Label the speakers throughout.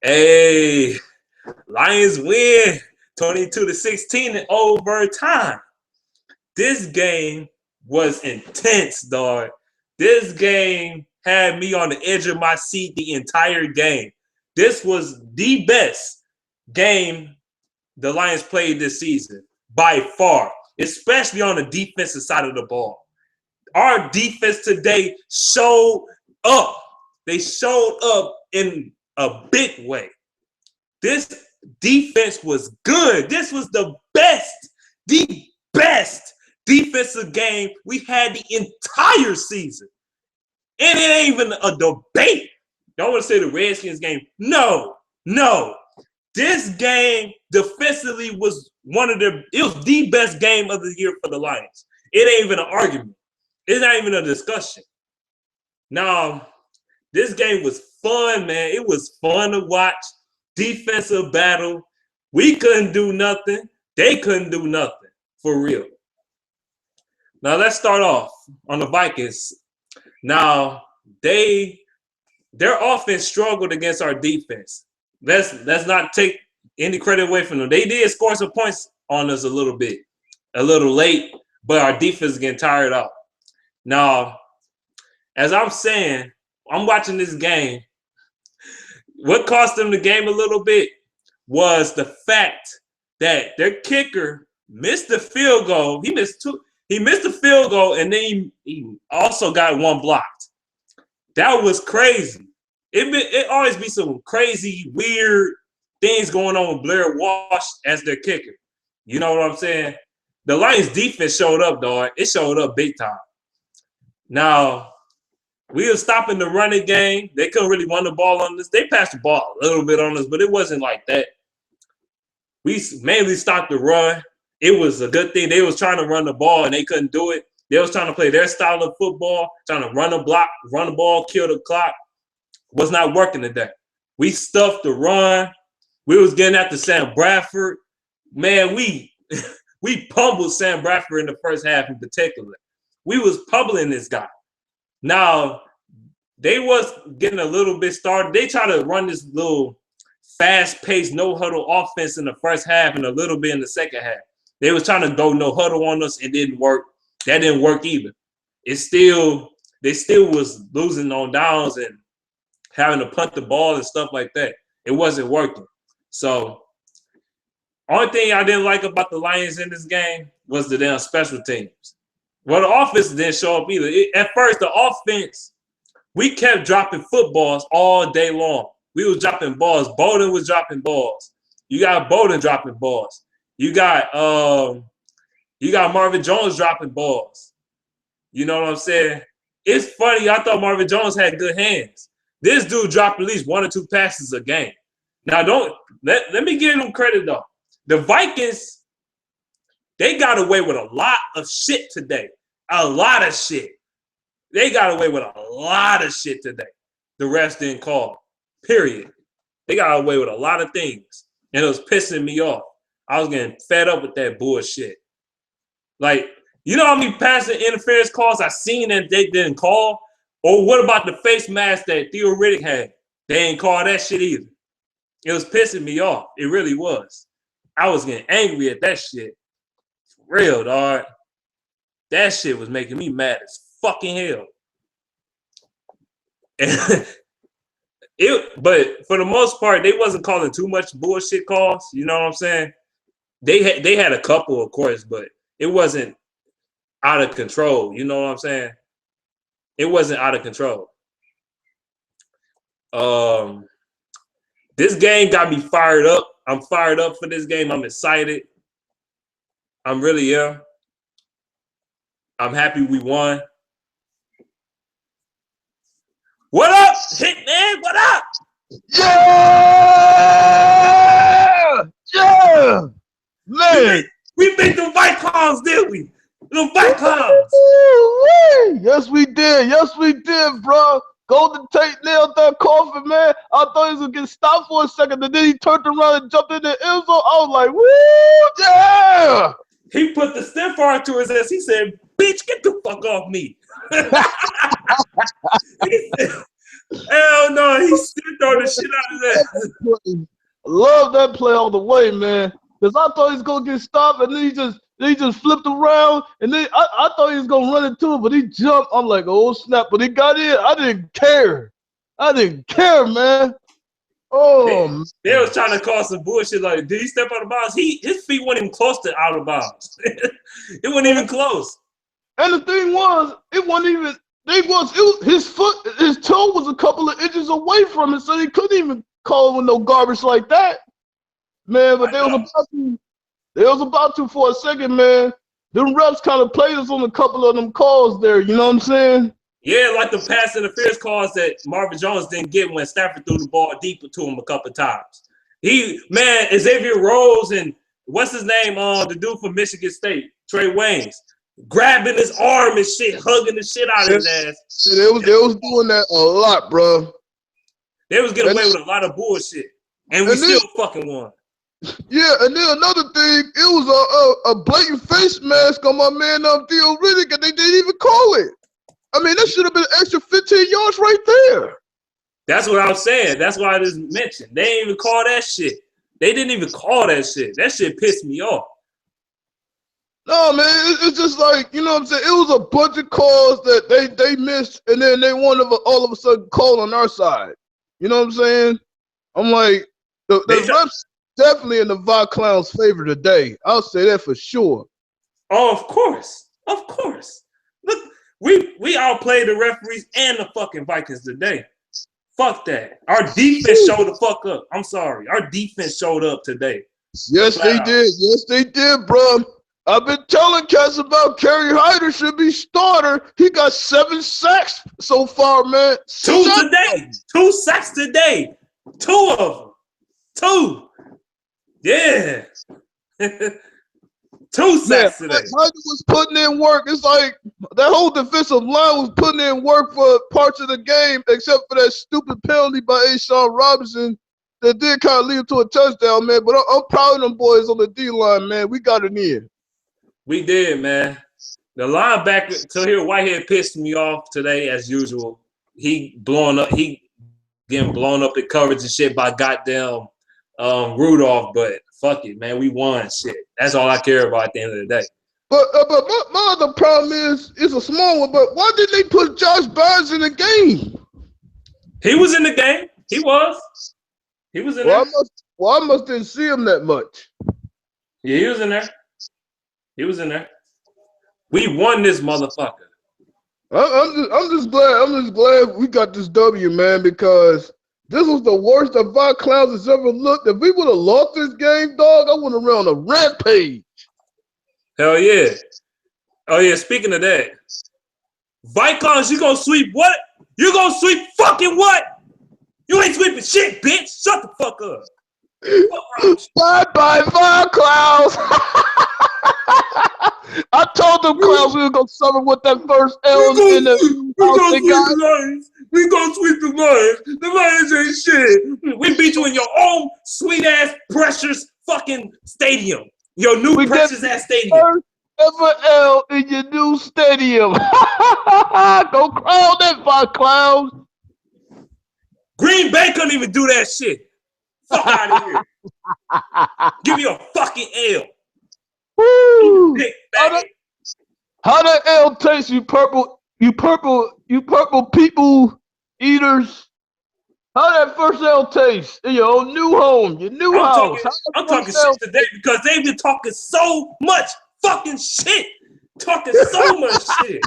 Speaker 1: Hey, Lions win 22-16 in overtime. This game was intense, dog. This game had me on the edge of my seat the entire game. This was the best game the Lions played this season by far, especially on the defensive side of the ball. Our defense today showed up. They showed up in a big way. This defense was good. This was the best defensive game we had the entire season. And it ain't even a debate. Y'all want to say the Redskins game? No. This game defensively was it was the best game of the year for the Lions. It ain't even an argument. It's not even a discussion. Now, this game was fun, man. It was fun to watch. Defensive battle. We couldn't do nothing. They couldn't do nothing. For real. Now, let's start off on the Vikings. Now, their offense struggled against our defense. Let's not take any credit away from them. They did score some points on us a little bit, a little late, but our defense is getting tired out. Now, as I'm saying, I'm watching this game. What cost them the game a little bit was the fact that their kicker missed the field goal. He missed the field goal, and then he also got one blocked. That was crazy. It always be some crazy, weird things going on with Blair Walsh as their kicker. You know what I'm saying? The Lions defense showed up, dog. It showed up big time. Now, we were stopping the running game. They couldn't really run the ball on us. They passed the ball a little bit on us, but it wasn't like that. We mainly stopped the run. It was a good thing. They was trying to run the ball, and they couldn't do it. They was trying to play their style of football, trying to run the block, run the ball, kill the clock. Was not working today. We stuffed the run. We was getting after Sam Bradford. Man, we pummeled Sam Bradford in the first half in particular. We was pummeling this guy. Now, they was getting a little bit started. They tried to run this little fast-paced, no-huddle offense in the first half and a little bit in the second half. They was trying to go no-huddle on us. It didn't work. That didn't work either. They still was losing on downs and having to punt the ball and stuff like that. It wasn't working. So, only thing I didn't like about the Lions in this game was the damn special teams. Well, the offense didn't show up either. At first, the offense, we kept dropping footballs all day long. We was dropping balls. Bowden was dropping balls. You got Bowden dropping balls. You got Marvin Jones dropping balls. You know what I'm saying? It's funny. I thought Marvin Jones had good hands. This dude dropped at least 1 or 2 passes a game. Now, let me give them credit, though. The Vikings, they got away with a lot of shit today. A lot of shit. They got away with a lot of shit today. The refs didn't call. Period. They got away with a lot of things. And it was pissing me off. I was getting fed up with that bullshit. Like, you know how many passing interference calls I seen that they didn't call? Or what about the face mask that Theo Riddick had? They ain't call that shit either. It was pissing me off. It really was. I was getting angry at that shit. For real, dog. That shit was making me mad as fucking hell. But for the most part, they wasn't calling too much bullshit calls. You know what I'm saying? They had a couple, of course, but it wasn't out of control. You know what I'm saying? It wasn't out of control. This game got me fired up. I'm fired up for this game. I'm excited. I'm really am. I'm happy we won. What up, Hitman? What up?
Speaker 2: Yeah! Man!
Speaker 1: We beat the Viklowns, didn't we? The Viklowns.
Speaker 2: Yes, we did. Yes, we did, bro. Golden Tate nailed that coffin, man. I thought he was going to get stopped for a second, and then he turned around and jumped in the end zone. I was like, woo, yeah!
Speaker 1: He put the stiff arm to his ass. He said, bitch, get the fuck off me. Hell no, he still throwing the shit out of that.
Speaker 2: I love that play all the way, man. Because I thought he was gonna get stopped, and then he just flipped around, and then I thought he was gonna run into it, but he jumped. I'm like, oh snap! But he got in. I didn't care. I didn't care, man. Oh,
Speaker 1: they was trying to call some bullshit. Like, did he step out of bounds? His feet weren't even close to out of bounds. It wasn't even close.
Speaker 2: and the thing was, it wasn't even. His toe was a couple of inches away from it, so he couldn't even call with no garbage like that, man. But they was about to for a second, man. Them refs kind of played us on a couple of them calls there. You know what I'm saying?
Speaker 1: Yeah, like the pass interference calls that Marvin Jones didn't get when Stafford threw the ball deeper to him a couple of times. Xavier Rose and what's his name? The dude from Michigan State, Trey Waynes, grabbing his arm and shit, hugging the shit out of his ass.
Speaker 2: They was doing that a lot, bro.
Speaker 1: They was getting away with a lot of bullshit, and we still fucking won.
Speaker 2: Yeah, and then another thing, it was a blatant face mask on my man Theo Riddick, and they didn't even call it. I mean, that should have been an extra 15 yards right there.
Speaker 1: That's what I'm saying. That's why I just mentioned. They didn't even call that shit. They didn't even call that shit. That shit pissed me off.
Speaker 2: No, man, it's just like, you know what I'm saying? It was a bunch of calls that they missed, and then they wanted to all of a sudden call on our side. You know what I'm saying? I'm like, the refs definitely in the Viklowns' favor today. I'll say that for sure.
Speaker 1: Oh, of course. Of course. Look, we outplayed the referees and the fucking Vikings today. Fuck that. Our defense showed the fuck up. I'm sorry. Our defense showed up today.
Speaker 2: Yes, they did. Yes, they did, bro. I've been telling cats about Kerry Hyder should be starter. He got 7 sacks so far, man.
Speaker 1: 2 today. 2 sacks today. 2 of them. 2. Yeah. 2 sacks today.
Speaker 2: Hyder was putting in work. It's like that whole defensive line was putting in work for parts of the game, except for that stupid penalty by Ashawn Robinson that did kind of lead to a touchdown, man. But I'm proud of them boys on the D-line, man. We got it in.
Speaker 1: We did, man. The linebacker, Tahir Whitehead pissed me off today as usual. He getting blown up in coverage and shit by goddamn Rudolph, but fuck it, man. We won shit. That's all I care about at the end of the day.
Speaker 2: But my other problem is it's a small one, but why didn't they put Josh Bynes in the game?
Speaker 1: He was in the game. He was in there.
Speaker 2: I must didn't see him that much.
Speaker 1: Yeah, he was in there. He was in there. We won this motherfucker.
Speaker 2: I'm just glad we got this W, man, because this was the worst the Viklowns has ever looked. If we would have lost this game, dog, I would have run a rampage.
Speaker 1: Hell yeah. Oh yeah, speaking of that, Viklowns, you gonna sweep what? You gonna sweep fucking what? You ain't sweeping shit, bitch. Shut the fuck up.
Speaker 2: Bye-bye, Viklowns. I told them clowns we were going to suffer with that first L in the
Speaker 1: Lions. We going to sweep the Lions. The Lions ain't shit. We beat you in your own sweet-ass, precious fucking stadium. Your new precious-ass stadium.
Speaker 2: First ever L in your new stadium. Go crown that, Viklowns.
Speaker 1: Green Bay couldn't even do that shit. Fuck out of here. Give me a fucking L.
Speaker 2: Woo. How that L taste, you purple people eaters? How that first L taste in your own new home, your new house?
Speaker 1: I'm talking shit today because they've been talking so much fucking shit. Talking so much shit.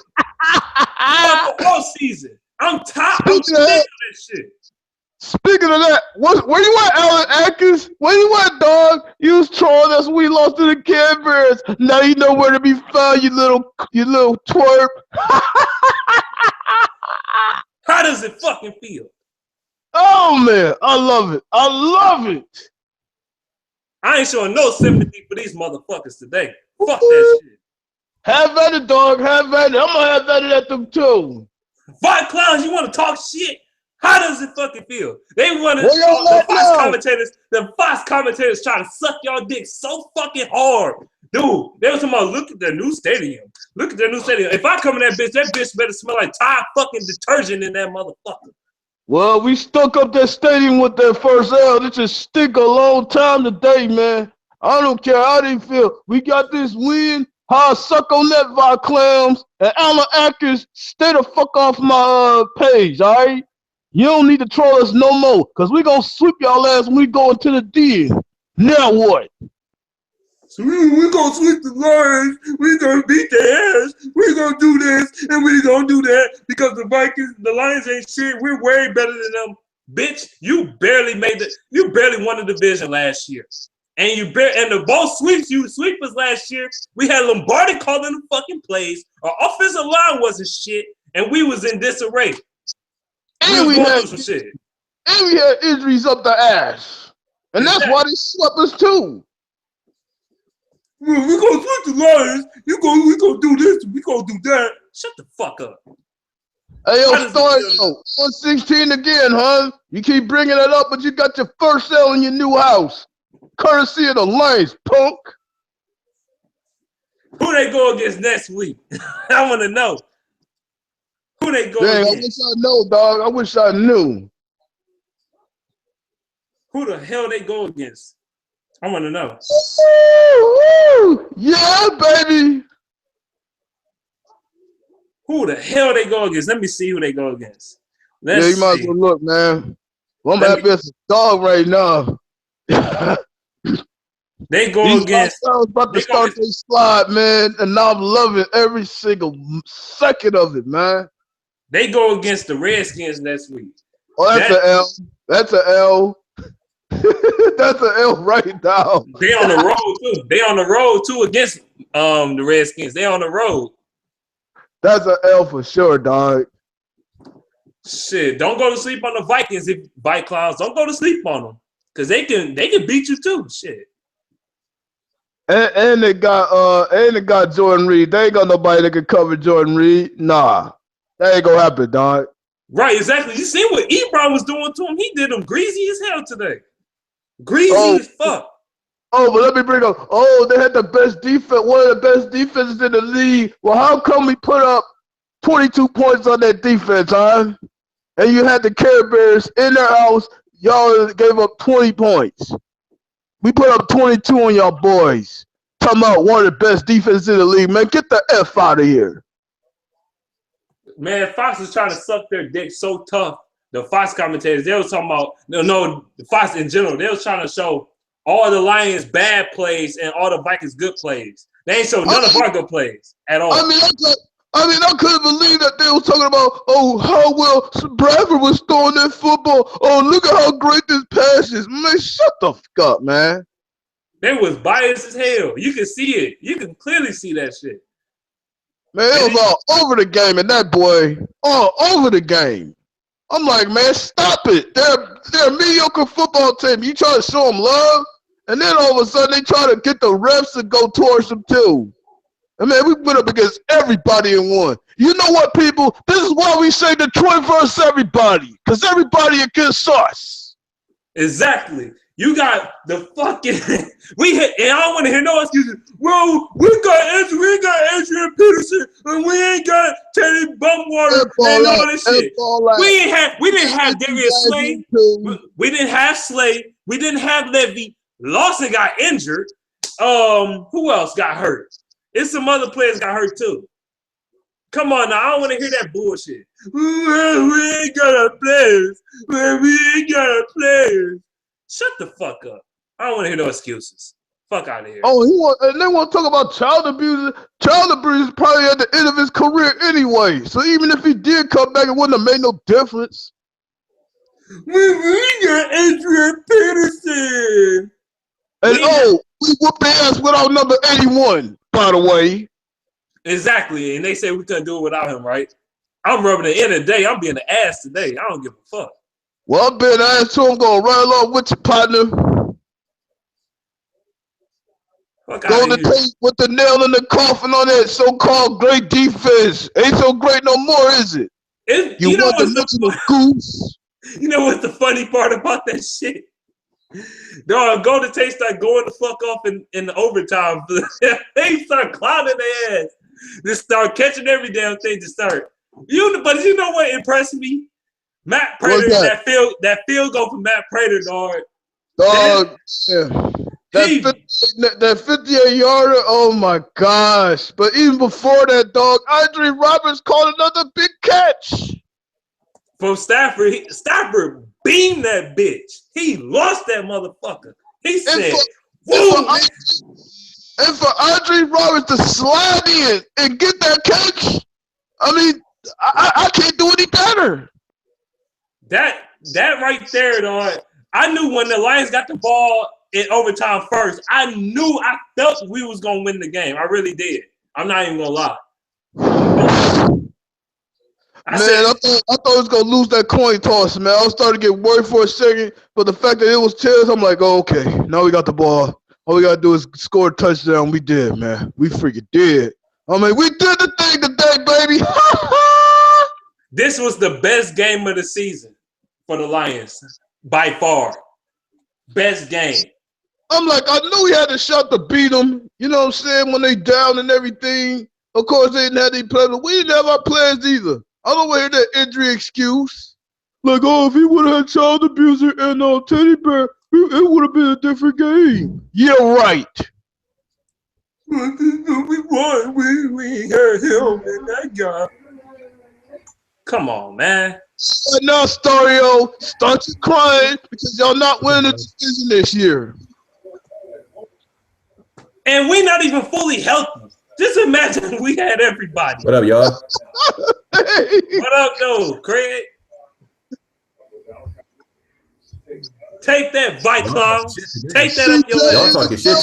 Speaker 1: All the whole season. I'm tired. I'm sick of this shit.
Speaker 2: Speaking of that, where you at, Alan Atkins? Where you at, dog? You was trolling us when we lost to the Canberras. Now you know where to be found, you little twerp.
Speaker 1: How does it fucking feel?
Speaker 2: Oh man, I love it. I love it.
Speaker 1: I ain't showing no sympathy for these motherfuckers today. Fuck that shit.
Speaker 2: Have at it, dog. Have at it. I'm gonna have at it at them too.
Speaker 1: Viklowns, you want to talk shit? How does it fucking feel? They want to the Fox commentators try to suck y'all dick so fucking hard. Dude, they was talking about look at their new stadium. Look at their new stadium. If I come in that bitch better smell like Tide fucking detergent in that motherfucker.
Speaker 2: Well, we stuck up that stadium with that first L. It just stick a long time today, man. I don't care how they feel. We got this win. How I suck on that Viklowns and Alan Atkins. Stay the fuck off my page, all right? You don't need to troll us no more, because we going to sweep y'all ass when we go into the D. Now what?
Speaker 1: So we gonna sweep the Lions. We gonna beat their ass. We gonna do this and we gonna do that because the Vikings, the Lions ain't shit. We're way better than them, bitch. You barely won the division last year, and and the both sweeps you sweep us last year. We had Lombardi calling the fucking plays. Our offensive line wasn't shit, and we was in disarray.
Speaker 2: And we had some shit. And we had injuries up the ass, and that's why they swept us too.
Speaker 1: We gonna switch the Lions. We gonna do this. We gonna do that. Shut the fuck up.
Speaker 2: Hey, yo, Storio, 116 again, huh? You keep bringing it up, but you got your first sale in your new house. Courtesy of the Lions, punk.
Speaker 1: Who they go against next week? I want to know. Who they go against?
Speaker 2: I wish I know, dog. I wish I knew.
Speaker 1: Who the hell they go against? I want to know.
Speaker 2: Yeah, baby.
Speaker 1: Who the hell they go against? Let me see who they go against.
Speaker 2: Yeah, you might as well look, man. Well, I'm happy as a dog right now.
Speaker 1: They go against.
Speaker 2: I was about to start their slide, man, and now I'm loving every single second of it, man.
Speaker 1: They go against the Redskins next week.
Speaker 2: Oh, that's an L. That's an L. That's an L right now.
Speaker 1: They on the road too. They on the road too against the Redskins. They on the road.
Speaker 2: That's an L for sure, dog.
Speaker 1: Shit, don't go to sleep on the Vikings. If Viklowns, don't go to sleep on them because they can beat you too. Shit.
Speaker 2: And they got Jordan Reed. They ain't got nobody that can cover Jordan Reed. Nah, that ain't gonna happen, dog.
Speaker 1: Right, exactly. You see what Ebron was doing to him? He did him greasy as hell today. Greasy as fuck.
Speaker 2: Oh, but let me bring up. Oh, they had the best defense, one of the best defenses in the league. Well, how come we put up 22 points on that defense, huh? And you had the Care Bears in their house. Y'all gave up 20 points. We put up 22 on y'all boys. Talking about one of the best defenses in the league, man. Get the F out of here.
Speaker 1: Man, Fox is trying to suck their dick so tough. The Fox commentators, they was talking about the Fox in general. They was trying to show all the Lions bad plays and all the Vikings good plays. They ain't show none of our good plays at all.
Speaker 2: I couldn't believe that they was talking about, oh, how well Bradford was throwing that football. Oh, look at how great this pass is. Man, shut the fuck up, man.
Speaker 1: They was biased as hell. You can see it. You can clearly see that shit.
Speaker 2: Man, it was all over the game, and that boy, all over the game. I'm like, man, stop it. They're a mediocre football team. You try to show them love, and then all of a sudden they try to get the refs to go towards them too. And man, we went up against everybody and won. You know what, people? This is why we say Detroit versus everybody, because everybody against us.
Speaker 1: Exactly. You got the fucking we hit, and I don't want to hear no excuses. Well, we got Adrian Peterson, and we ain't got Teddy Bumwater and all this shit. We didn't have Darius Slay. We didn't have Slay. We didn't have Levy. Lawson got injured. Who else got hurt? It's some other players got hurt too. Come on now, I don't want to hear that bullshit. Well, we ain't got our players. Well, we ain't got our players. Shut the fuck up. I don't want to hear no excuses. Fuck out of here.
Speaker 2: Oh, and they want to talk about child abuse. Child abuse is probably at the end of his career anyway. So even if he did come back, it wouldn't have made no difference.
Speaker 1: We got Adrian Peterson.
Speaker 2: And we whooped their ass without number 81, by the way.
Speaker 1: Exactly. And they say we couldn't do it without him, right? I'm rubbing the end of the day. I'm being the ass today. I don't give a fuck.
Speaker 2: Well, I'm being ass too. I'm going right along with your partner. Go to tape with the nail in the coffin on that so-called great defense. Ain't so great no more, is it? You one-dimensional goose.
Speaker 1: You know what's the funny part about that shit? Dog, go to Tate start going the fuck off in the overtime. They start clowning their ass. Just start catching every damn thing to start. But you know what impressed me? Matt
Speaker 2: What's
Speaker 1: Prater,
Speaker 2: that?
Speaker 1: that field goal from Matt Prater, dog.
Speaker 2: Dog, yeah. That 58-yarder, oh my gosh. But even before that, dog, Andre Roberts caught another big catch.
Speaker 1: From Stafford, Stafford beamed that bitch. He lost that motherfucker. He said,
Speaker 2: and for Andre Roberts to slide in and get that catch, I mean, I can't do any better.
Speaker 1: That right there, dog. I knew when the Lions got the ball in overtime first, I felt we was gonna win the game. I really did. I'm not even gonna lie.
Speaker 2: I thought it was gonna lose that coin toss, man. I was starting to get worried for a second, but the fact that it was tails, I'm like, oh, okay, now we got the ball. All we gotta do is score a touchdown. We did, man. We freaking did. I mean, we did the thing today, baby.
Speaker 1: This was the best game of the season for the Lions by far. Best game.
Speaker 2: I'm like, I knew we had a shot to beat them. You know what I'm saying? When they down and everything. Of course, they didn't have any players. We didn't have our players either. I don't want to hear that injury excuse. Like, oh, if he would have had child abuser and teddy bear, it would have been a different game. Yeah, right.
Speaker 1: We won. We hurt him and that guy. Come on, man.
Speaker 2: Right now, Stario, start you crying because y'all not winning the division this year.
Speaker 1: And we not even fully healthy. Just imagine we had everybody.
Speaker 3: What up, y'all?
Speaker 2: Hey.
Speaker 1: What up, though, Craig? Take that, Viklowns. Take that up your
Speaker 3: Y'all
Speaker 1: ass.
Speaker 3: talking shit.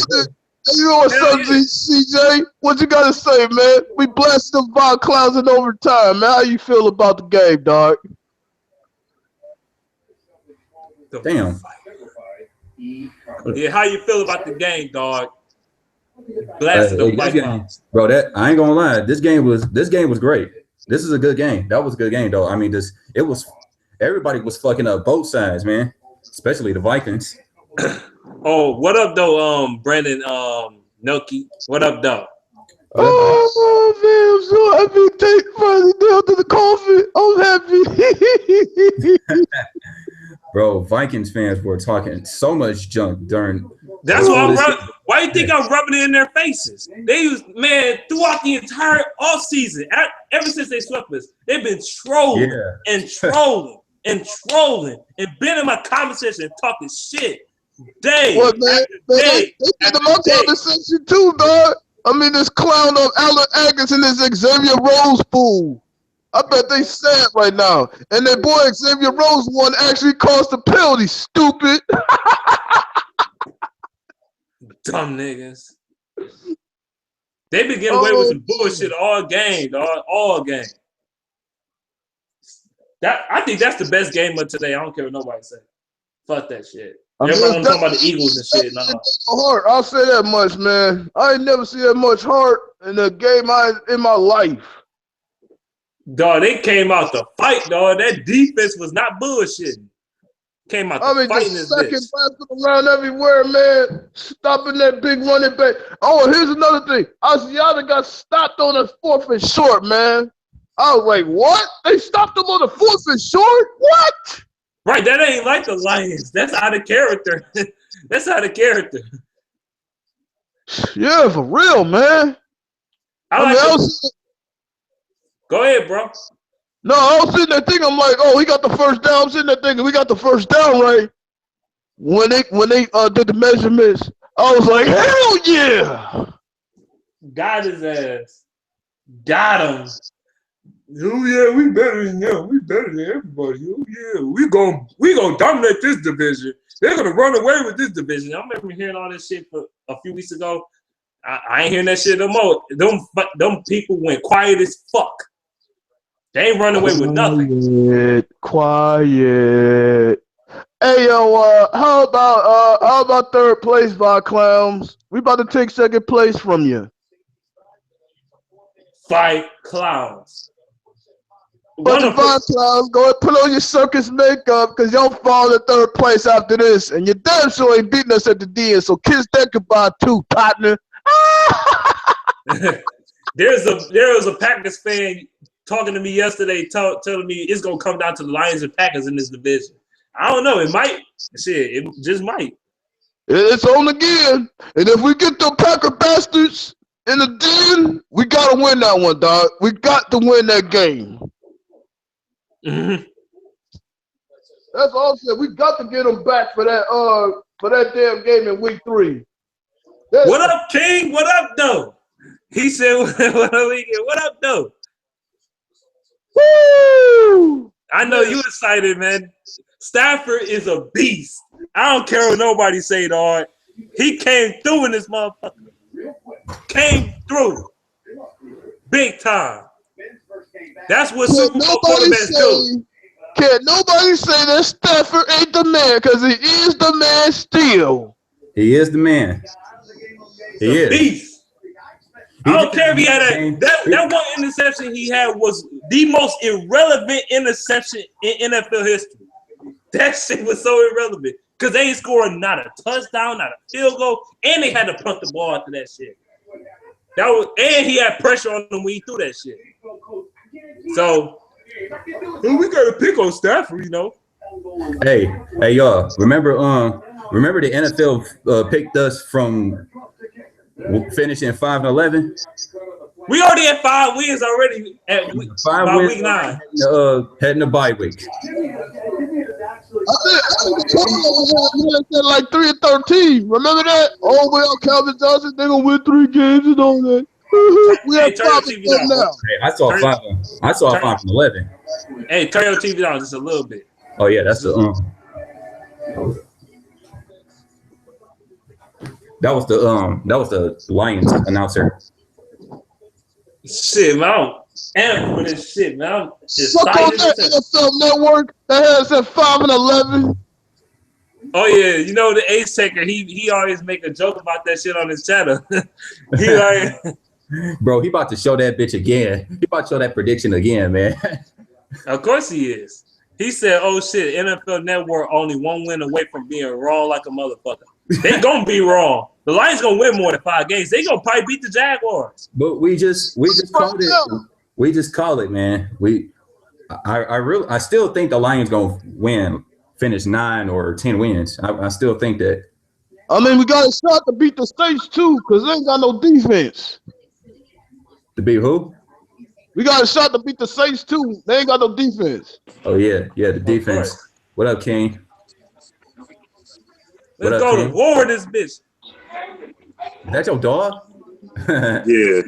Speaker 2: You know what's up, CJ? What you got to say, man? We blessed the Viklowns in overtime, man. How you feel about the game, dog?
Speaker 3: Damn.
Speaker 1: Yeah, how you feel about the game, dog? Blasted the Vikings.
Speaker 3: Bro, that I ain't gonna lie. This game was great. This is a good game. That was a good game, though. I mean, everybody was fucking up both sides, man. Especially the Vikings.
Speaker 1: Oh, what up, though, Brandon Noki? What up, though?
Speaker 2: Oh, man, I'm so happy to take finally down to the coffee. I'm happy.
Speaker 3: Bro, Vikings fans were talking so much junk during.
Speaker 1: That's why why you think I'm rubbing it in their faces? They throughout the entire offseason, ever since they swept us, they've been trolling and trolling and trolling and been in my conversation talking shit.
Speaker 2: What, man? They did my conversation too, dog. I mean, this clown of Alan Agnes and this Xavier Rose fool. I bet they sad right now. And their boy Xavier Rose one actually cost a penalty, stupid.
Speaker 1: Dumb niggas. They been getting away with some bullshit all game, dog. All game. I think that's the best game of today. I don't care what nobody say. Fuck that shit. Everybody talking about the Eagles and shit. Nah.
Speaker 2: Heart. I'll say that much, man. I ain't never seen that much heart in a game in my life.
Speaker 1: Dog, they came out to fight, dog. That defense was not bullshitting. Came out to fighting this bitch.
Speaker 2: Passing around everywhere, man. Stopping that big running back. Oh, here's another thing. Asiata got stopped on a 4th and short, man. I was like, what? They stopped him on the 4th and short? What?
Speaker 1: Right, that ain't like the Lions. That's out of character. That's out of character.
Speaker 2: Yeah, for real, man.
Speaker 1: Go ahead, bro.
Speaker 2: No, I was sitting there thinking, I'm like, oh, he got the first down. I'm sitting there thinking, we got the first down, right? When they did the measurements, I was like, hell yeah.
Speaker 1: Got his ass. Got him. Oh yeah, we better than them. We better than everybody. Oh yeah, we gonna dominate this division. They're gonna run away with this division. I remember hearing all this shit for a few weeks ago. I ain't hearing that shit no more. Them people went quiet as fuck. They ain't running away with nothing.
Speaker 2: Quiet. Hey yo, how about 3rd place, Viklowns? We about to take 2nd place from you.
Speaker 1: Viklowns.
Speaker 2: But the Viklowns, go and put on your circus makeup because y'all fall in 3rd place after this, and you damn sure ain't beating us at the end. So kiss that goodbye too, partner.
Speaker 1: There was a Packers fan talking to me yesterday, telling me it's gonna come down to the Lions and Packers in this division. I don't know. It might. Shit, it just might.
Speaker 2: It's on again. And if we get the Packer bastards in the den, we gotta win that one, dog. We got to win that game.
Speaker 1: Mm-hmm.
Speaker 2: That's all I said. We got to get them back for that damn game in week 3.
Speaker 1: What up, King? What up, though? He said, what up, though?
Speaker 2: Woo!
Speaker 1: I know you excited, man. Stafford is a beast. I don't care what nobody say, dog. He came through in this motherfucker. Came through. Big time. That's what Super Bowl quarterbacks do.
Speaker 2: Can't nobody say that Stafford ain't the man, because he is the man still.
Speaker 3: He is the man. He is.
Speaker 1: Beast. I don't care if he had that one interception he had was the most irrelevant interception in NFL history. That shit was so irrelevant because they ain't scoring not a touchdown, not a field goal, and they had to punt the ball after that shit. And he had pressure on them when he threw that shit. So we got to pick on Stafford, you know.
Speaker 3: Hey, y'all! Remember the NFL picked us from finishing 5-11.
Speaker 1: We already had 5 wins already at
Speaker 3: 5 wins
Speaker 1: week 9.
Speaker 3: Heading to bye week.
Speaker 2: I said like 3-13. Remember that? Oh well, Calvin Johnson, they gonna win 3 games and all that. We have 5 now.
Speaker 3: Hey, I saw 5. I saw 5-11.
Speaker 1: Hey, turn your TV down just a little bit.
Speaker 3: Oh yeah, that's the That was the Lions announcer.
Speaker 1: Shit, man. I'm for this shit, man. I'm
Speaker 2: Suck on that NFL network that has at 5-11.
Speaker 1: Oh yeah, you know the ace taker. He always make a joke about that shit on his channel. He always,
Speaker 3: bro, he about to show that bitch again. He about to show that prediction again, man.
Speaker 1: Of course he is. He said, "Oh shit, NFL Network only 1 win away from being wrong like a motherfucker." They gonna be wrong. The Lions gonna win more than 5 games. They gonna probably beat the Jaguars.
Speaker 3: But we just called it. We just call it, man. I still think the Lions gonna win, finish 9 or 10 wins. I still think that.
Speaker 2: I mean, we got a shot to beat the States too, because they ain't got no defense.
Speaker 3: To beat who?
Speaker 2: We got a shot to beat the Saints too. They ain't got no defense.
Speaker 3: Oh yeah, the defense. What up, King?
Speaker 1: Let's go to war with this bitch.
Speaker 3: Is that your dog?
Speaker 4: Yeah.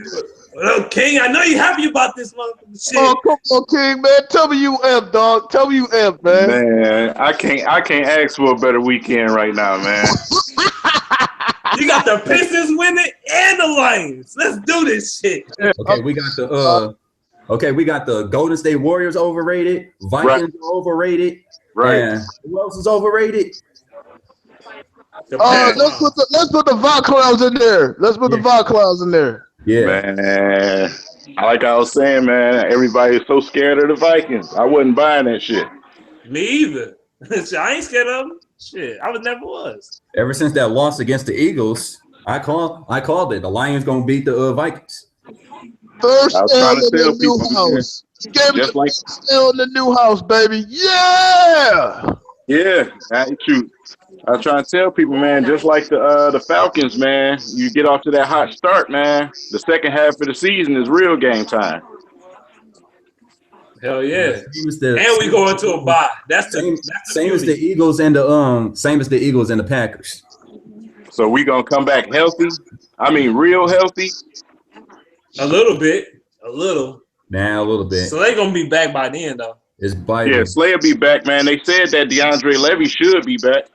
Speaker 1: What up, King? I know you happy about this motherfucking shit.
Speaker 2: Oh, come on, King, man. Tell me you F, dog. Tell me you F, man.
Speaker 4: Man, I can't ask for a better weekend right now, man.
Speaker 1: You got the Pistons winning and the Lions. Let's do this shit.
Speaker 3: Okay, we got the Golden State Warriors overrated. Vikings are overrated.
Speaker 4: Right.
Speaker 3: And who else is overrated?
Speaker 2: Let's put the Viklowns in there. Let's put the Viklowns in there.
Speaker 3: Yeah.
Speaker 4: Man, like I was saying, man, everybody's so scared of the Vikings. I wasn't buying that shit.
Speaker 1: Me either. I ain't scared of them. Shit, I never was.
Speaker 3: Ever since that loss against the Eagles, I called it. The Lions gonna beat the Vikings.
Speaker 2: First
Speaker 4: I was
Speaker 2: L
Speaker 4: trying to
Speaker 2: in
Speaker 4: tell
Speaker 2: the new
Speaker 4: people,
Speaker 2: house. Give me
Speaker 4: just like
Speaker 2: L in the new house, baby. Yeah.
Speaker 4: shoot. I was trying to tell people, man, just like the Falcons, man, you get off to that hot start, man. The second half of the season is real game time.
Speaker 1: Hell yeah. And we go into a bye. That's the
Speaker 3: same as the Eagles and the Packers.
Speaker 4: So we gonna come back healthy. I mean, real healthy.
Speaker 1: A little bit. A little.
Speaker 3: Nah, a little bit.
Speaker 1: So they gonna be back by then though.
Speaker 3: It's biting.
Speaker 4: Yeah, Slayer be back, man. They said that DeAndre Levy should be back.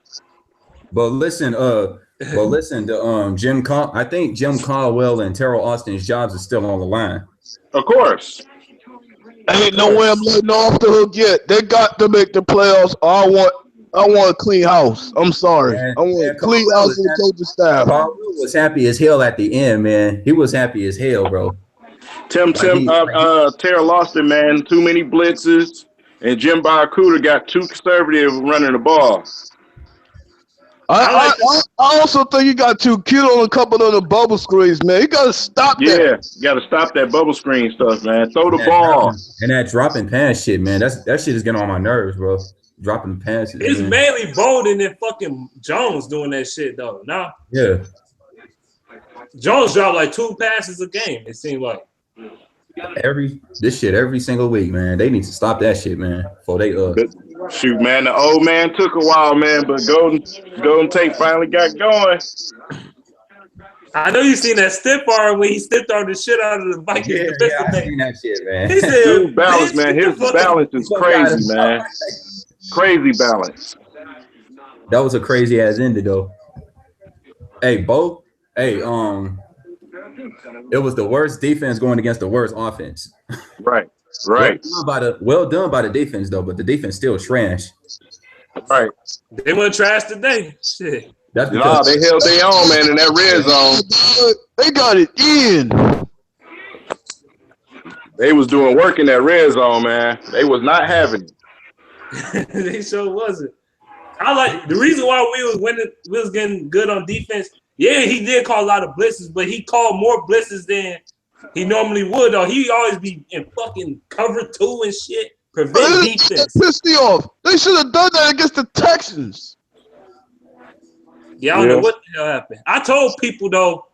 Speaker 3: But listen, I think Jim Caldwell and Terrell Austin's jobs are still on the line.
Speaker 4: Of course.
Speaker 2: Ain't no way I'm letting off the hook yet. They got to make the playoffs. I want a clean house. I'm sorry. I want a clean house in the coaching staff.
Speaker 3: Caldwell was happy as hell at the end, man. He was happy as hell, bro.
Speaker 4: Terrell Austin, man, too many blitzes, and Jim Barracuda got too conservative running the ball.
Speaker 2: I also think you got too cute on a couple of the bubble screens, man. You gotta stop that.
Speaker 4: Yeah, you got to stop that bubble screen stuff, man. Throw the ball.
Speaker 3: And that dropping pass shit, man. That shit is getting on my nerves, bro. Dropping passes.
Speaker 1: It's
Speaker 3: man.
Speaker 1: mainly Bolden and fucking Jones doing that shit though. Nah.
Speaker 3: Yeah.
Speaker 1: Jones dropped like 2 passes a game. It seemed like.
Speaker 3: Every single week, man. They need to stop that shit, man. Before they
Speaker 4: Shoot, man, the old man took a while, man, but Golden Tate finally got going.
Speaker 1: I know you seen that stiff arm when he stiffed on the shit out of the Vikings.
Speaker 3: Yeah, I seen that shit, man.
Speaker 1: He said,
Speaker 4: His balance, man. His balance is crazy, man. Crazy balance.
Speaker 3: That was a crazy ass ending, though. Hey, Bo. Hey, it was the worst defense going against the worst offense.
Speaker 4: Right.
Speaker 3: Well done by the defense, though, but the defense still trash.
Speaker 4: Right.
Speaker 1: They went trash today. Shit.
Speaker 3: That's because
Speaker 4: they held their own, man, in that red zone.
Speaker 2: They got it in.
Speaker 4: They was doing work in that red zone, man. They was not having it.
Speaker 1: They sure wasn't. I like the reason why we was winning, we was getting good on defense. Yeah, he did call a lot of blitzes, but he called more blitzes than he normally would, though. He always be in fucking cover 2 and shit. Prevent defense.
Speaker 2: That pissed me off. They should have done that against the Texans.
Speaker 1: Yeah, I don't know what the hell happened. I told people, though,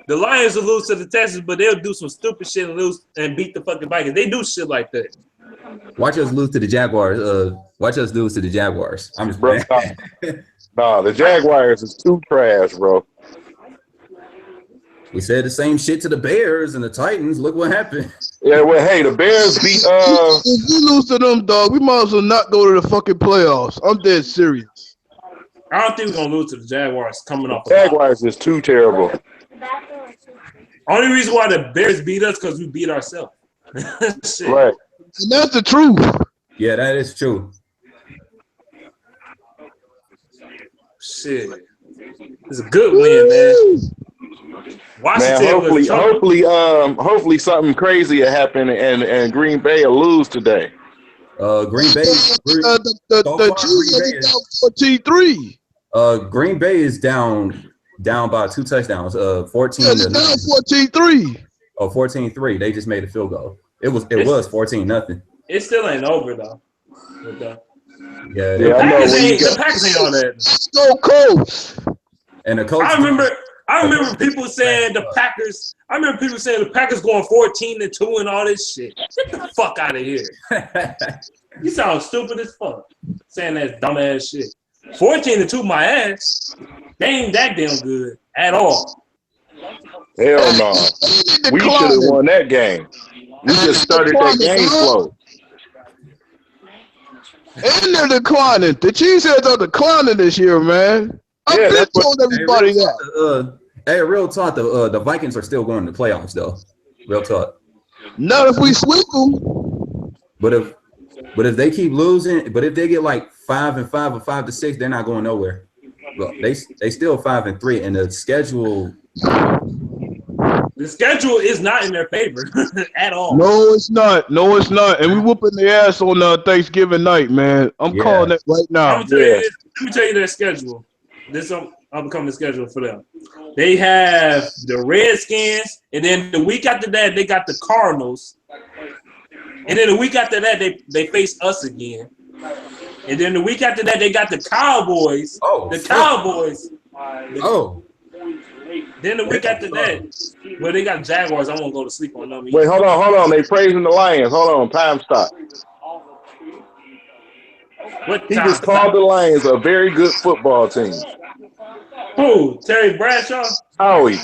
Speaker 1: the Lions will lose to the Texans, but they'll do some stupid shit and lose and beat the fucking Vikings. They do shit like that.
Speaker 3: watch us lose to the Jaguars. I'm just
Speaker 4: Bro, nah, the Jaguars is too trash, bro.
Speaker 3: We said the same shit to the Bears and the Titans. Look what happened.
Speaker 4: Yeah, well, hey, the Bears beat
Speaker 2: If we lose to them, dog, we might as well not go to the fucking playoffs. I'm dead serious.
Speaker 1: I don't think we're going to lose to the Jaguars coming off.
Speaker 4: Jaguars is too terrible.
Speaker 1: Only reason why the Bears beat us because we beat ourselves. Shit.
Speaker 4: Right.
Speaker 2: And that's the truth.
Speaker 3: Yeah, that is true.
Speaker 1: Shit. It's a good win, man.
Speaker 4: Man, hopefully something crazy will happen and Green Bay will lose today.
Speaker 3: Green Bay.
Speaker 2: The Chiefs are down 14-3.
Speaker 3: Green Bay is down by 2 touchdowns. 14.
Speaker 2: Yeah, down 14-3.
Speaker 3: 14-3. They just made a field goal. It was 14-0.
Speaker 1: It still ain't over though.
Speaker 3: Yeah,
Speaker 1: the Packers ain't on that.
Speaker 2: So close.
Speaker 3: And the coach.
Speaker 1: I remember people saying the Packers. I remember people saying the Packers going 14-2 and all this shit. Get the fuck out of here. You sound stupid as fuck saying that dumbass shit. 14-2, my ass. They ain't that damn good at all.
Speaker 4: Hell no. We should have won that game. We just started that game slow.
Speaker 2: And they're declining. The Cheeseheads are declining this year, man. I've been told everybody that.
Speaker 3: Hey, real talk, the Vikings are still going to the playoffs, though. Real talk.
Speaker 2: Not if we sweep them.
Speaker 3: But if they keep losing, but if they get like 5-5 or 5-6, they're not going nowhere. Look, they still 5-3, and the schedule.
Speaker 1: The schedule is not in their favor at all.
Speaker 2: No, it's not. And we whooping their ass on Thanksgiving night, man. I'm calling it right now.
Speaker 1: Let me tell you their schedule. This upcoming schedule for them. They have the Redskins, and then the week after that, they got the Cardinals. And then the week after that, they face us again. And then the week after that, they got the Cowboys. Cowboys. Then the week after that, well, they got Jaguars. I won't go to sleep on them.
Speaker 4: Wait, hold on. They praising the Lions. Hold on. Time stop. He just called the Lions a very good football team.
Speaker 1: Who? Terry Bradshaw?
Speaker 4: Howie.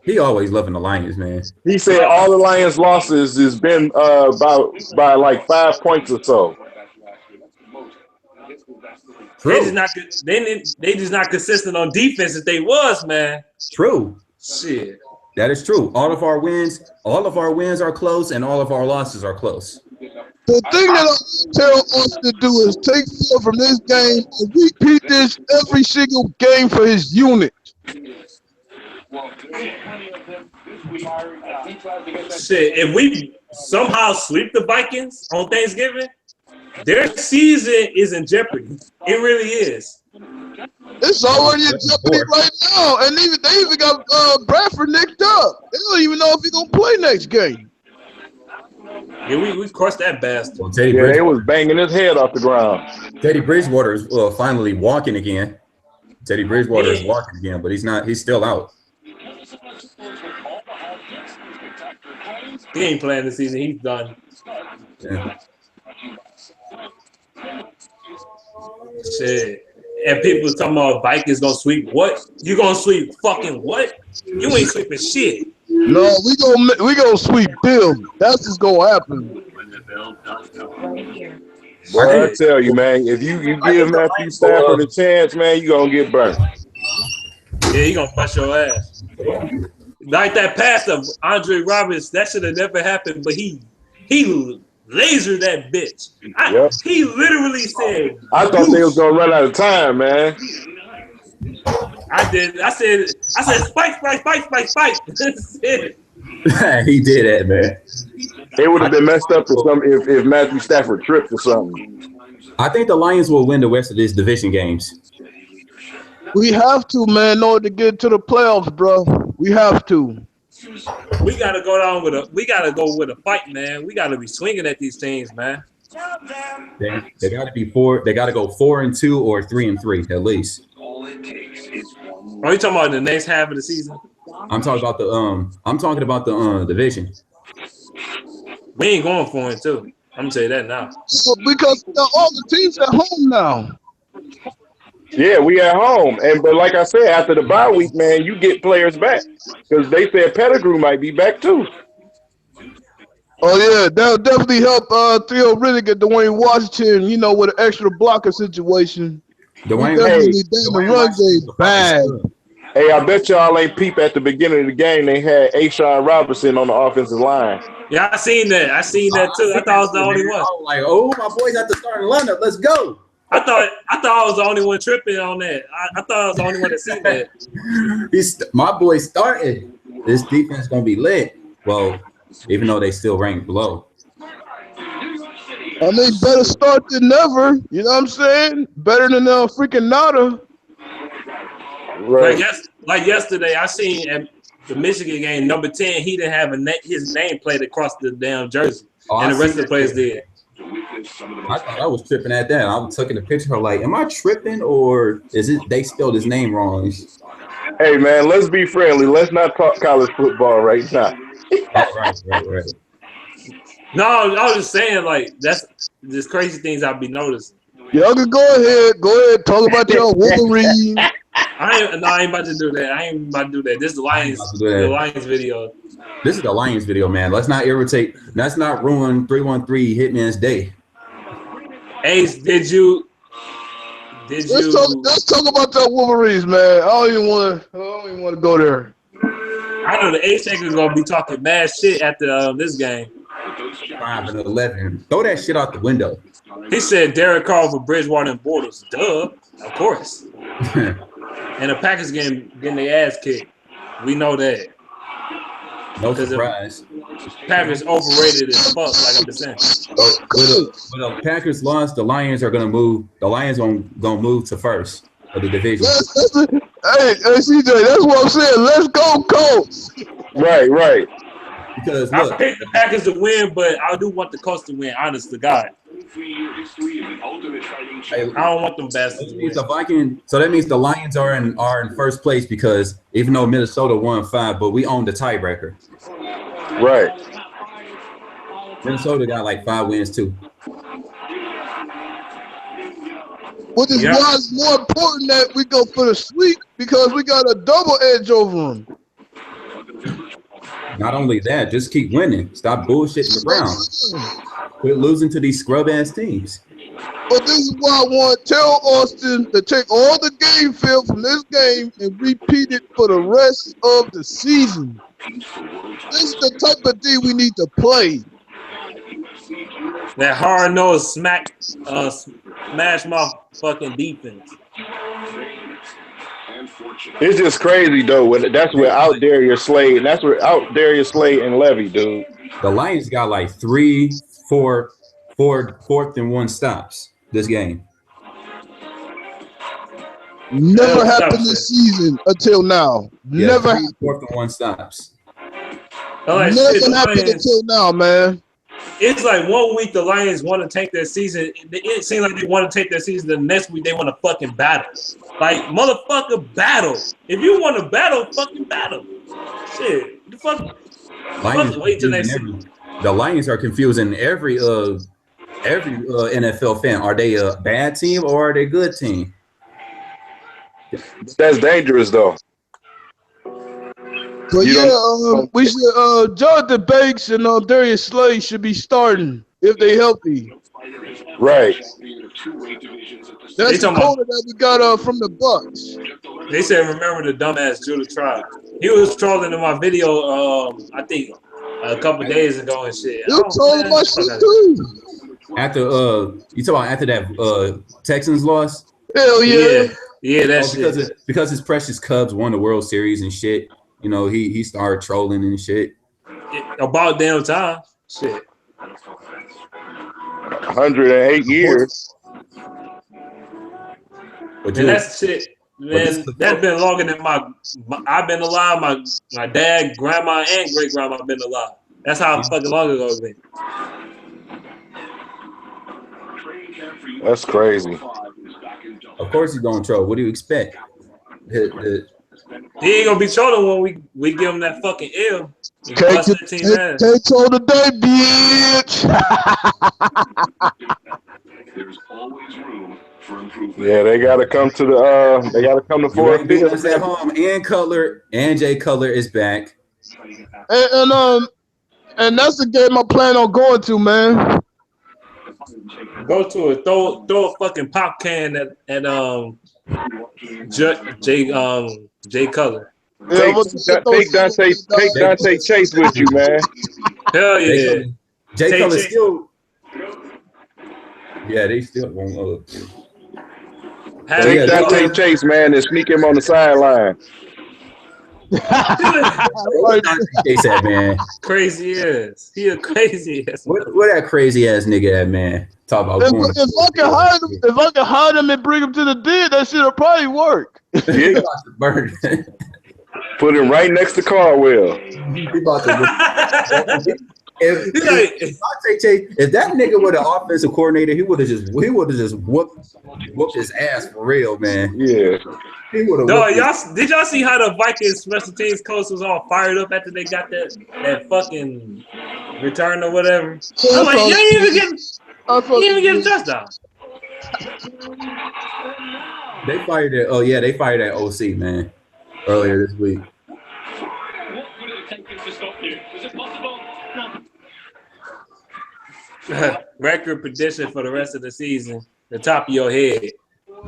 Speaker 3: He always loving the Lions, man.
Speaker 4: He said all the Lions' losses has been by like 5 points or so.
Speaker 1: They just not consistent on defense as they was, man.
Speaker 3: True.
Speaker 1: Shit.
Speaker 3: That is true. All of our wins are close, and all of our losses are close.
Speaker 2: The thing that I tell us to do is take forward from this game and repeat this every single game for his unit.
Speaker 1: Shit, if we somehow sweep the Vikings on Thanksgiving, their season is in jeopardy. It really is.
Speaker 2: It's already in jeopardy right now, and they even got Bradford nicked up. They don't even know if he's gonna play next game.
Speaker 1: Yeah, we crushed that bastard.
Speaker 3: Well, Teddy
Speaker 4: Yeah, they
Speaker 3: Bridgewater.
Speaker 4: was banging his head off the ground.
Speaker 3: Teddy Bridgewater is finally walking again. Teddy Bridgewater is walking again, but he's not. He's still out.
Speaker 1: He ain't playing this season. He's done.
Speaker 3: Yeah.
Speaker 1: Shit. And people was talking about Vikings gonna sweep what? You gonna sweep fucking what? You ain't sweeping shit.
Speaker 2: No, we gonna sweep them. That's what's gonna happen.
Speaker 4: Well, I tell you, man, if you give Matthew Stafford a chance, man, you gonna get burnt.
Speaker 1: Yeah, he gonna bust your ass. Like that pass of Andre Roberts, that should have never happened, but he lasered that bitch. He literally said,
Speaker 4: I thought they was gonna run out of time, man.
Speaker 1: I did. I said, spike.
Speaker 3: He did that, man.
Speaker 4: It would have been messed up if Matthew Stafford tripped or something.
Speaker 3: I think the Lions will win the rest of these division games.
Speaker 2: We have to, man, in order to get to the playoffs, bro. We have to.
Speaker 1: We gotta go with a fight, man. We gotta be swinging at these teams, man.
Speaker 3: They got to be four. They got to go 4-2 or 3-3 at least.
Speaker 1: Are you talking about the next half of the season?
Speaker 3: I'm talking about the division.
Speaker 1: We ain't going 4-2. I'm gonna tell you that now.
Speaker 2: Because all the teams at home now.
Speaker 4: Yeah, we at home, but like I said, after the bye week, man, you get players back because they said Pettigrew might be back too.
Speaker 2: Oh yeah, that'll definitely help Theo Riddick at Dwayne Washington. You know, with an extra blocker situation.
Speaker 3: Dwayne
Speaker 2: run game bad.
Speaker 4: Hey, I bet y'all ain't peep at the beginning of the game. They had Ashawn Robinson on the offensive line.
Speaker 1: Yeah, I seen that. I seen that too. I thought I was the only one.
Speaker 3: I was like, oh, my boy's at the starting lineup. Let's go.
Speaker 1: I thought I was the only one tripping on that. I thought I was the only one that seen that.
Speaker 3: My boy started. This defense gonna be lit. Well, even though they still rank below.
Speaker 2: I mean, better start than never. You know what I'm saying? Better than freaking nada.
Speaker 4: Right.
Speaker 1: Like yesterday, I seen at the Michigan game, number 10, he didn't have his name played across the damn jersey, and the rest of the players did.
Speaker 3: I thought I was tripping at that. I was taking a picture of like, am I tripping or is it they spelled his name wrong?
Speaker 4: Hey man, let's be friendly. Let's not talk college football right now.
Speaker 3: Right.
Speaker 1: No, I was just saying like that's just crazy things I'll be noticing.
Speaker 2: Y'all can go ahead, talk about your Wolverine.
Speaker 1: I ain't about to do that. This is the Lions video.
Speaker 3: This is the Lions video, man. Let's not irritate. Let's not ruin 313 Hitman's day.
Speaker 1: Ace, did you?
Speaker 2: Let's talk about your Wolverines, man. I don't even want to go there.
Speaker 1: I know the Ace is gonna be talking mad shit after this game.
Speaker 3: 5-11. Throw that shit out the window.
Speaker 1: He said Derek Carr for Bridgewater and Bortles. Duh, of course. And the Packers getting their ass kicked. We know that.
Speaker 3: No surprise.
Speaker 1: Packers overrated as fuck, like I've been saying.
Speaker 3: When the Packers lost, the Lions are gonna move. The Lions gonna move to first of the division.
Speaker 2: Hey, CJ, that's what I'm saying. Let's go, Colts.
Speaker 4: Right.
Speaker 3: Because
Speaker 1: I picked the Packers to win, but I do want the Colts to win. Honest to God. I don't want them bastards to win.
Speaker 3: The Vikings. So that means the Lions are in first place because even though Minnesota won 5, but we own the tiebreaker.
Speaker 4: Right.
Speaker 3: Minnesota got like 5 wins too.
Speaker 2: Which is why it's more important that we go for the sweep because we got a double edge over them.
Speaker 3: Not only that, just keep winning. Stop bullshitting the Browns. Quit losing to these scrub ass teams.
Speaker 2: But this is why I want to tell Austin to take all the game film from this game and repeat it for the rest of the season. This is the type of thing we need to play.
Speaker 1: That hard-nosed smash mouth fucking defense.
Speaker 4: It's just crazy though. That's without Darius Slade. And that's without Darius Slade and Levy, dude.
Speaker 3: The Lions got like 4th and 1 stops this game.
Speaker 2: Never happened this season until now.
Speaker 3: Yeah,
Speaker 2: Never
Speaker 3: 3
Speaker 2: happened.
Speaker 3: 4th and 1 stops.
Speaker 1: Like,
Speaker 2: Never
Speaker 1: shit,
Speaker 2: happened until now, man.
Speaker 1: It's like 1 week the Lions want to take their season. It seems like they want to take their season. The next week they want to fucking battle. Like, motherfucker, battle. If you want to battle, fucking battle. Shit, the fuck. Wait till next season.
Speaker 3: The Lions are confusing every NFL fan. Are they a bad team or are they a good team?
Speaker 4: That's dangerous, though.
Speaker 2: But we should. Jonathan Banks and Darius Slay should be starting if they healthy.
Speaker 4: Right.
Speaker 2: That's the quota that we got from the Bucks.
Speaker 1: They said, remember the dumbass Judah Tribe. He was trolling in my video, I think, a couple days ago and shit.
Speaker 2: You trolling my shit too.
Speaker 3: After you talking about after that Texans loss?
Speaker 2: Hell yeah.
Speaker 1: Yeah, that's
Speaker 3: because his precious Cubs won the World Series and shit. You know, he started trolling and shit.
Speaker 1: About damn time. Shit.
Speaker 4: 108 years.
Speaker 3: But
Speaker 1: and that's shit, man. That's been longer than I've been alive. My dad, grandma, and great grandma have been alive. That's how fucking long ago it's been.
Speaker 4: That's crazy.
Speaker 3: Of course he's gonna troll. What do you expect?
Speaker 1: He ain't gonna be trolling when we give him that fucking L.
Speaker 2: Can't troll today, bitch.
Speaker 5: There's always room for improvement.
Speaker 4: Yeah, they gotta come to the they gotta come to Fort
Speaker 3: Field at home. And Jay Cutler is back.
Speaker 2: And that's the game I plan on going to, man.
Speaker 1: Go to it. Throw a fucking pop can at Jay Cutler.
Speaker 4: Take Dante Chase with you, man.
Speaker 1: Hell yeah.
Speaker 3: Jay Cutler still. Yeah, they still won't.
Speaker 4: Take Dante Chase, man, and sneak him on the sideline.
Speaker 3: Chase that man.
Speaker 1: Crazy ass. He a crazy ass.
Speaker 3: Where that crazy ass nigga at, man? Talk about
Speaker 2: if I can hide him and bring him to the den, that shit'll probably work.
Speaker 4: Yeah. Put him right next to Caldwell.
Speaker 3: If that nigga were the offensive coordinator, he would have just whooped his ass for real, man.
Speaker 4: Yeah.
Speaker 1: Did y'all see how the Vikings special teams coach was all fired up after they got that fucking return or whatever? I'm like, you ain't even get a touchdown.
Speaker 3: They fired it. Oh yeah, they fired that OC, man, earlier this week.
Speaker 5: What would it take to stop you? Was it possible? No.
Speaker 1: Record prediction for the rest of the season, the top of your head.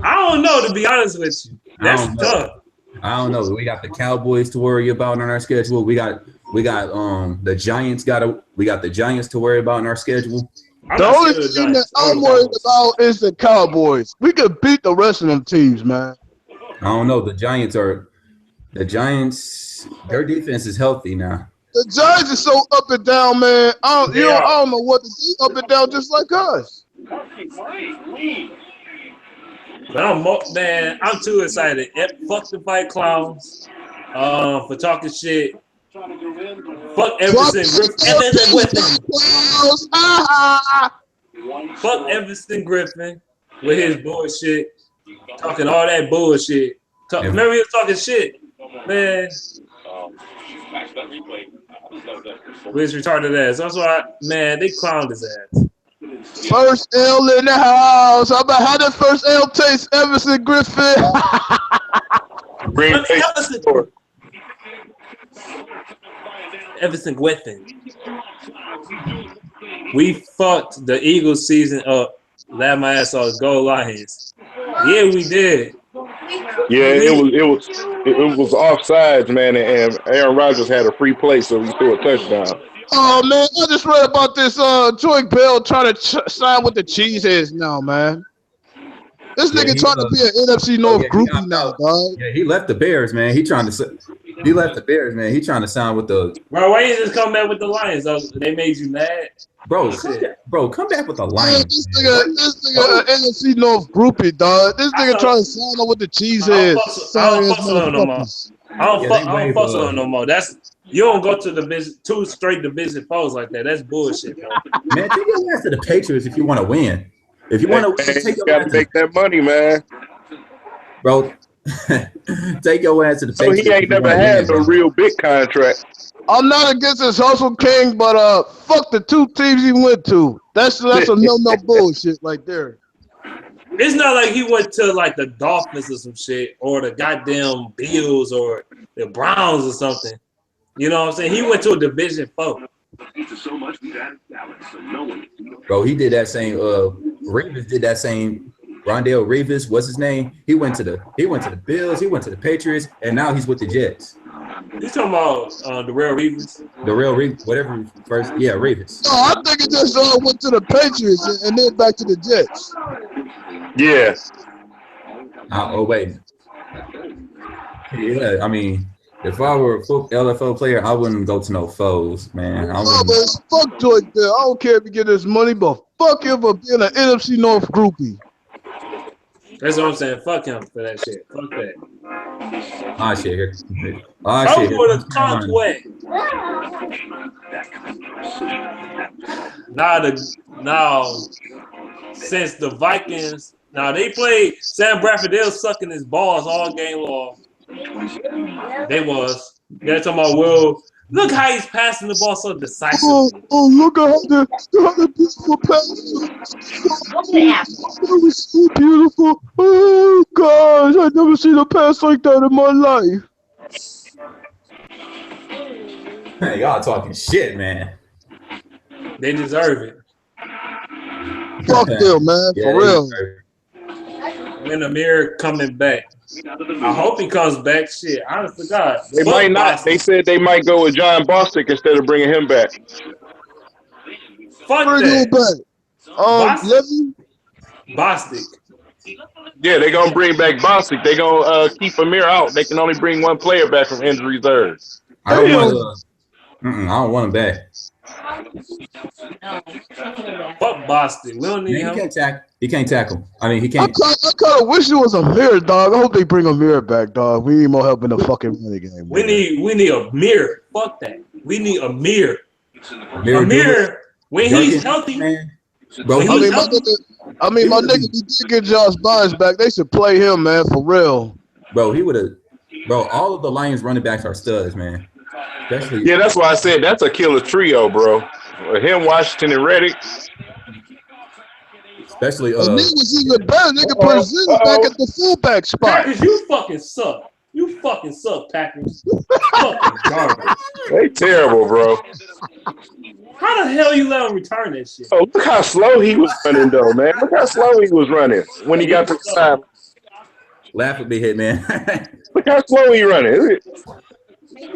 Speaker 1: I don't know, to be honest with you. That's tough.
Speaker 3: I don't know. We got the Cowboys to worry about on our schedule. We got the Giants. We got the Giants to worry about in our schedule.
Speaker 2: The only team that I'm worried about is the Cowboys. We could beat the rest of them teams, man.
Speaker 3: I don't know. The Giants. Their defense is healthy now.
Speaker 2: The Giants are so up and down, man. I don't know what to do. Up and down, just like us.
Speaker 1: But I'm too excited. Fuck the Viklowns for talking shit. Fuck Everson Griffin. Fuck Everson Griffin with his bullshit. Talking all that bullshit. Remember he was talking shit, man. With his retarded ass. That's why, man, they clowned his ass.
Speaker 2: First L in the house. How about how that first L taste, Everson Griffin?
Speaker 1: Everson Griffin. We fucked the Eagles season up. Laugh my ass off. Go Lions. Yeah, we did.
Speaker 4: Yeah, it was offsides, man, and Aaron Rodgers had a free play, so he threw a touchdown.
Speaker 2: Oh man, I just read about this Joy Bell trying to sign with the Cheeseheads now, man. This nigga trying to be an NFC North groupie now, dog.
Speaker 3: Yeah, he left the Bears, man. He trying to He left the Bears, man. He trying to sign with the
Speaker 1: Bro, why you just come back with the Lions? They made you mad?
Speaker 3: bro. Come back with the Lions.
Speaker 2: This nigga, NFC North groupie, dog. This nigga trying to sign up with the cheeseheads.
Speaker 1: I don't fuss with him no more. I don't fuss with him no more. You don't go to division 2 straight division foes like that. That's bullshit, bro.
Speaker 3: Man, take your ass to the Patriots if you want to win. If you want to win, take your
Speaker 4: gotta make that money, man.
Speaker 3: Bro, take your ass to the
Speaker 4: So
Speaker 3: Patriots.
Speaker 4: he ain't never had a real big contract.
Speaker 2: I'm not against this hustle king, but fuck the 2 teams he went to. That's a no bullshit right there.
Speaker 1: It's not like he went to like the Dolphins or some shit, or the goddamn Bills or the Browns or something. You know what I'm saying? He went to a division 4.
Speaker 3: Bro, he did that same. Reeves did that same. Rondale Reeves, what's his name? He went to the Bills. He went to the Patriots, and now he's with the Jets.
Speaker 1: You talking about the real Reeves?
Speaker 3: The real Reeves, whatever first. Yeah, Reeves.
Speaker 2: No, I think it just went to the Patriots and then back to the Jets.
Speaker 4: Yeah.
Speaker 3: Oh wait. Yeah, I mean, if I were a LFO player, I wouldn't go to no foes, man.
Speaker 2: But fuck George Bell. I don't care if you get his money, but fuck him for being an NFC North groupie.
Speaker 1: That's what I'm saying. Fuck him for that shit. Fuck that.
Speaker 3: Ah, shit.
Speaker 1: Come for the conquest. Now, since the Vikings, they played Sam Bradford, they was sucking his balls all game long. They're talking about, well, look how he's passing the ball so decisively.
Speaker 2: Oh, look at the beautiful pass. That was so beautiful. Oh, gosh, I've never seen a pass like that in my life.
Speaker 3: Hey, y'all talking shit, man.
Speaker 1: They deserve it.
Speaker 2: Fuck them, man, for real.
Speaker 1: When Amir coming back. I hope he comes back. Shit, honest to God.
Speaker 4: They might not.
Speaker 1: Bostic.
Speaker 4: They said they might go with John Bostic instead of bringing him back.
Speaker 1: Fuck
Speaker 2: Bring him back. Levy?
Speaker 1: Bostic.
Speaker 4: Yeah, they're going to bring back Bostic. They're going to keep Amir out. They can only bring one player back from injury reserve.
Speaker 3: I don't want him back.
Speaker 1: Fuck Boston. We don't need him.
Speaker 3: He can't tackle. I mean, he can't.
Speaker 2: I kind of wish it was Amir, dog. I hope they bring Amir back, dog. We need more help in the fucking running game.
Speaker 1: We need Amir. Fuck that. We need Amir. Amir, when he's healthy, man.
Speaker 3: Bro,
Speaker 2: my nigga, we did get Josh Bynes back. They should play him, man, for real.
Speaker 3: Bro, he would have. Bro, all of the Lions running backs are studs, man.
Speaker 4: Yeah, that's why I said that's a killer trio, bro. Him, Washington, and Reddick.
Speaker 3: Especially
Speaker 2: he was even better. They could put Zinn back at the fullback spot.
Speaker 1: Packers, you fucking suck. You fucking suck, Packers. Fucking garbage.
Speaker 4: They terrible, bro.
Speaker 1: How the hell you let him return that shit?
Speaker 4: Oh, look how slow he was running, though, man. Look how slow he was running when he got to the side.
Speaker 3: Laugh at me, hit man.
Speaker 4: Look how slow he running.
Speaker 1: He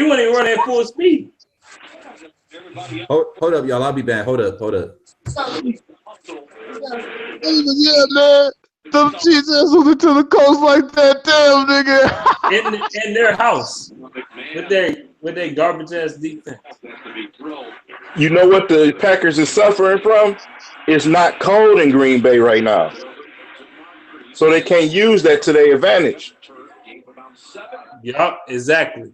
Speaker 1: wasn't even running at full speed.
Speaker 3: Hold up, y'all. I'll be back. Hold up.
Speaker 2: Yeah, man. Them cheese ass moving to the coast like that, damn nigga.
Speaker 1: in their house with their garbage ass defense.
Speaker 4: You know what the Packers is suffering from? It's not cold in Green Bay right now, so they can't use that to their advantage.
Speaker 1: Yup, exactly.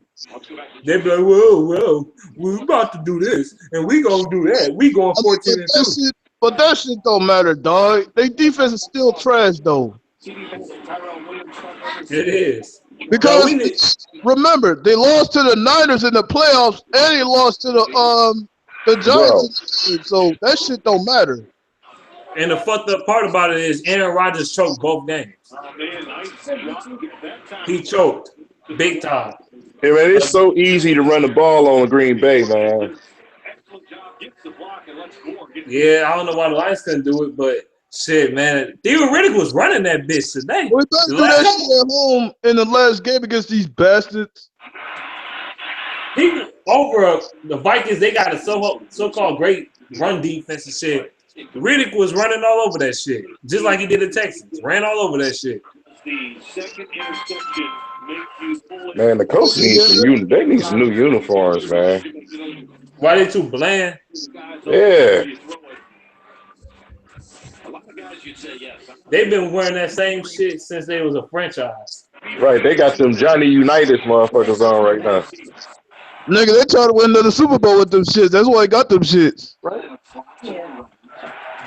Speaker 1: They be like, whoa, we're about to do this, and we gonna do that. We going 14-2.
Speaker 2: But that shit don't matter, dog. They defense is still trash, though.
Speaker 1: It is.
Speaker 2: Because remember, they lost to the Niners in the playoffs, and they lost to the Giants in the game, so that shit don't matter.
Speaker 1: And the fucked up part about it is Aaron Rodgers choked both games. He choked big time.
Speaker 4: Yeah, man, it's so easy to run the ball on Green Bay, man.
Speaker 1: Yeah, I don't know why the Lions couldn't do it, but shit, man. Theo Riddick was running that bitch today.
Speaker 2: We better do that shit at home in the last game against these bastards.
Speaker 1: Over the Vikings, they got a so-called great run defense and shit. Riddick was running all over that shit, just like he did in Texas. Ran all over that shit.
Speaker 5: The second interception
Speaker 4: Man, the coach needs they need some new uniforms, man.
Speaker 1: Why they too bland?
Speaker 4: Yeah.
Speaker 1: They've been wearing that same shit since they was a franchise.
Speaker 4: Right, they got them Johnny Unitas motherfuckers on right now.
Speaker 2: Nigga, they trying to win another Super Bowl with them shits. That's why I got them shits.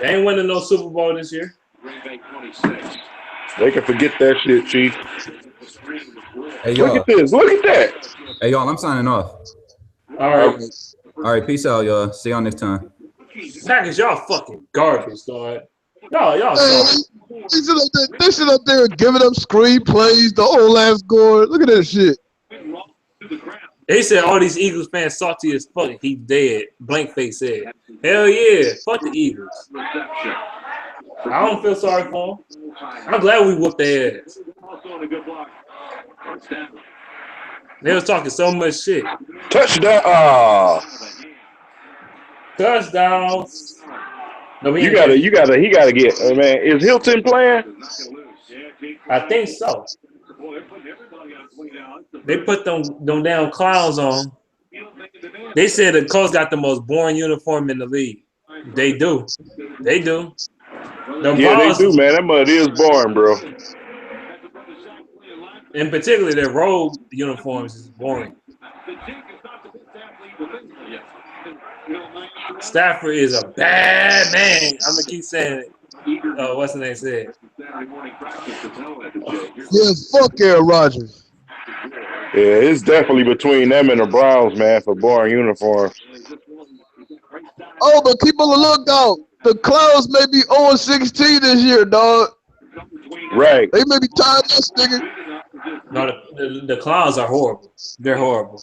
Speaker 1: They ain't winning no Super Bowl this year.
Speaker 4: They can forget that shit, Chief.
Speaker 3: Hey,
Speaker 4: Look
Speaker 3: y'all.
Speaker 4: at this. Look at that.
Speaker 3: Hey, y'all, I'm signing off.
Speaker 1: All right.
Speaker 3: Peace out, y'all. See y'all next time.
Speaker 1: Packers, y'all fucking garbage, dog. Y'all
Speaker 2: Hey, they sit up there giving up screenplays, the old ass score. Look at that shit.
Speaker 1: They said all these Eagles fans salty as fuck. He dead. Blank face said. Hell yeah. Fuck the Eagles. I don't feel sorry for them. I'm glad we whooped their ass. They was talking so much shit.
Speaker 4: Touchdown.
Speaker 1: Touchdowns. No,
Speaker 4: He gotta get, man. Is Hilton playing?
Speaker 1: I think so. They put them damn clowns on. They said the Colts got the most boring uniform in the league. They do. They do. The
Speaker 4: Browns, they do, man. That mud is boring, bro.
Speaker 1: In particular, their road uniforms is boring. Stafford is a bad man. I'm gonna keep saying it. What's the name said?
Speaker 2: Yeah, fuck Aaron Rodgers.
Speaker 4: Yeah, it's definitely between them and the Browns, man, for boring uniforms.
Speaker 2: Oh, but keep on the lookout. The Clowns may be 0-16 this year, dog.
Speaker 4: Right.
Speaker 2: They may be tired of this nigga.
Speaker 1: No, the Clowns are horrible. They're horrible.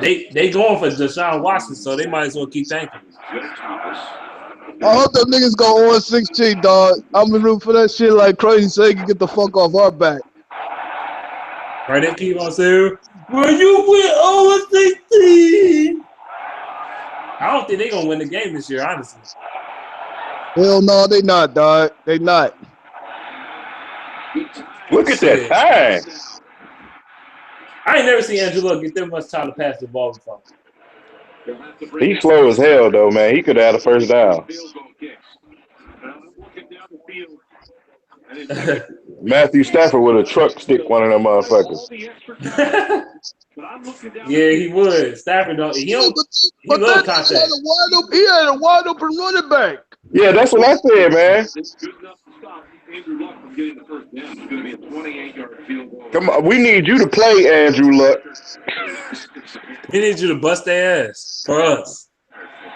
Speaker 1: They going for Deshaun Watson, so they might as well keep tanking.
Speaker 2: I hope them niggas go 0-16, dog. I'm gonna root for that shit like crazy so they can get the fuck off our back.
Speaker 1: Right, they keep on saying, well, you went 0-16. I don't think they're going to win the game this year, honestly.
Speaker 2: Hell no, they not, dog. They not.
Speaker 4: Look at that time.
Speaker 1: I ain't never seen Andrew Luck get that much time to pass the ball before.
Speaker 4: He's slow as hell, though, man. He could have had a first down. Matthew Stafford would have truck stick one of them motherfuckers.
Speaker 1: Yeah, he would. Stafford don't. He love contact.
Speaker 2: He had a wide open running back.
Speaker 4: Yeah, that's what I said, man. Come on, we need you to play, Andrew Luck.
Speaker 1: We need you to bust their ass for us.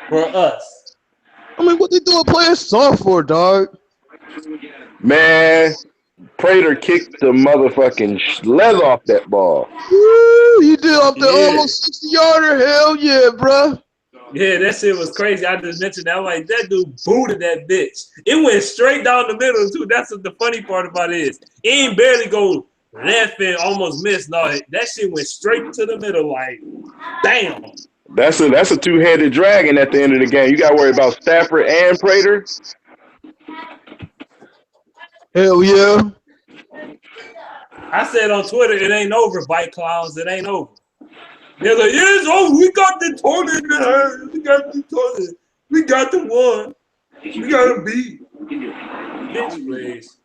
Speaker 1: For us.
Speaker 2: I mean, what they doing playing soft for, dog?
Speaker 4: Man, Prader kicked the motherfucking leather off that ball.
Speaker 2: Woo, he did off the almost 60-yarder. Hell yeah, bro.
Speaker 1: Yeah, that shit was crazy. I just mentioned that. I'm like, that dude booted that bitch. It went straight down the middle, too. That's what the funny part about it is. It ain't barely go left and almost missed. No, that shit went straight to the middle, like, damn.
Speaker 4: That's a two-headed dragon at the end of the game. You got to worry about Stafford and Prader.
Speaker 2: Hell yeah.
Speaker 1: I said on Twitter, it ain't over, Viklowns. It ain't over. They're like, yeah, it's over. We got the toilet, man. We got the toilet. We got the one. We got to beat. Bitch, please.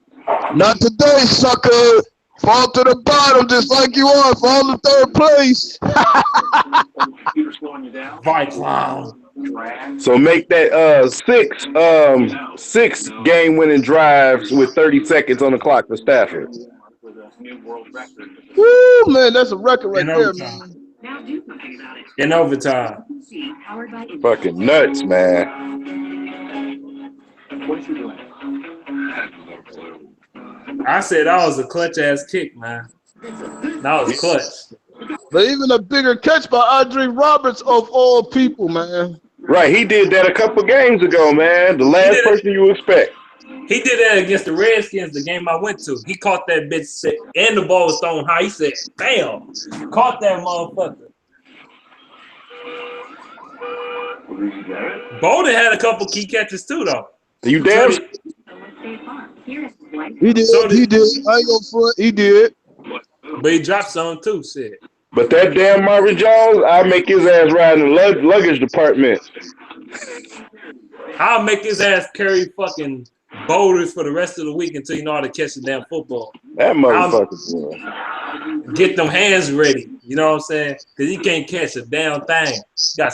Speaker 2: Not today, sucker. Fall to the bottom just like you are. Fall to third place.
Speaker 1: Viklown.
Speaker 4: So make that six game-winning drives with 30 seconds on the clock for Stafford.
Speaker 2: Woo, man, that's a record right there, man.
Speaker 1: In overtime.
Speaker 4: Fucking nuts, man.
Speaker 1: I said that was a clutch-ass kick, man. That was clutch.
Speaker 2: But even a bigger catch by Andre Roberts of all people, man.
Speaker 4: Right, he did that a couple games ago, man. The last person you expect.
Speaker 1: He did that against the Redskins, the game I went to. He caught that bitch, and the ball was thrown high. He said, bam, caught that motherfucker. Bolden had a couple key catches too, though.
Speaker 4: You damn.
Speaker 2: He did. He did. I ain't gonna front. He did.
Speaker 1: But he dropped some too, shit.
Speaker 4: But that damn Marvin Jones, I'll make his ass ride in the luggage department.
Speaker 1: I'll make his ass carry fucking boulders for the rest of the week until you know how to catch the damn football.
Speaker 4: That motherfucker.
Speaker 1: Get them hands ready. You know what I'm saying? Because he can't catch a damn thing.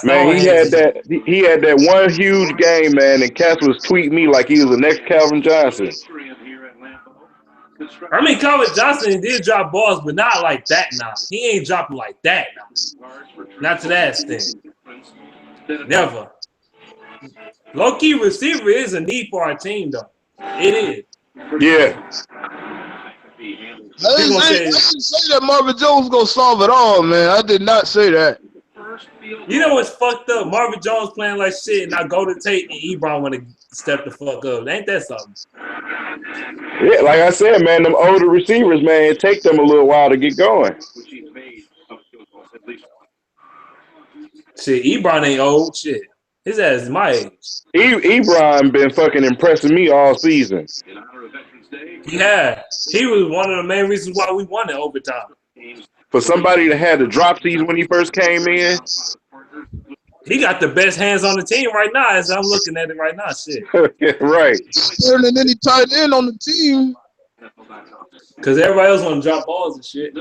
Speaker 4: Man, he had that one huge game, man, and Cass was tweeting me like he was the next Calvin Johnson.
Speaker 1: I mean, Calvin Johnson did drop balls, but not like that now. He ain't dropping like that now. Not to that extent. Never. Low-key receiver is a need for our team, though. It is.
Speaker 4: Yeah.
Speaker 2: I didn't say that Marvin Jones was going to solve it all, man. I did not say that.
Speaker 1: You know what's fucked up? Marvin Jones playing like shit, and I go to Tate and Ebron want to step the fuck up. Ain't that something?
Speaker 4: Yeah, like I said, man, them older receivers, man, it take them a little while to get going.
Speaker 1: Shit, Ebron ain't old. Shit. His ass is my age.
Speaker 4: Ebron been fucking impressing me all season.
Speaker 1: Yeah. He was one of the main reasons why we won in overtime.
Speaker 4: For somebody that had the dropsies when he first came in.
Speaker 1: He got the best hands on the team right now as I'm looking at it right now. Shit.
Speaker 4: Right.
Speaker 2: Better than any tight end on the team.
Speaker 1: Because everybody else want to drop balls and shit.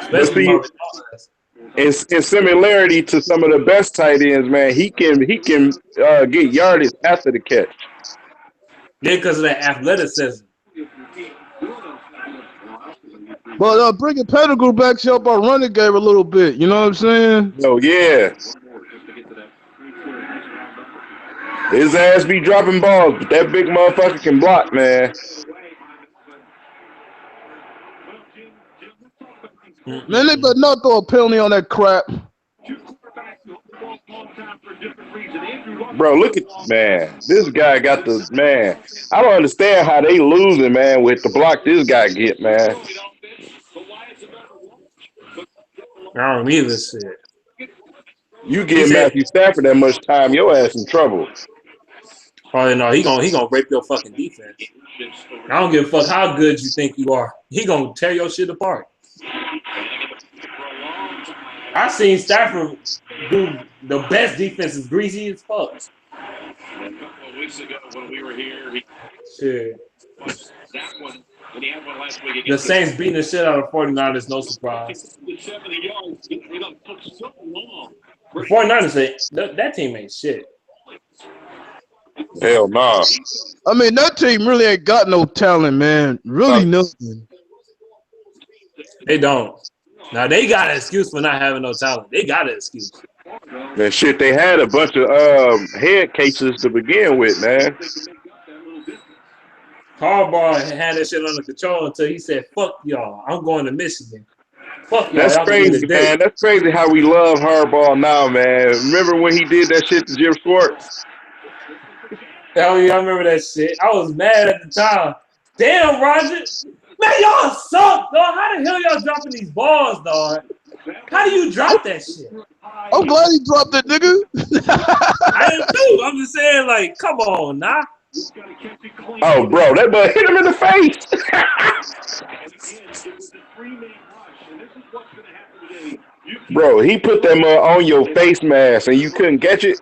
Speaker 1: Especially Marvin Jones.
Speaker 4: In similarity to some of the best tight ends, man, he can get yardage after the catch.
Speaker 1: Yeah, because of that athleticism.
Speaker 2: But bringing Pettigrew back to help our running game a little bit. You know what I'm saying?
Speaker 4: Oh, yeah. His ass be dropping balls, but that big motherfucker can block, man.
Speaker 2: Man, they better not throw a penalty on that crap.
Speaker 4: Bro, look at man. This guy got the man. I don't understand how they losing, man, with the block this guy get, man.
Speaker 1: I don't either shit.
Speaker 4: You give Matthew Stafford that much time, your ass in trouble.
Speaker 1: Probably no, he gonna rape your fucking defense. I don't give a fuck how good you think you are. He gonna tear your shit apart. I seen Stafford do the best defense is greasy as fuck.
Speaker 5: A couple of weeks ago when we were here,
Speaker 1: Shit.
Speaker 5: that one, when he had one last week
Speaker 1: The Saints beating the shit out of 49ers, no surprise.
Speaker 5: with 70 yards, it took so long.
Speaker 1: The 49ers, that team ain't shit.
Speaker 4: Hell nah.
Speaker 2: I mean, that team really ain't got no talent, man. Really nothing.
Speaker 1: They don't. Now, they got an excuse for not having no talent. They got an excuse.
Speaker 4: Man, shit, they had a bunch of head cases to begin with, man.
Speaker 1: Harbaugh had that shit under control until he said, fuck y'all. I'm going to Michigan. Fuck y'all.
Speaker 4: That's
Speaker 1: y'all
Speaker 4: crazy, man. That's crazy how we love Harbaugh now, man. Remember when he did that shit to Jim Schwartz?
Speaker 1: Hell yeah, I remember that shit. I was mad at the time. Damn, Roger. Man, y'all suck, dog. How the hell y'all dropping these balls, dog? How do you drop that shit?
Speaker 2: I'm glad he dropped it, nigga.
Speaker 1: I am too. I'm just saying, like, come on, nah.
Speaker 4: Oh, bro, that boy hit him in the face. Bro, he put that mud on your face mask and you couldn't catch it.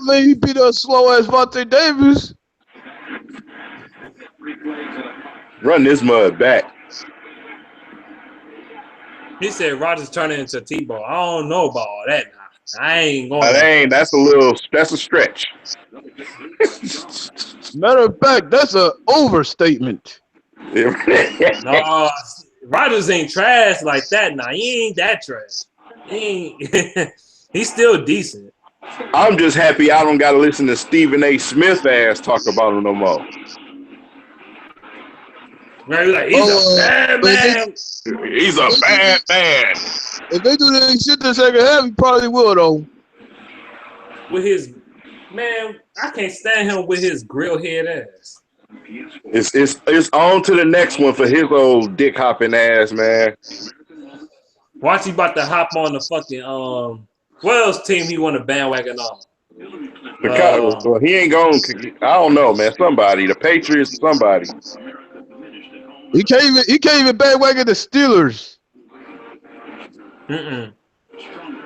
Speaker 2: I mean, he beat us slow as Vontae Davis.
Speaker 4: Run this mud back.
Speaker 1: He said Rodgers turning into Tebow. I don't know about all that now. I ain't going.
Speaker 4: That's a stretch.
Speaker 2: Matter of fact, that's an overstatement.
Speaker 1: No, Rodgers ain't trash like that now. He ain't that trash. He ain't. He's still decent.
Speaker 4: I'm just happy I don't got to listen to Stephen A. Smith ass talk about him no more.
Speaker 1: Right, he's a bad man.
Speaker 4: He's a bad man.
Speaker 2: If they do that shit the second half, he probably will, though.
Speaker 1: With his man, I can't stand him with his grill head ass.
Speaker 4: It's on to the next one for his old dick hopping ass, man.
Speaker 1: Watch he about to hop on the fucking what else team he want to bandwagon on?
Speaker 4: Well, he ain't going. I don't know, man. Somebody, the Patriots, somebody.
Speaker 2: He can't even bandwagon the Steelers.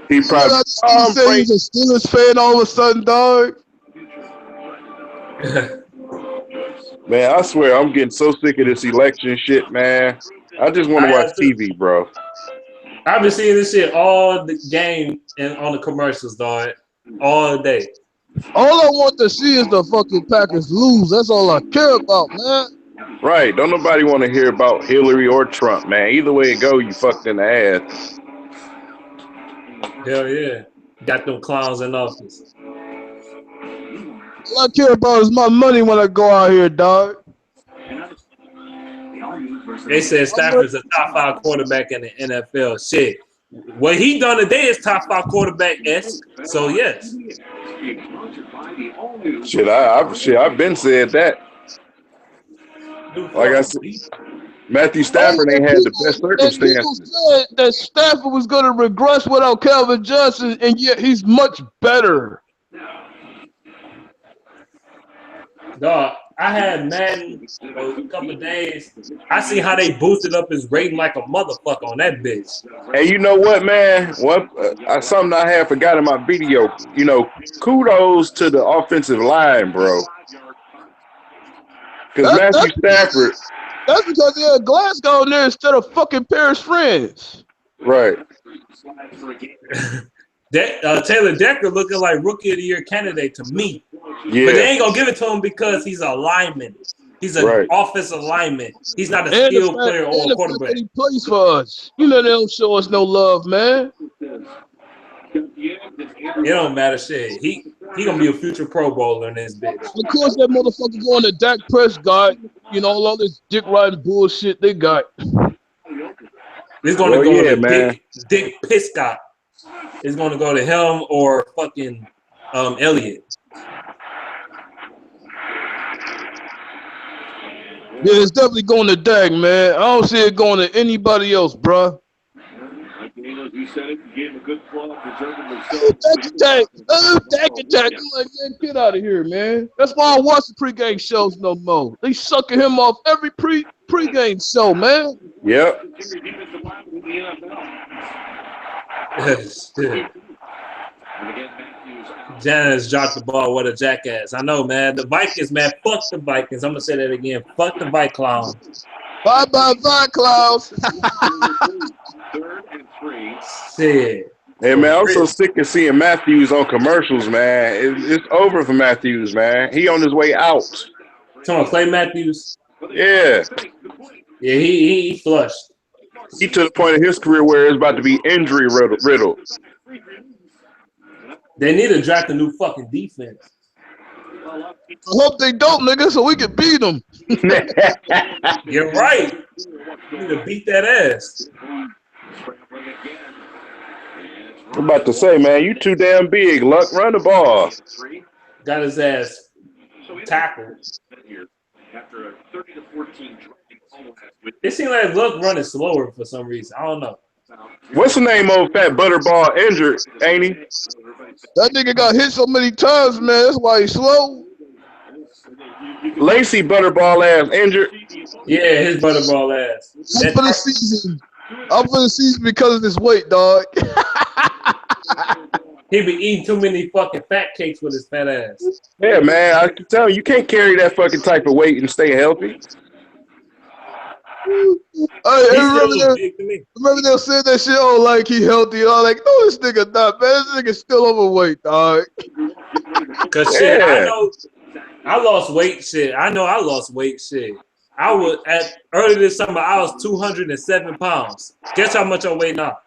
Speaker 4: He probably
Speaker 2: You say he's a Steelers fan all of a sudden, dog.
Speaker 4: Man, I swear I'm getting so sick of this election shit, man. I just want to watch TV, bro.
Speaker 1: I've been seeing this shit all the game and on the commercials, dog, all day.
Speaker 2: All I want to see is the fucking Packers lose. That's all I care about, man.
Speaker 4: Right. Don't nobody want to hear about Hillary or Trump, man. Either way it go, you fucked in the ass.
Speaker 1: Hell yeah. Got them clowns in office.
Speaker 2: All I care about is my money when I go out here, dog.
Speaker 1: They said Stafford's a top 5 quarterback in the NFL. Shit. What he done today is top 5 quarterback-esque. So, yes.
Speaker 4: Shit, I've been said that. Like I said, Matthew Stafford ain't had the best circumstances.
Speaker 2: People said that Stafford was going to regress without Calvin Johnson, and yet he's much better.
Speaker 1: Dog, I had Madden a couple of days. I see how they boosted up his rating like a motherfucker on that bitch.
Speaker 4: Hey, you know what, man? Something I had forgot in my video. You know, kudos to the offensive line, bro. Because Matthew Stafford.
Speaker 2: That's because they had Glasgow in there instead of fucking Paris France.
Speaker 4: Right.
Speaker 1: Taylor Decker looking like Rookie of the Year candidate to me.
Speaker 4: Yeah.
Speaker 1: But they ain't going to give it to him because he's a lineman. He's an offensive lineman. He's not a skilled player or a quarterback.
Speaker 2: He plays for us. You know they don't show us no love, man.
Speaker 1: It don't matter shit. He gonna be a future Pro Bowler in this bitch.
Speaker 2: Of course, that motherfucker going to Dak Prescott. You know all this dick riding bullshit they got.
Speaker 1: It's gonna go to Dick Prescott. It's gonna go to him or fucking Elliott.
Speaker 2: Yeah, it's definitely going to Dak, man. I don't see it going to anybody else, bruh.
Speaker 5: You said it. You gave him a good plug.
Speaker 2: Dak. I'm like, man, get out of here, man. That's why I don't watch the pregame shows no more. They sucking him off every pregame show, man.
Speaker 4: Yep.
Speaker 1: Janice dropped the ball. What a jackass. I know, man. The Vikings, man. Fuck the Vikings. I'm going to say that again. Fuck the Viklowns.
Speaker 2: Bye-bye, Viklowns.
Speaker 1: Shit.
Speaker 4: Hey, man, I'm so sick of seeing Matthews on commercials, man. It's over for Matthews, man. He on his way out.
Speaker 1: Come on, Clay Matthews.
Speaker 4: Yeah.
Speaker 1: Yeah, he flushed.
Speaker 4: He to the point in his career where it's about to be injury riddled.
Speaker 1: They need to draft a new fucking defense.
Speaker 2: I hope they don't, nigga, so we can beat them.
Speaker 1: You're right. You need to beat that ass.
Speaker 4: I'm about to say, man, you too damn big. Luck, run the ball.
Speaker 1: Got his ass tackled. It seems like Luck running slower for some reason. I don't know.
Speaker 4: What's the name of Fat Butterball injured, ain't he?
Speaker 2: That nigga got hit so many times, man. That's why he's slow.
Speaker 4: Lacey Butterball ass injured.
Speaker 1: Yeah, his Butterball ass.
Speaker 2: I'm for the season. I'm for the season because of this weight, dog.
Speaker 1: He be eating too many fucking fat cakes with his fat ass.
Speaker 4: Yeah, man, I can tell you can't carry that fucking type of weight and stay healthy.
Speaker 2: Remember they said that shit, oh, like he healthy. And I'm like, no, this nigga not, man. This nigga still overweight, dog.
Speaker 1: Cause shit, I know I lost weight shit. I know I lost weight shit. I was early this summer, I was 207 pounds. Guess how much I weigh now?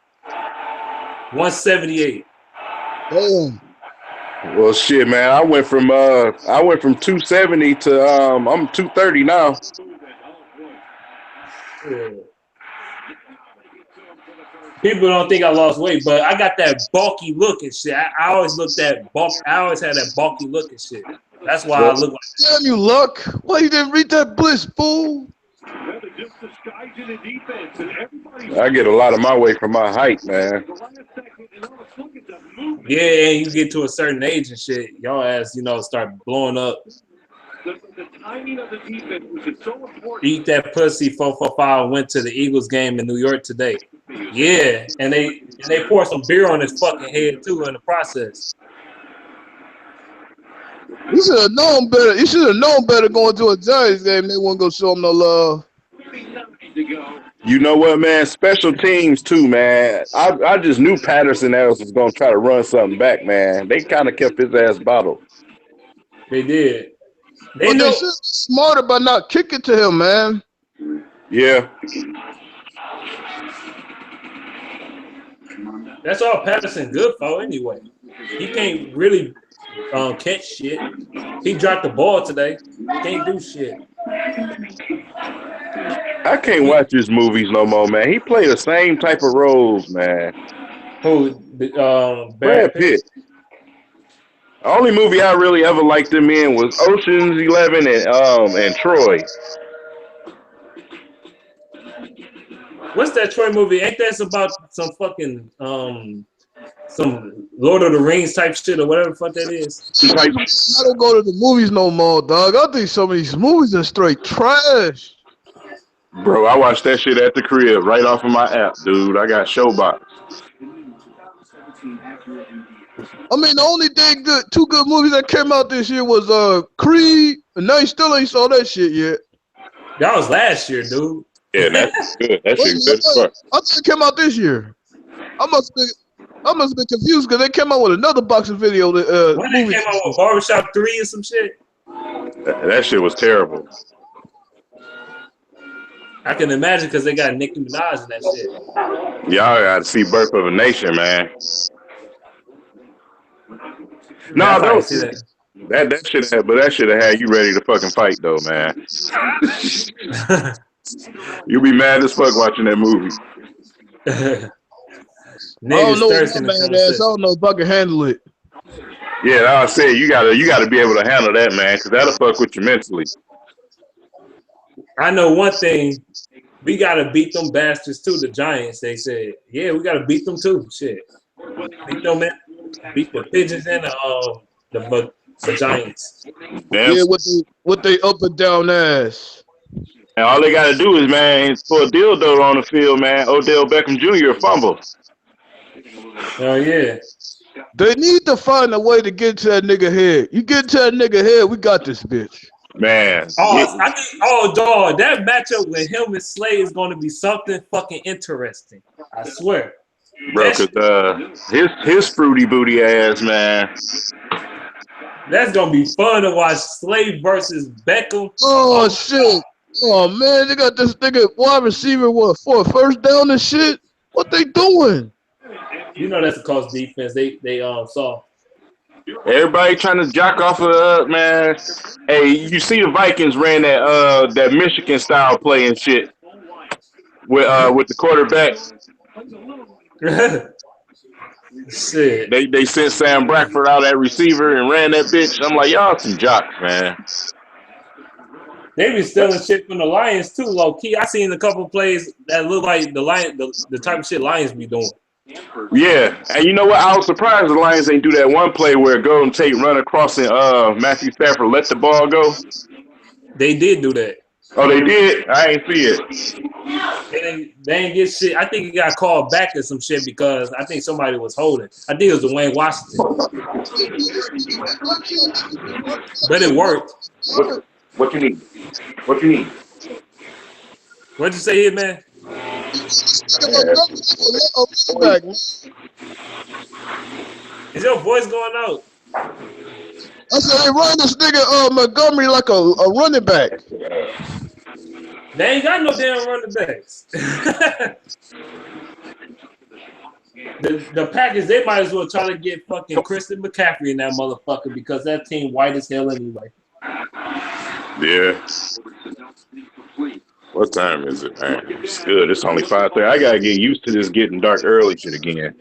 Speaker 1: 178.
Speaker 2: Damn.
Speaker 4: Well, shit, man, I went from 270 to I'm 230 now.
Speaker 1: Yeah. People don't think I lost weight, but I got that bulky look and shit. I always looked that bulk. I always had that bulky look and shit. That's why I look like.
Speaker 2: Damn you, Luck. Why you didn't read that blitz, fool?
Speaker 4: I get a lot of my weight from my height, man.
Speaker 1: Yeah, and you get to a certain age and shit, y'all ass, start blowing up. Eat that pussy 445 went to the Eagles game in New York today. Yeah, and they poured some beer on his fucking head too in the process.
Speaker 2: You should have known better. You should have known better going to a Giants game. They wouldn't go show him no love.
Speaker 4: You know what, man? Special teams too, man. I just knew Patterson else was gonna try to run something back, man. They kind of kept his ass bottled.
Speaker 1: They did. They
Speaker 2: But
Speaker 1: know.
Speaker 2: they should be smarter by not kicking to him, man.
Speaker 4: Yeah.
Speaker 1: That's all Patterson good for anyway. He can't really catch shit. He dropped the ball today. Can't do shit.
Speaker 4: I can't watch his movies no more, man. He played the same type of roles, man.
Speaker 1: Who?
Speaker 4: Brad Pitt. The only movie I really ever liked him in was Ocean's 11 and Troy.
Speaker 1: What's that Troy movie? Ain't that about some fucking some Lord of the Rings type shit or whatever the fuck that is?
Speaker 2: I don't go to the movies no more, dog. I think some of these movies are straight trash.
Speaker 4: Bro, I watched that shit at the crib right off of my app, dude. I got Showbox.
Speaker 2: I mean, the only two good movies that came out this year was Creed, and I still ain't saw that shit yet.
Speaker 1: That was last year, dude.
Speaker 4: Yeah, that's good. That shit's good as fuck.
Speaker 2: I think it came out this year. I must have been confused because they came out with another boxing video.
Speaker 1: When they came out with Barbershop 3 or some shit.
Speaker 4: That shit was terrible.
Speaker 1: I can imagine because they got Nicki Minaj in that shit.
Speaker 4: Y'all got to see Birth of a Nation, man. No, don't see that. That should have, but that should have had you ready to fucking fight though, man. You'll be mad as fuck watching that movie.
Speaker 2: I don't know if I'm mad ass. I don't know if I can handle it.
Speaker 4: Yeah, like I said, you gotta be able to handle that, man, because that'll fuck with you mentally.
Speaker 1: I know one thing. We gotta beat them bastards too, the Giants. They said, yeah, we gotta beat them too. Shit, beat them, man. Beat the Pigeons and the Giants.
Speaker 4: Damn.
Speaker 2: Yeah, with they up and down ass.
Speaker 4: And all they gotta do is, man, for a dildo on the field, man. Odell Beckham Jr. fumble.
Speaker 1: Oh yeah.
Speaker 2: They need to find a way to get to that nigga head. You get to that nigga head, we got this bitch.
Speaker 4: Man.
Speaker 1: I think, dog, that matchup with him and Slay is going to be something fucking interesting. I swear.
Speaker 4: Bro, because his fruity booty ass, man.
Speaker 1: That's going to be fun to watch. Slay versus Beckham.
Speaker 2: Oh, shit. Oh, man, they got this nigga wide receiver, for a first down and shit? What they doing?
Speaker 1: You know that's the Colts defense. They saw.
Speaker 4: Everybody trying to jock off of man. Hey, you see the Vikings ran that Michigan style play and shit with the quarterback.
Speaker 1: Shit.
Speaker 4: They sent Sam Bradford out at receiver and ran that bitch. I'm like, y'all some jocks, man.
Speaker 1: They be stealing shit from the Lions too, low key. I seen a couple of plays that look like the type of shit Lions be doing.
Speaker 4: Yeah, and you know what? I was surprised the Lions ain't do that one play where Golden Tate run across and Matthew Stafford let the ball go.
Speaker 1: They did do that.
Speaker 4: Oh, they did? I ain't see it.
Speaker 1: They ain't get shit. I think he got called back or some shit because I think somebody was holding. I think it was Dwayne Washington. But it worked.
Speaker 4: What you need? What you need?
Speaker 1: What'd you say here, man? Is your voice going out?
Speaker 2: I said they run this nigga Montgomery like a running back.
Speaker 1: They ain't got no damn running backs. the Packers, they might as well try to get fucking Christian McCaffrey in that motherfucker because that team white as hell anyway.
Speaker 4: Yeah. What time is it, man? It's good. It's only 5:30. I gotta get used to this getting dark early shit again.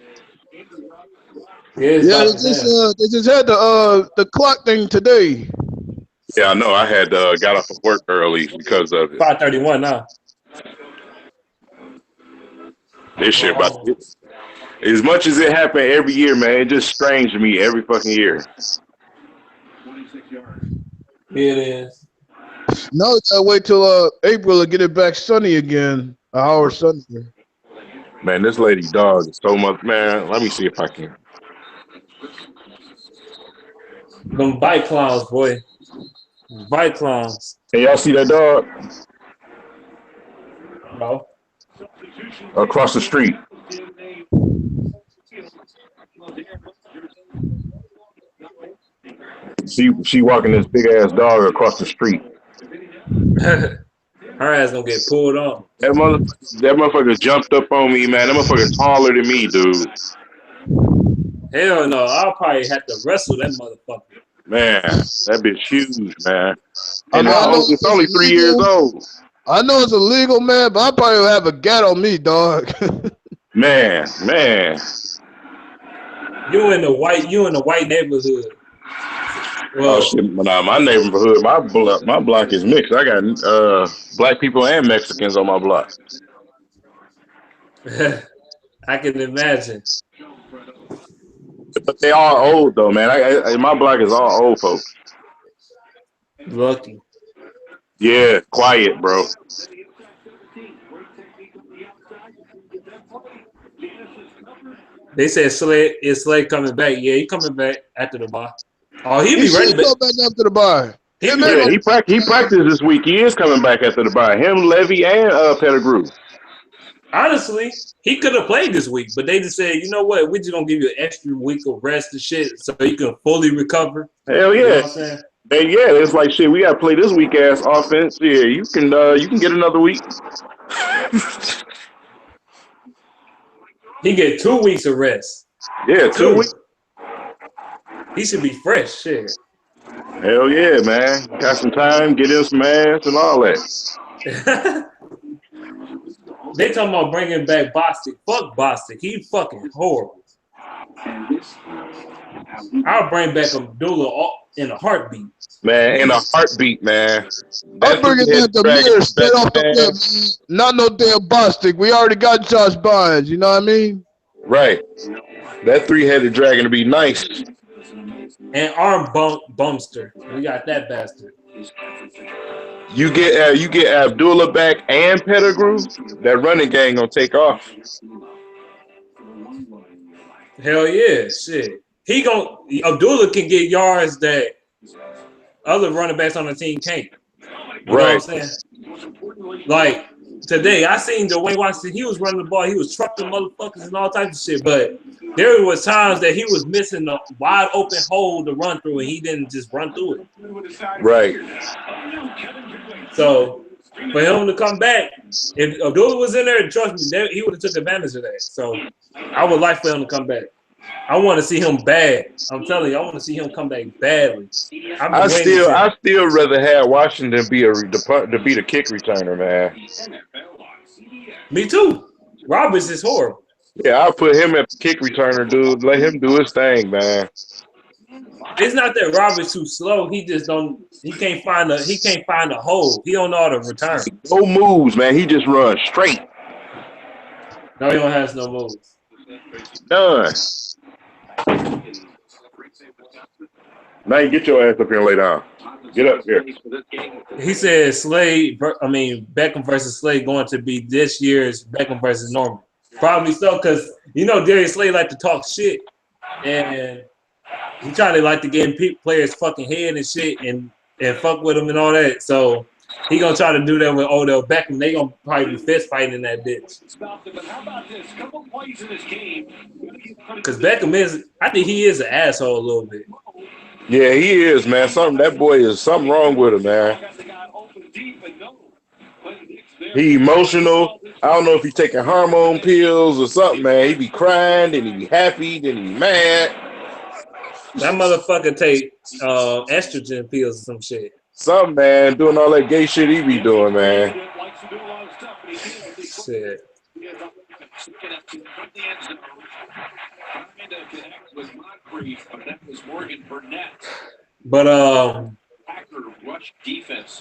Speaker 1: Yeah,
Speaker 2: they just had the clock thing today.
Speaker 4: Yeah, I know. I had got off of work early because of it.
Speaker 1: 5:31 now.
Speaker 4: This shit about to, as much as it happen every year, man, it just strange to me every fucking year.
Speaker 1: It is.
Speaker 2: No, I wait till April to get it back sunny again. An hour sunny.
Speaker 4: Man, this lady dog is so much. Man, let me see if I can.
Speaker 1: Them Viklowns, boy. Viklowns.
Speaker 4: Can y'all see that dog
Speaker 1: Bro.
Speaker 4: across the street? She walking this big ass dog across the street.
Speaker 1: Her ass gonna get pulled off.
Speaker 4: That motherfucker jumped up on me, man. That motherfucker taller than me, dude.
Speaker 1: Hell no, I'll probably have to wrestle that motherfucker.
Speaker 4: Man, that bitch huge, man.
Speaker 2: I
Speaker 4: And
Speaker 2: mean, I know
Speaker 4: it's only 3 years old.
Speaker 2: I know it's illegal, man, but I probably would have a gat on me, dog.
Speaker 4: Man.
Speaker 1: You in the white neighborhood. Well,
Speaker 4: Oh shit! Nah, my neighborhood, my block is mixed. I got black people and Mexicans on my block.
Speaker 1: I can imagine.
Speaker 4: But they all old though, man. My block is all old folks.
Speaker 1: Lucky.
Speaker 4: Yeah, quiet, bro.
Speaker 1: They said Slade coming back. Yeah, he coming back after the bye. Oh, he be ready.
Speaker 2: Go back after the bye.
Speaker 4: Yeah, he practiced this week. He is coming back after the bye. Him, Levy, and Pettigrew.
Speaker 1: Honestly, he could have played this week, but they just said, you know what, we're just gonna give you an extra week of rest and shit so you can fully recover.
Speaker 4: Hell yeah.
Speaker 1: You know what I'm saying?
Speaker 4: Yeah, it's like shit. We gotta play this weak ass offense. Yeah, you can get another week.
Speaker 1: He get 2 weeks of rest.
Speaker 4: Yeah, 2 weeks.
Speaker 1: He should be fresh. Shit.
Speaker 4: Hell yeah, man. Got some time, get in some ass and all that.
Speaker 1: They talking about bringing back Bostic. Fuck Bostic. He fucking horrible. I'll bring back Abdullah in a heartbeat.
Speaker 4: Man, in a heartbeat, man.
Speaker 2: I'm bringing back the mirror straight off the whip, man. Not no damn Bostic. We already got Josh Bynes. You know what I mean?
Speaker 4: Right. That 3-headed dragon to be nice.
Speaker 1: And arm bumster. We got that bastard.
Speaker 4: You get Abdullah back and Pettigrew. That running gang gonna take off.
Speaker 1: Hell yeah, shit. Abdullah can get yards that other running backs on the team can't. You know what I'm saying? Like today, I seen Dwayne Washington. He was running the ball. He was trucking motherfuckers and all types of shit. But there was times that he was missing a wide open hole to run through, and he didn't just run through it.
Speaker 4: Right.
Speaker 1: So for him to come back, if Abdullah was in there, trust me, he would have took advantage of that. So I would like for him to come back. I want to see him bad. I'm telling you, I want to see him come back badly.
Speaker 4: I still rather have Washington be the kick returner, man.
Speaker 1: Me too. Roberts is horrible.
Speaker 4: Yeah, I'll put him at the kick returner, dude. Let him do his thing, man.
Speaker 1: It's not that Roberts too slow. He just don't. He can't find a hole. He don't know how to return.
Speaker 4: No moves, man. He just runs straight.
Speaker 1: No, he don't have no moves.
Speaker 4: None. Now you get your ass up here and lay down. Get up here.
Speaker 1: He said Beckham versus Slade going to be this year's Beckham versus Norman. Probably so, because Darius Slade like to talk shit, and he trying to like to get in players' fucking head and shit, and fuck with them and all that. So he gonna try to do that with Odell Beckham. They gonna probably be fist fighting in that bitch. Because Beckham I think he is an asshole a little bit.
Speaker 4: Yeah, he is, man. That boy is something wrong with him, man. He emotional. I don't know if he's taking hormone pills or something, man. He be crying, then he be happy, then he be mad.
Speaker 1: That motherfucker take estrogen pills or some shit.
Speaker 4: Some man doing all that gay shit he be doing, man.
Speaker 1: Shit. But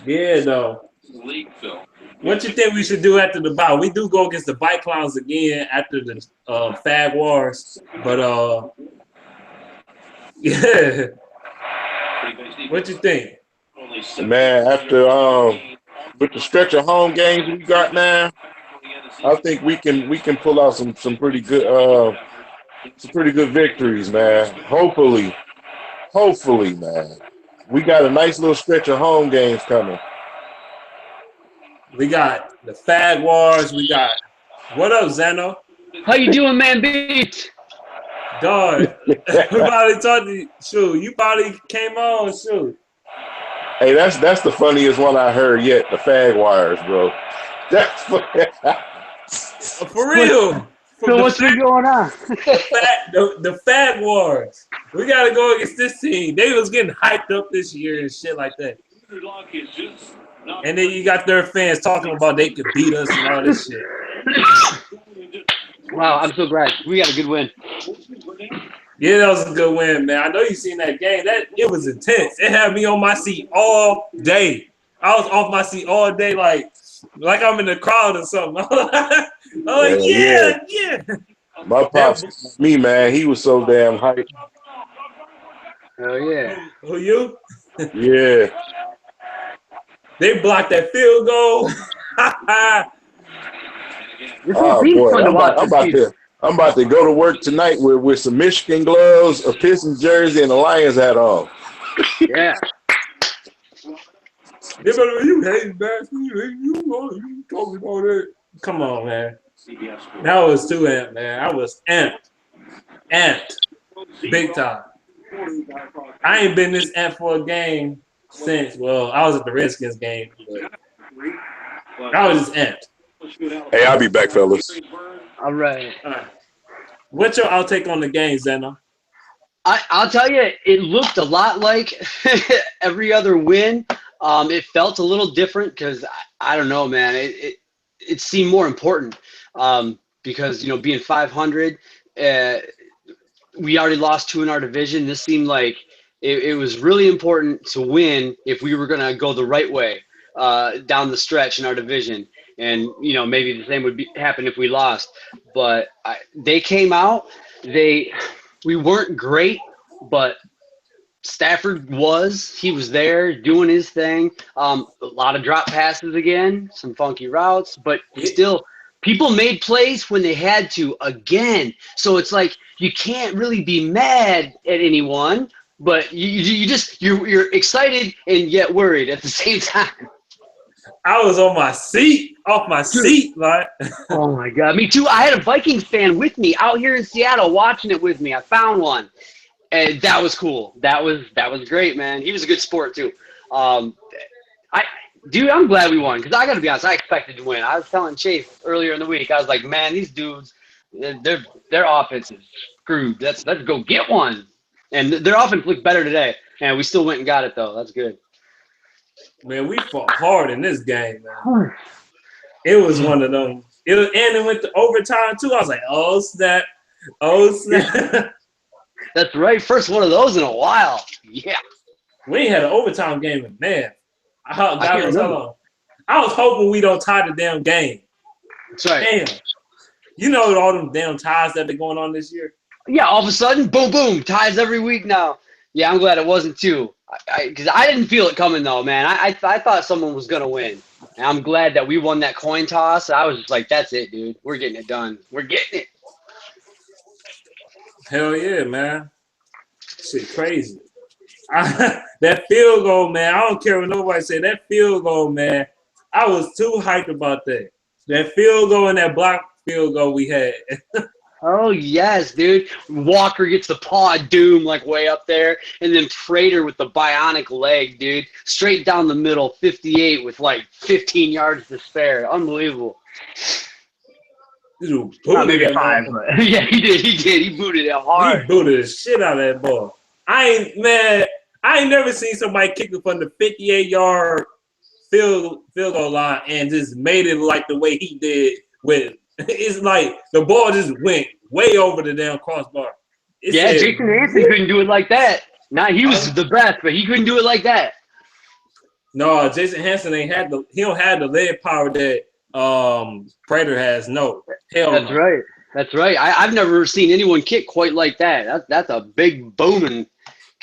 Speaker 1: yeah, though. What you think we should do after the bye? We do go against the Viklowns again after the Fag Wars, but yeah. What you think?
Speaker 4: Man, after with the stretch of home games we got, man, I think we can pull out some pretty good victories, man. Hopefully, man. We got a nice little stretch of home games coming.
Speaker 1: We got the Fag Wars. We got what up, Zeno?
Speaker 6: How you doing, man? Beat.
Speaker 1: Dog. Everybody talked to you. Shoot, you probably came on. Shoot.
Speaker 4: Hey, that's the funniest one I heard yet. The fag wires, bro. That's
Speaker 1: For real.
Speaker 6: So what's been going on?
Speaker 1: The Fag Wars. We got to go against this team. They was getting hyped up this year and shit like that. And then you got their fans talking about they could beat us and all this shit.
Speaker 6: Wow, I'm so glad. We got a good win.
Speaker 1: Yeah, that was a good win, man. I know you seen that game. It was intense. It had me on my seat all day. I was off my seat all day, like I'm in the crowd or something. I'm like, yeah.
Speaker 4: My pops, me, man, he was so damn hyped.
Speaker 6: Oh yeah.
Speaker 1: Who you?
Speaker 4: Yeah.
Speaker 1: They blocked that field goal.
Speaker 4: Oh boy, I'm about to go to work tonight with some Michigan gloves, a Pistons jersey, and a Lions hat on.
Speaker 6: Yeah.
Speaker 1: You hate basketball. You talking about that? Come on, man. That was too amped, man. I was amped, big time. I ain't been this amped for a game since. Well, I was at the Redskins game, but I was just amped.
Speaker 4: Hey, I'll be back, fellas.
Speaker 6: All right.
Speaker 1: What's your outtake on the game, Zeno?
Speaker 6: I'll tell you, it looked a lot like every other win. It felt a little different because I don't know, man. It seemed more important because being 500, we already lost 2 in our division. This seemed like it was really important to win if we were gonna go the right way down the stretch in our division. And maybe the same would happen if we lost. But they came out. We weren't great, but Stafford he was there doing his thing. A lot of drop passes again, some funky routes, but still people made plays when they had to again. So it's like you can't really be mad at anyone, but you're excited and yet worried at the same time.
Speaker 1: I was on my seat, off my seat, like.
Speaker 6: Oh my God, me too. I had a Vikings fan with me out here in Seattle watching it with me. I found one, and that was cool. That was great, man. He was a good sport too. I'm glad we won because I got to be honest, I expected to win. I was telling Chase earlier in the week, I was like, man, these dudes, their offense is screwed. Let's go get one. And their offense looked better today, and we still went and got it though. That's good.
Speaker 1: Man, we fought hard in this game, man. It was one of them. And it went to overtime, too. I was like, oh, snap.
Speaker 6: That's right. First one of those in a while. Yeah.
Speaker 1: We ain't had an overtime game in man. I was hoping we don't tie the damn game.
Speaker 6: That's right.
Speaker 1: Damn. You know all them damn ties that been going on this year?
Speaker 6: Yeah, all of a sudden, boom, boom, ties every week now. Yeah, I'm glad it wasn't too. Because I didn't feel it coming, though, man. I thought someone was going to win. And I'm glad that we won that coin toss. I was just like, that's it, dude. We're getting it done. We're getting it.
Speaker 1: Hell yeah, man. Shit crazy. That field goal, man. I don't care what nobody say. That field goal, man. I was too hyped about that. That field goal and that block field goal we had.
Speaker 6: Oh, yes, dude. Walker gets the paw of doom, like, way up there. And then Prader with the bionic leg, dude. Straight down the middle, 58 with, 15 yards to spare. Unbelievable. Maybe 5, but yeah, he did. He booted it hard.
Speaker 1: He booted the shit out of that ball. I ain't never seen somebody kick it from the 58-yard field goal line and just made it like the way he did with. It's like the ball just went way over the damn crossbar.
Speaker 6: Jason Hansen couldn't do it like that. He was the best, but he couldn't do it like that.
Speaker 1: No, Jason Hansen he don't have the leg power that Prader has. No, hell
Speaker 6: That's
Speaker 1: no.
Speaker 6: right. That's right. I've never seen anyone kick quite like that. That's a big booming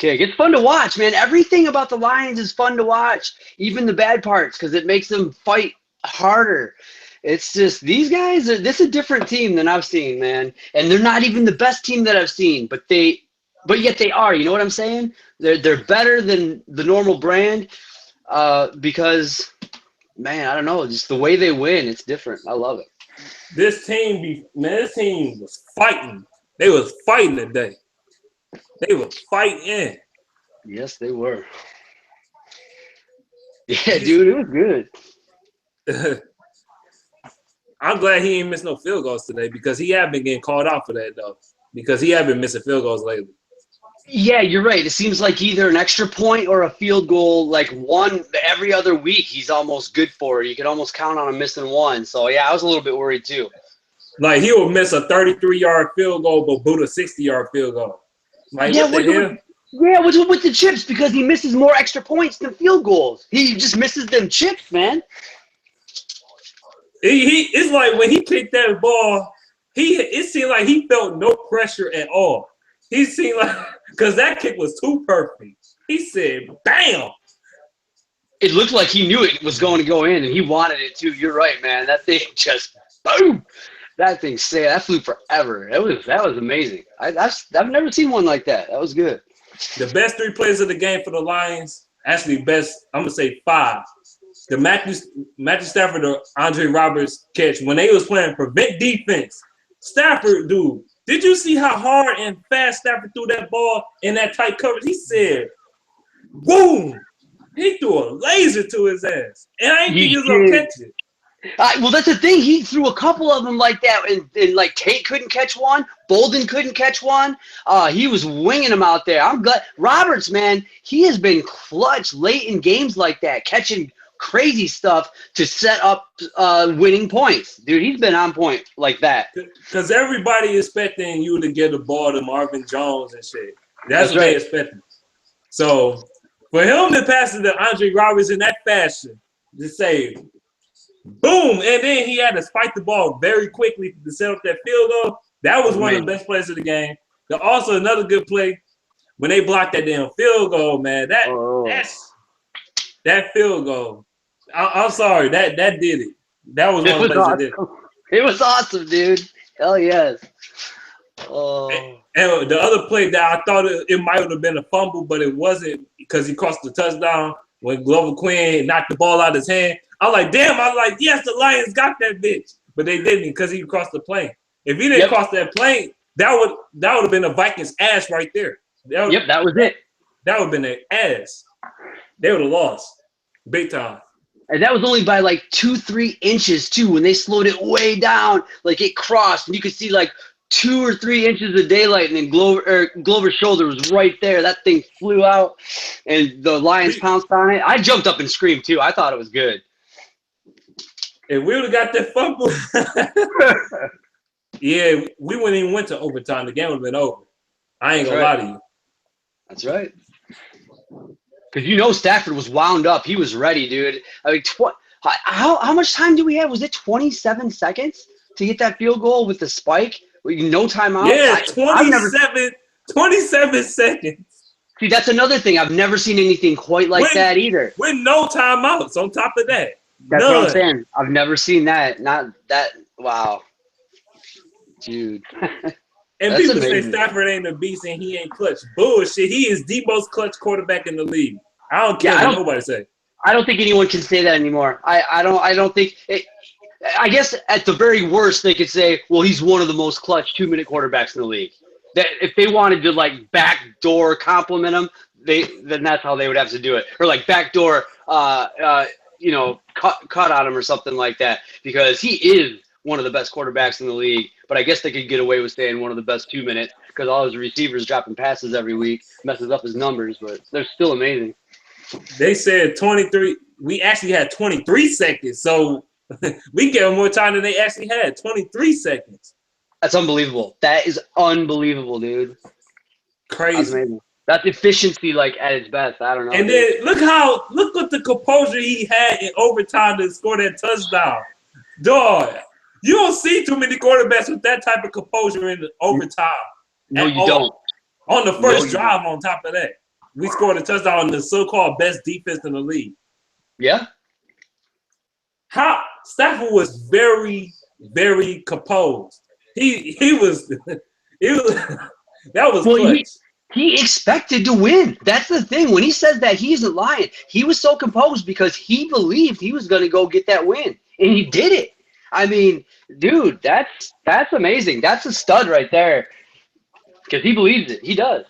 Speaker 6: kick. It's fun to watch, man. Everything about the Lions is fun to watch, even the bad parts, because it makes them fight harder. It's just these guys this is a different team than I've seen, man. And they're not even the best team that I've seen, but yet they are. You know what I'm saying? They're better than the normal brand because, man, I don't know, just the way they win, it's different. I love it.
Speaker 1: This team was fighting. They was fighting today. They was fighting.
Speaker 6: Yes, they were. Yeah, dude, it was good.
Speaker 1: I'm glad he ain't missed no field goals today because he had been getting called out for that, though, because he had been missing field goals lately.
Speaker 6: Yeah, you're right. It seems like either an extra point or a field goal, like one every other week, he's almost good for. You could almost count on him missing one. So, yeah, I was a little bit worried too.
Speaker 1: Like, he would miss a 33-yard field goal but boot a 60-yard field goal. Like,
Speaker 6: Yeah,
Speaker 1: what the hell?
Speaker 6: what's with the chips? Because he misses more extra points than field goals. He just misses them chips, man.
Speaker 1: It's like when he kicked that ball, it seemed like he felt no pressure at all. He seemed like because that kick was too perfect. He said, "Bam!"
Speaker 6: It looked like he knew it was going to go in, and he wanted it too. You're right, man. That thing just boom. That thing that flew forever. That was amazing. I've never seen one like that. That was good.
Speaker 1: The best 3 plays of the game for the Lions, actually best, I'm gonna say 5. The Matthew Stafford or Andre Roberts catch when they was playing prevent defense. Stafford, dude, did you see how hard and fast Stafford threw that ball in that tight coverage? He said, boom! He threw a laser to his ass. And I didn't think he was going to catch it.
Speaker 6: Well, that's the thing. He threw a couple of them like that, and like Tate couldn't catch one. Bolden couldn't catch one. He was winging them out there. I'm glad. Roberts, man, he has been clutch late in games like that, catching crazy stuff to set up winning points. Dude, he's been on point like that.
Speaker 1: Because everybody expecting you to get the ball to Marvin Jones and shit. That's what
Speaker 6: right.
Speaker 1: they expecting. So for him to pass it to Andre Roberts in that fashion, to say, boom, and then he had to spike the ball very quickly to set up that field goal. That was one of the best plays of the game. Also, another good play when they blocked that damn field goal, man. That field goal. I'm sorry, that did it. That was one of the plays that did it.
Speaker 6: It was awesome, dude. Hell yes. Oh.
Speaker 1: And the other play that I thought it might have been a fumble, but it wasn't because he crossed the touchdown when Glover Quinn knocked the ball out of his hand. I was like, yes, the Lions got that bitch. But they didn't because he crossed the plane. If he didn't cross that plane, that would have been a Vikings ass right there. That was it. That would have been an ass. They would have lost big time.
Speaker 6: And that was only by like 2-3 inches too. When they slowed it way down, like it crossed, and you could see like 2 or 3 inches of daylight, and then Glover's shoulder was right there. That thing flew out, and the Lions pounced on it. I jumped up and screamed too. I thought it was good.
Speaker 1: If we would have got that fumble, yeah, we wouldn't even went to overtime. The game would have been over. I ain't gonna lie to you.
Speaker 6: That's right. Because Stafford was wound up. He was ready, dude. I mean, how much time do we have? Was it 27 seconds to get that field goal with the spike? No timeout?
Speaker 1: Yeah, 27 seconds.
Speaker 6: See, that's another thing. I've never seen anything quite like that either.
Speaker 1: With no timeouts on top of that.
Speaker 6: That's what I'm saying. I've never seen that. Not that. Wow. Dude.
Speaker 1: And people say Stafford ain't a beast and he ain't clutch. Bullshit. He is the most clutch quarterback in the league. I don't care what nobody say.
Speaker 6: I don't think anyone can say that anymore. I don't think it, I guess at the very worst they could say, well, he's one of the most clutch 2-minute quarterbacks in the league. That if they wanted to like backdoor compliment him, then that's how they would have to do it. Or like backdoor cut on him or something like that, because he is one of the best quarterbacks in the league. But I guess they could get away with saying one of the best 2-minute because all his receivers dropping passes every week messes up his numbers, but they're still amazing.
Speaker 1: They said 23. We actually had 23 seconds, so we gave them more time than they actually had. 23 seconds.
Speaker 6: That's unbelievable. That is unbelievable, dude.
Speaker 1: Crazy.
Speaker 6: That's amazing. That's efficiency, like at its best. I don't know.
Speaker 1: And then look what the composure he had in overtime to score that touchdown. Dog, you don't see too many quarterbacks with that type of composure in overtime.
Speaker 6: No, you don't.
Speaker 1: On the first drive, on top of that. we scored a touchdown on the so-called best defense in the league.
Speaker 6: Yeah.
Speaker 1: How Stafford was very, very composed. He was that was
Speaker 6: Well,
Speaker 1: clutch.
Speaker 6: he expected to win. That's the thing. When he says that, he isn't lying. He was so composed because he believed he was going to go get that win, and he did it. I mean, dude, that's amazing. That's a stud right there because he believes it. He does.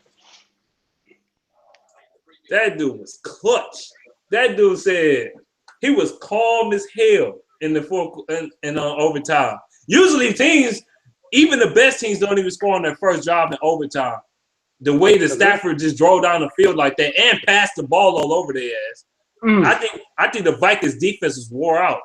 Speaker 1: That dude was clutch. That dude said he was calm as hell in the fourth in overtime. Usually teams, even the best teams, don't even score on their first drive in overtime. The way that Stafford just drove down the field like that and passed the ball all over their ass. I think the Vikings defense is wore out.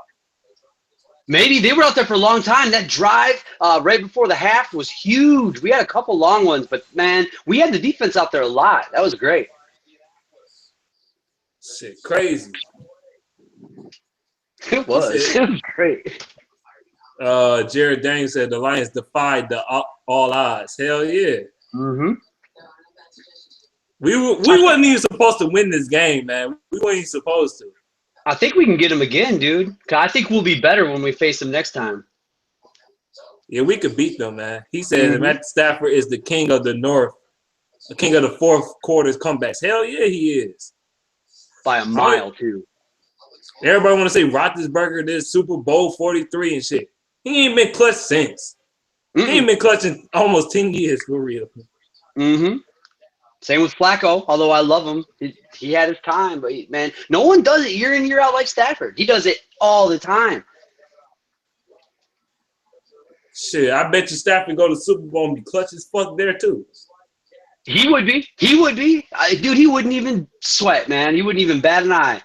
Speaker 6: Maybe they were out there for a long time. That drive right before the half was huge. We had a couple long ones, but man, we had the defense out there a lot. That was great.
Speaker 1: Shit, crazy.
Speaker 6: It was. It was great.
Speaker 1: Jared Dang said the Lions defied the all odds. Hell yeah.
Speaker 6: Mm-hmm.
Speaker 1: We wasn't even supposed to win this game, man. We weren't even supposed to.
Speaker 6: I think we can get him again, dude. I think we'll be better when we face him next time.
Speaker 1: Yeah, we could beat them, man. He said Matt Stafford is the king of the North, the king of the fourth quarter's comebacks. Hell yeah, he is.
Speaker 6: By a mile, too.
Speaker 1: Everybody want to say Roethlisberger did Super Bowl 43 and shit. He ain't been clutch since. He ain't been clutch in almost 10 years for real.
Speaker 6: Mm-hmm. Same with Flacco, although I love him. He had his time, but man, no one does it year in, year out like Stafford. He does it all the time.
Speaker 1: Shit, I bet you Stafford go to Super Bowl and be clutch as fuck there too.
Speaker 6: He would be. He would be. Dude, he wouldn't even sweat, man. He wouldn't even bat an eye.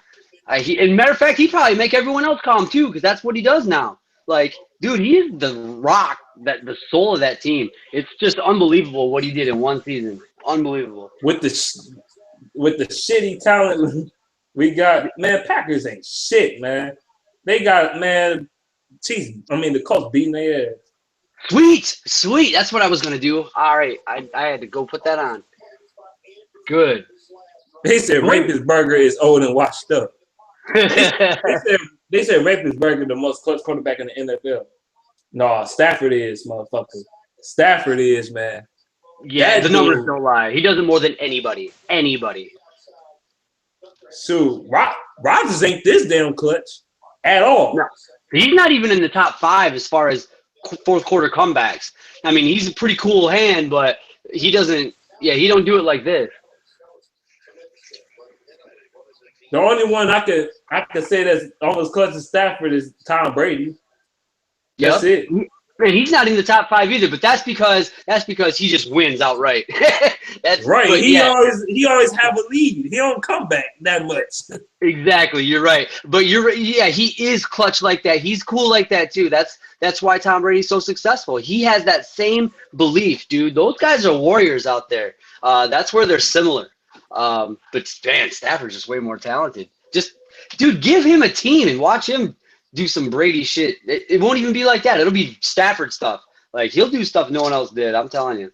Speaker 6: And matter of fact, he'd probably make everyone else calm too, because that's what he does now. Like, dude, he is the rock, the soul of that team. It's just unbelievable what he did in one season. Unbelievable.
Speaker 1: With the shitty talent we got, man, Packers ain't shit, man. They got, man, the Colts beating their ass.
Speaker 6: Sweet. That's what I was going to do. All right. I had to go put that on. Good.
Speaker 1: They said Rapist-Burger is old and washed up. They said Rapist-Burger the most clutch quarterback in the NFL. No, Stafford is, motherfucker. Stafford is, man.
Speaker 6: Yeah, the numbers don't lie. He does it more than anybody.
Speaker 1: Shoot, Rodgers ain't this damn clutch at all.
Speaker 6: No, he's not even in the top 5 as far as fourth quarter comebacks. I mean, he's a pretty cool hand, but he doesn't. Yeah, he don't do it like this.
Speaker 1: The only one I could say that's almost clutch as Stafford is Tom Brady. That's it.
Speaker 6: Man, he's not in the top 5 either, but that's because he just wins outright. That's
Speaker 1: right. He always have a lead. He don't come back that much.
Speaker 6: Exactly. You're right. But you're right. Yeah, he is clutch like that. He's cool like that too. That's why Tom Brady's so successful. He has that same belief, dude. Those guys are warriors out there. That's where they're similar. But man, Stafford's just way more talented. Just, dude, give him a team and watch him do some Brady shit. It won't even be like that. It'll be Stafford stuff. Like, he'll do stuff no one else did. I'm telling you.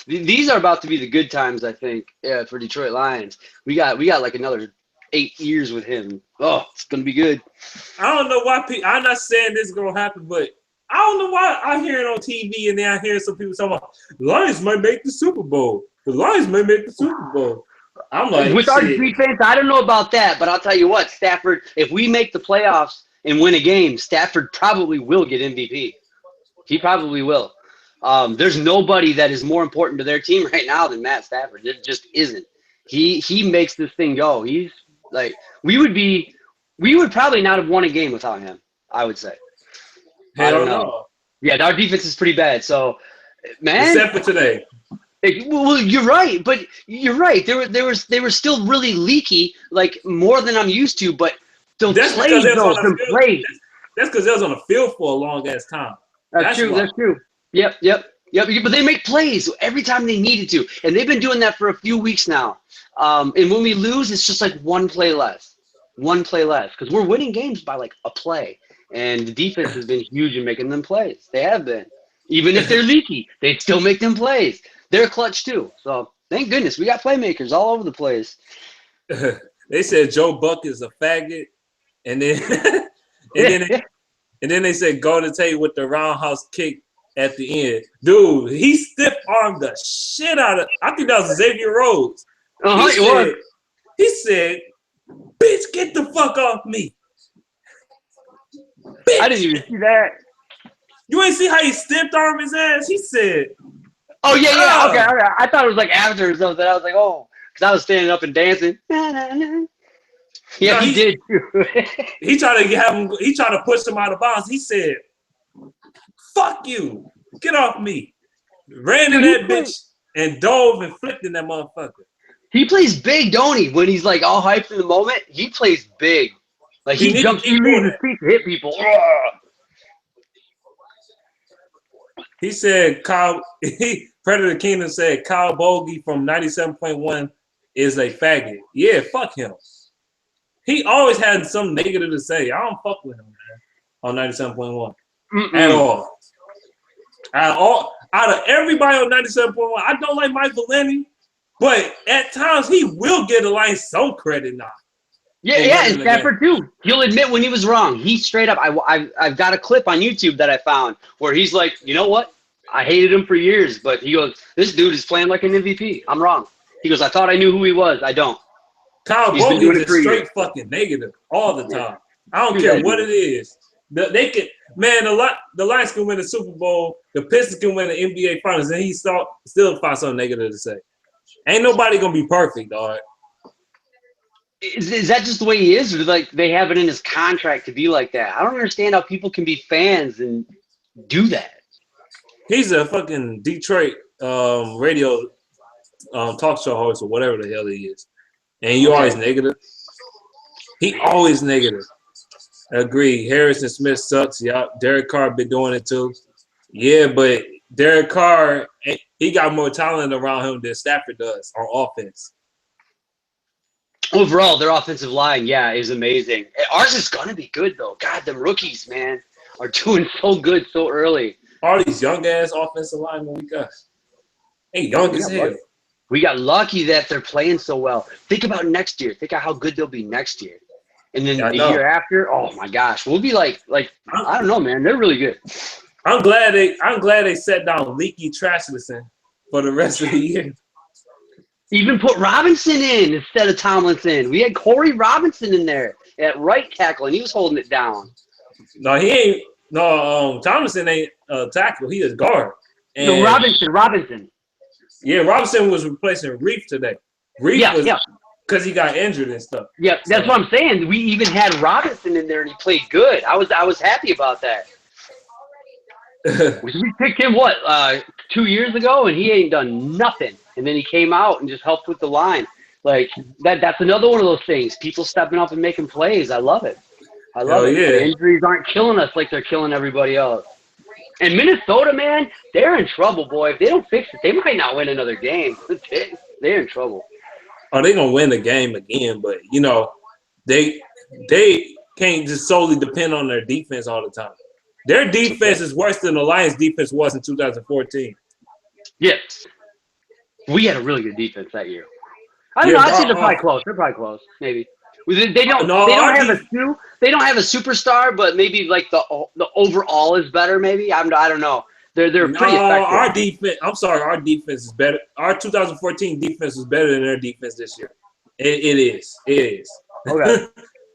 Speaker 6: These are about to be the good times, I think, for Detroit Lions. We got like another 8 years with him. Oh, it's gonna be good.
Speaker 1: I don't know why I'm not saying this is gonna happen, but I don't know why I hear it on TV and then I hear some people talking about the Lions might make the Super Bowl. The Lions might make the Super Bowl. I'm like,
Speaker 6: with our defense, I don't know about that, but I'll tell you what, Stafford, if we make the playoffs and win a game, Stafford probably will get MVP. He probably will. There's nobody that is more important to their team right now than Matt Stafford. It just isn't. He makes this thing go. He's like, we would probably not have won a game without him, I would say. I don't know. Yeah, our defense is pretty bad. So, man.
Speaker 1: Except for today.
Speaker 6: Well, you're right, but you're right. They were still really leaky, like more than I'm used to. But That's because they was on the field for a long ass time. That's true. Why. That's true. Yep. But they make plays every time they needed to, and they've been doing that for a few weeks now. And when we lose, it's just like one play less, because we're winning games by like a play. And the defense has been huge in making them plays. They have been. Even if they're leaky, they still make them plays. They're clutch too. So Thank goodness we got playmakers all over the place.
Speaker 1: They said Joe Buck is a faggot, and then and then they said Golden Tate with the roundhouse kick at the end. Dude, he stiff armed the shit out of. I think that was Xavier Rhodes. He said, "Bitch, get the fuck off me." Bitch.
Speaker 6: I didn't even see that.
Speaker 1: You ain't see how he stiff armed his ass? He said,
Speaker 6: "Oh yeah, okay. I thought it was like after or something. I was like, oh, because I was standing up and dancing." Yeah, no, he did too.
Speaker 1: He tried to have him. He tried to push him out of bounds. He said, "Fuck you, get off me." Ran to that bitch and dove and flipped in that motherfucker.
Speaker 6: He plays big, don't he? When he's like all hyped in the moment, he plays big. Like he jumps, he leaves his feet to hit people.
Speaker 1: He said, Predator Kingdom said Kyle Bogey from 97.1 is a faggot. Yeah, fuck him. He always had something negative to say. I don't fuck with him, man, on 97.1 at all. Out of everybody on 97.1, I don't like Mike Valenti, but at times he will get a line some credit now.
Speaker 6: Yeah, and Stafford too. He'll admit when he was wrong. He straight up. I've got a clip on YouTube that I found where he's like, you know what? I hated him for years, but he goes, this dude is playing like an MVP. I'm wrong. He goes, I thought I knew who he was. I don't.
Speaker 1: Kyle Bogey is straight fucking negative all the time. I don't care what it is. They can, man. The Lions can win the Super Bowl. The Pistons can win the NBA Finals, and he still find something negative to say. Ain't nobody gonna be perfect, dog.
Speaker 6: Is that just the way he is, or like they have it in his contract to be like that? I don't understand how people can be fans and do that.
Speaker 1: He's a fucking Detroit radio talk show host or whatever the hell he is, and you always negative. He always negative. Agree. Harrison Smith sucks. Yeah, Derek Carr been doing it too. Yeah, but Derek Carr, he got more talent around him than Stafford does on offense.
Speaker 6: Overall, their offensive line, yeah, is amazing. Ours is gonna be good though. God, the rookies, man, are doing so good so early.
Speaker 1: All these young ass offensive linemen we got. Hey, young as hell.
Speaker 6: We got lucky that they're playing so well. Think about next year. Think of how good they'll be next year. And then the year after, oh my gosh, we'll be like I don't know, man. They're really good.
Speaker 1: I'm glad they set down Leaky Trashlison for the rest of the year.
Speaker 6: Even put Robinson in instead of Tomlinson. We had Corey Robinson in there at right tackle, and he was holding it down.
Speaker 1: No, he ain't. No, Tomlinson ain't tackle. He is guard. And
Speaker 6: no, Robinson.
Speaker 1: Yeah, Robinson was replacing Reef today. Reef was because he got injured and stuff.
Speaker 6: Yeah, that's what I'm saying. We even had Robinson in there, and he played good. I was happy about that. We picked him 2 years ago, and he ain't done nothing. And then he came out and just helped with the line. Like that's another one of those things. People stepping up and making plays. I love it. I love it.
Speaker 1: Yeah.
Speaker 6: The injuries aren't killing us like they're killing everybody else. And Minnesota, man, they're in trouble, boy. If they don't fix it, they might not win another game. They're in trouble.
Speaker 1: Oh, they're gonna win the game again, but they can't just solely depend on their defense all the time. Their defense is worse than the Lions' defense was in 2014.
Speaker 6: Yes. We had a really good defense that year. I don't know. I'd say they're probably close. They're probably close, maybe. They don't have a superstar, but maybe like the overall is better. Maybe I don't know. They're pretty effective.
Speaker 1: Our defense is better. Our 2014 defense was better than their defense this year. It is.
Speaker 6: Okay.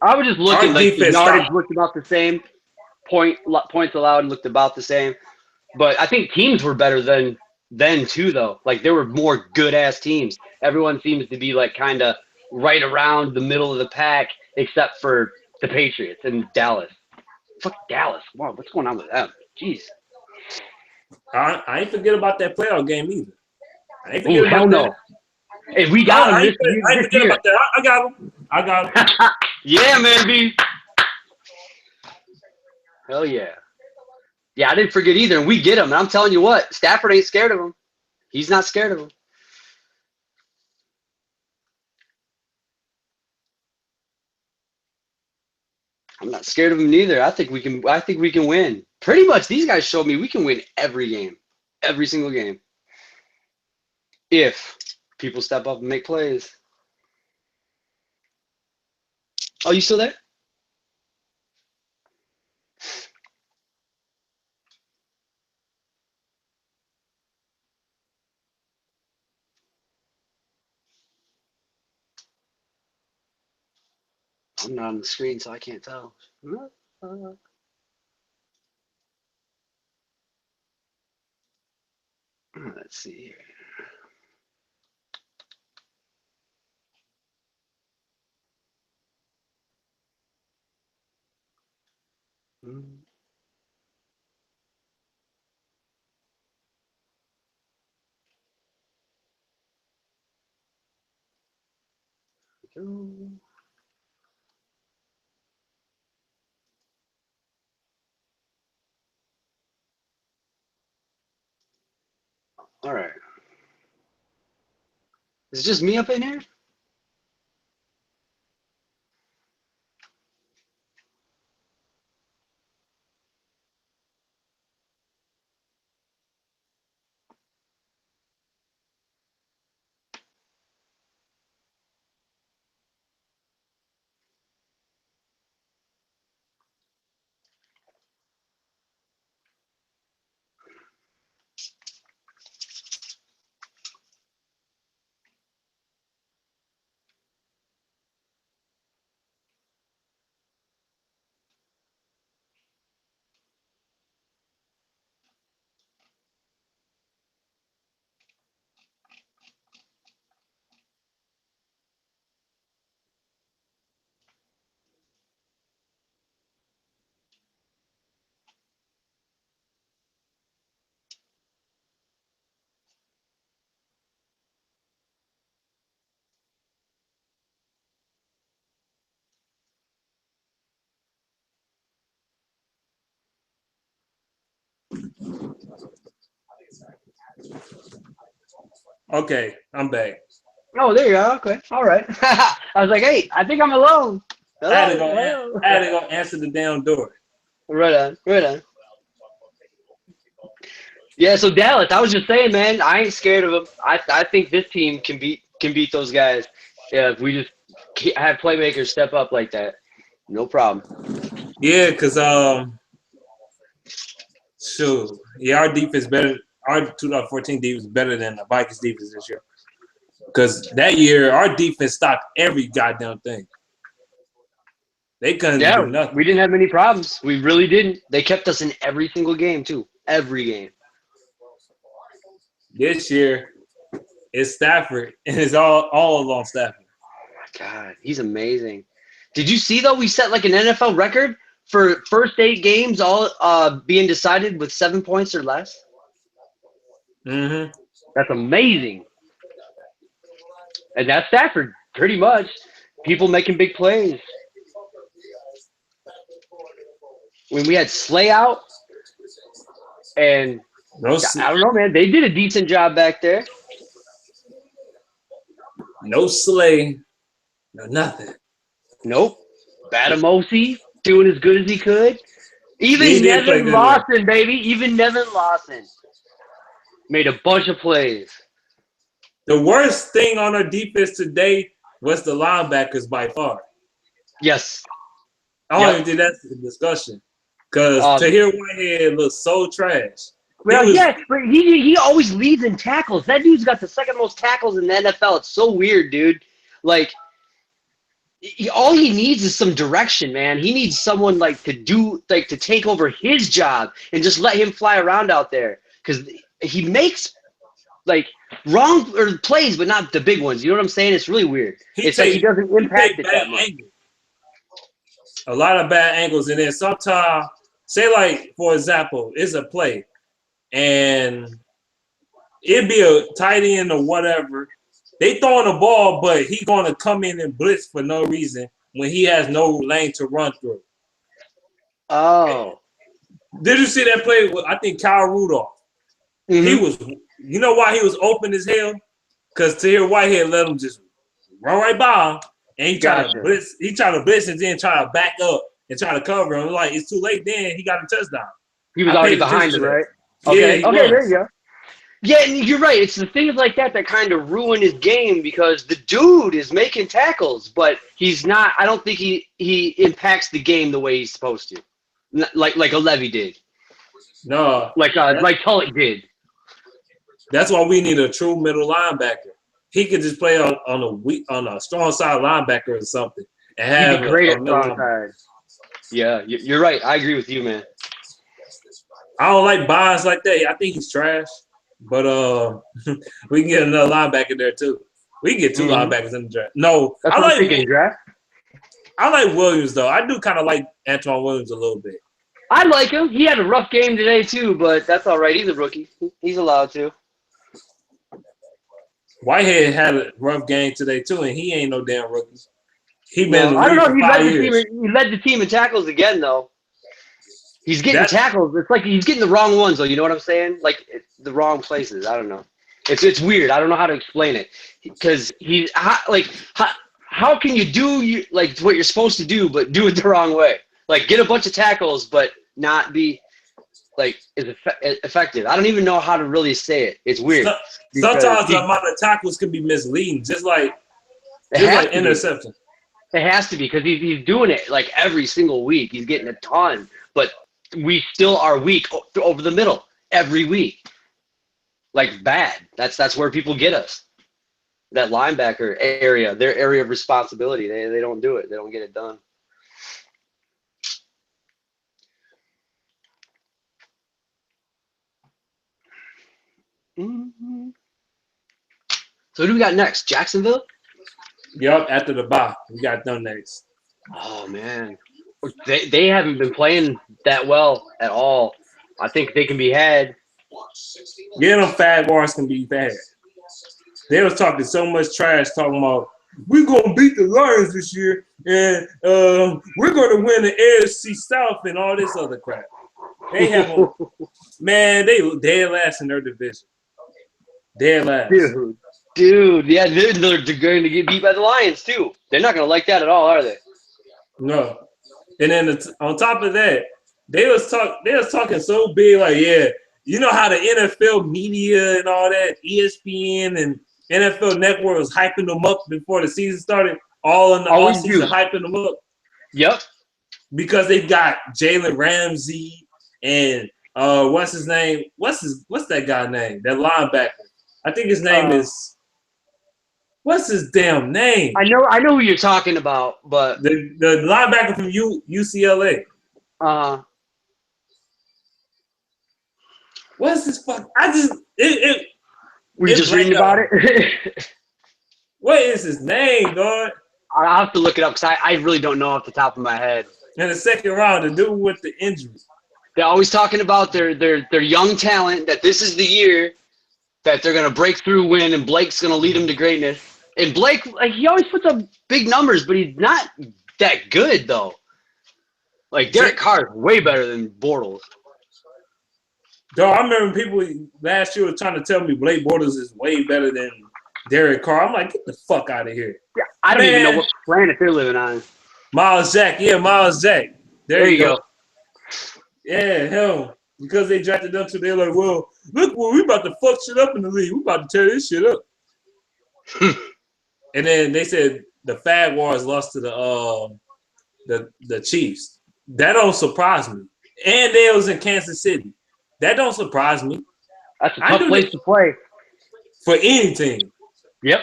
Speaker 6: I was just looking like the yardage looked about the same. Points allowed looked about the same, but I think teams were better then too, though. Like there were more good ass teams. Everyone seems to be like kind of right around the middle of the pack, except for the Patriots and Dallas. Fuck Dallas! Wow, what's going on with them? Jeez.
Speaker 1: I ain't forget about that playoff game either. I ain't
Speaker 6: forget about that. Hey, we got them
Speaker 1: I ain't forget about that. I got them.
Speaker 6: Yeah, man, B. Hell yeah. Yeah, I didn't forget either, and we get him. And I'm telling you what, Stafford ain't scared of him. He's not scared of him. I'm not scared of him neither. I think we can win. Pretty much, these guys showed me we can win every game, every single game. If People step up and make plays. Oh, you still there? I'm not on the screen, so I can't tell. Let's see here. All right. Is it just me up in here?
Speaker 1: Okay, I'm back.
Speaker 6: Oh, there you are. Okay. All right. I was like, hey, I think I'm alone.
Speaker 1: I had to go.
Speaker 6: Hello.
Speaker 1: I had to go answer the damn door.
Speaker 6: Right on. Right on. Yeah, so Dallas, I was just saying, man, I ain't scared of them. I think this team can beat those guys. Yeah, if we just have playmakers step up like that, no problem.
Speaker 1: Yeah, cause shoot, yeah, our defense better. Our 2014 defense is better than the Vikings defense this year. Cause that year our defense stopped every goddamn thing. They couldn't do
Speaker 6: Yeah,
Speaker 1: nothing.
Speaker 6: we didn't have many problems. We really didn't. They kept us in every single game too. Every game.
Speaker 1: This year, it's Stafford, and it's all along Stafford.
Speaker 6: God, he's amazing. Did you see though? We set like an NFL record for first 8 games, all being decided with 7 points or less.
Speaker 1: Mm-hmm.
Speaker 6: That's amazing. And that's Stafford, pretty much. People making big plays. When we had Slay out, and I don't know, man, they did a decent job back there.
Speaker 1: No Slay, no nothing.
Speaker 6: Nope. Batamosi doing as good as he could. Even
Speaker 1: He did play
Speaker 6: Nevin
Speaker 1: good
Speaker 6: Lawson, baby. Even Nevin Lawson made a bunch of plays.
Speaker 1: The worst thing on our defense today was the linebackers by far.
Speaker 6: Yes.
Speaker 1: I don't even think that's the discussion. Because Tahir Whitehead looks so trash.
Speaker 6: Well, yeah, but he always leads in tackles. That dude's got the second most tackles in the NFL. It's so weird, dude. Like, all he needs is some direction, man. He needs someone to take over his job and just let him fly around out there, because he makes wrong or plays, but not the big ones. You know what I'm saying? It's really weird. It's like he doesn't impact it that much.
Speaker 1: A lot of bad angles, and then sometimes, say for example, it's a play, and it'd be a tight end or whatever. They throwing the ball, but he's going to come in and blitz for no reason when he has no lane to run through.
Speaker 6: Oh.
Speaker 1: Did you see that play with, I think, Kyle Rudolph? Mm-hmm. He was, you know why he was open as hell? Because Tahir Whitehead let him just run right by him, and he tried to blitz. He tried to blitz and then try to back up and try to cover him. Like, it's too late then. He got a touchdown.
Speaker 6: He was already behind him, right? Okay, there you go. Yeah, and you're right. It's the things like that that kind of ruin his game because the dude is making tackles, but he's not. I don't think he impacts the game the way he's supposed to, like a Levy did,
Speaker 1: No,
Speaker 6: like Tulloch did.
Speaker 1: that's why we need a true middle linebacker. He could just play on a strong side linebacker or something, and
Speaker 6: He'd
Speaker 1: have
Speaker 6: be great
Speaker 1: a
Speaker 6: at
Speaker 1: middle
Speaker 6: strong
Speaker 1: linebacker.
Speaker 6: side. Yeah, you're right. I agree with you, man.
Speaker 1: I don't like Bonds like that. I think he's trash. But we can get another linebacker there too. We can get two linebackers in the draft. No,
Speaker 6: That's what I'm thinking, draft.
Speaker 1: I like Williams though. I do kind of like Antoine Williams a little bit.
Speaker 6: I like him. He had a rough game today too, but that's all right. He's a rookie. He's allowed to.
Speaker 1: Whitehead had a rough game today too, and he ain't no damn rookie. He been in the
Speaker 6: I don't
Speaker 1: league
Speaker 6: know.
Speaker 1: for
Speaker 6: He
Speaker 1: 5
Speaker 6: led
Speaker 1: years.
Speaker 6: he led the team in tackles again, though. He's getting tackles. It's like he's getting the wrong ones, though. You know what I'm saying? Like the wrong places. I don't know. It's weird. I don't know how to explain it because how can you do like what you're supposed to do, but do it the wrong way? Like get a bunch of tackles, but not be like as effective. I don't even know how to really say it. It's weird.
Speaker 1: Sometimes the amount of tackles can be misleading, just like interception.
Speaker 6: It has to be because he's doing it like every single week. He's getting a ton, but we still are weak over the middle every week. Like bad. That's where people get us. That linebacker area, their area of responsibility. They don't do it. They don't get it done. Mm-hmm. So who do we got next? Jacksonville?
Speaker 1: Yep, after the bye. We got them next.
Speaker 6: Oh man. They haven't been playing that well at all. I think they can be had.
Speaker 1: Yeah, them fat bars can be bad. They was talking so much trash, talking about we're gonna beat the Lions this year, and we're gonna win the AFC South and all this other crap. They have man, they dead last in their division. Dead last.
Speaker 6: Dude, yeah, they're going to get beat by the Lions too. They're not gonna like that at all, are they?
Speaker 1: No. And then on top of that, they was talking so big, like, yeah, you know how the NFL media and all that, ESPN and NFL Network was hyping them up before the season started, all in the offseason hyping them up.
Speaker 6: Yep.
Speaker 1: Because they got Jalen Ramsey and what's his name? What's that guy name? That linebacker. I think his name is what's his damn name?
Speaker 6: I know who you're talking about, but
Speaker 1: the linebacker from UCLA. What's this fuck?
Speaker 6: We're just reading about it.
Speaker 1: What is his name, dog?
Speaker 6: I'll have to look it up because I really don't know off the top of my head.
Speaker 1: In the second round, the dude with the injury.
Speaker 6: They're always talking about their young talent, that this is the year that they're gonna break through, win, and Blake's gonna lead them to greatness. And Blake, like he always puts up big numbers, but he's not that good though. Like Derek Carr is way better than Bortles.
Speaker 1: Dog, I remember people last year were trying to tell me Blake Bortles is way better than Derek Carr. I'm like, get the fuck out of here.
Speaker 6: Yeah, I don't even know what planet they're living on.
Speaker 1: Miles Jack. Miles Jack. There you go.
Speaker 6: go.
Speaker 1: Yeah, hell. Because they drafted them, so they're like, well, look, we about to fuck shit up in the league. We about to tear this shit up. And then they said the Fad Wars lost to the Chiefs. That don't surprise me. And they was in Kansas City. That don't surprise me.
Speaker 6: That's a tough place to play.
Speaker 1: For any team.
Speaker 6: Yep.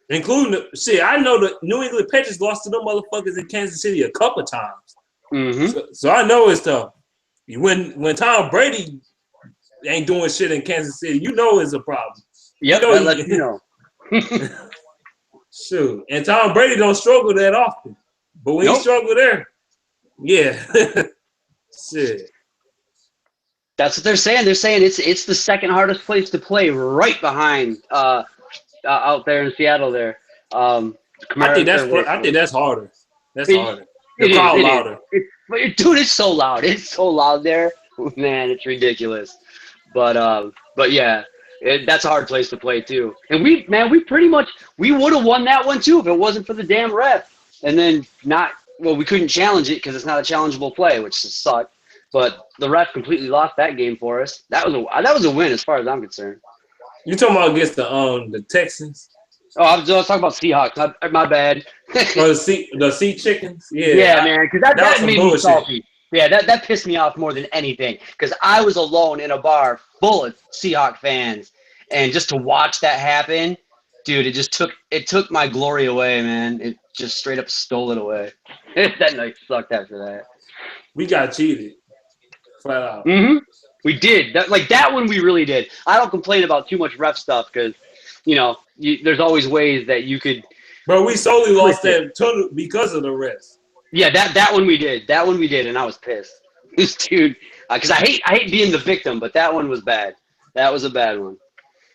Speaker 1: Including I know the New England Patriots lost to them motherfuckers in Kansas City a couple times.
Speaker 6: Mm-hmm.
Speaker 1: So I know it's tough. When Tom Brady ain't doing shit in Kansas City, you know it's a problem.
Speaker 6: Yep, that lets you know.
Speaker 1: Shoot. And Tom Brady don't struggle that often. But when he struggle there, yeah. Shit.
Speaker 6: That's what they're saying. They're saying it's the second hardest place to play, right behind out there in Seattle. There, I
Speaker 1: think that's harder. That's harder. The crowd louder.
Speaker 6: Dude, it's so loud. It's so loud there, man. It's ridiculous. But yeah, that's a hard place to play too. And we would have won that one too if it wasn't for the damn ref. And then we couldn't challenge it because it's not a challengeable play, which sucked. But the ref completely lost that game for us. That was a win as far as I'm concerned.
Speaker 1: You talking about against the Texans?
Speaker 6: Oh, I was talking about Seahawks. My bad.
Speaker 1: Or the sea chickens?
Speaker 6: Yeah, man, because
Speaker 1: that was
Speaker 6: that
Speaker 1: some
Speaker 6: made
Speaker 1: bullshit.
Speaker 6: me salty. Yeah, that pissed me off more than anything because I was alone in a bar full of Seahawk fans, and just to watch that happen, dude, it took my glory away, man. It just straight up stole it away. That night sucked after that.
Speaker 1: We got cheated. Flat out.
Speaker 6: Mm-hmm. We did. That one we really did. I don't complain about too much ref stuff because, there's always ways that you could.
Speaker 1: But we solely lost
Speaker 6: it.
Speaker 1: that total because of the rest.
Speaker 6: Yeah, that one we did. That one we did, and I was pissed. This dude, because I hate being the victim, but that one was bad. That was a bad one.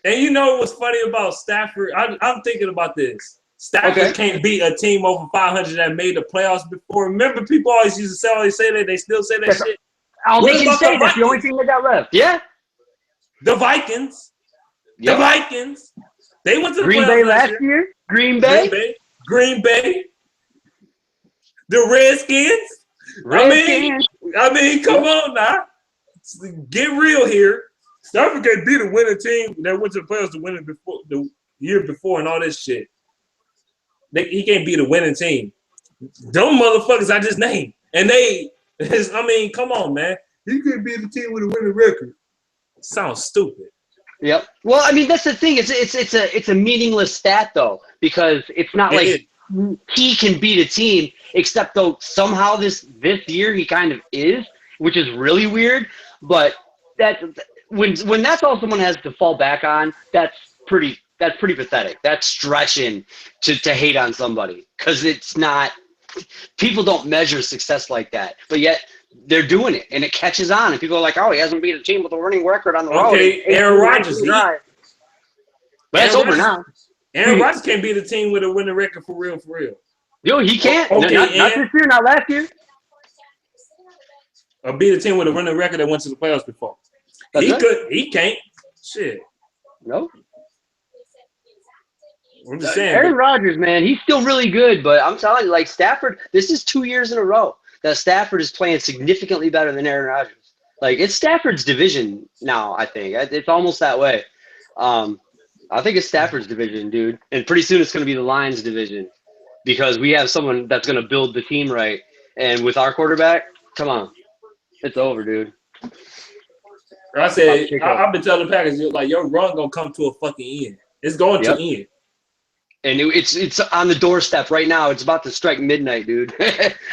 Speaker 1: And you know what's funny about Stafford? I'm thinking about this. Stafford can't beat a team over 500 that made the playoffs before. Remember, people always used to say that. They still say that shit.
Speaker 6: They can say that's the only thing that got left. Yeah.
Speaker 1: The Vikings. Yep. The Vikings. They went to the
Speaker 6: Green
Speaker 1: playoffs
Speaker 6: Bay last year. Green Bay.
Speaker 1: The Redskins. I mean, come on now. Get real here. Stafford can't beat a winning team that went to the playoffs to win it before the year before and all this shit. He can't beat a winning team. Them motherfuckers I just named. And come on, man. He can't beat a team with a winning record. Sounds stupid.
Speaker 6: Yep. Well, I mean, that's the thing. It's a meaningless stat though, because it's not like he can beat a team, except though somehow this year he kind of is, which is really weird. But that when that's all someone has to fall back on, that's pretty pathetic. That's stretching to hate on somebody because it's not. People don't measure success like that, but yet they're doing it, and it catches on, and people are like, "Oh, he hasn't beat a team with a winning record on the road."
Speaker 1: Okay, Aaron Rodgers,
Speaker 6: but that's over now.
Speaker 1: Aaron Rodgers can't beat a team with a winning record for real.
Speaker 6: Yo, he can't.
Speaker 1: Okay,
Speaker 6: not this year, not last year.
Speaker 1: Or beat a team with a winning record that went to the playoffs before. He can't. Shit.
Speaker 6: No.
Speaker 1: I'm just saying.
Speaker 6: Aaron Rodgers, man, he's still really good, but I'm telling you, like Stafford, this is 2 years in a row that Stafford is playing significantly better than Aaron Rodgers. Like, it's Stafford's division now, I think. It's almost that way. I think it's Stafford's division, dude. And pretty soon it's going to be the Lions division because we have someone that's going to build the team right. And with our quarterback, come on. It's over, dude.
Speaker 1: I said, I've been telling the Packers, like, your run going to come to a fucking end. It's going to end.
Speaker 6: And it's on the doorstep right now. It's about to strike midnight, dude.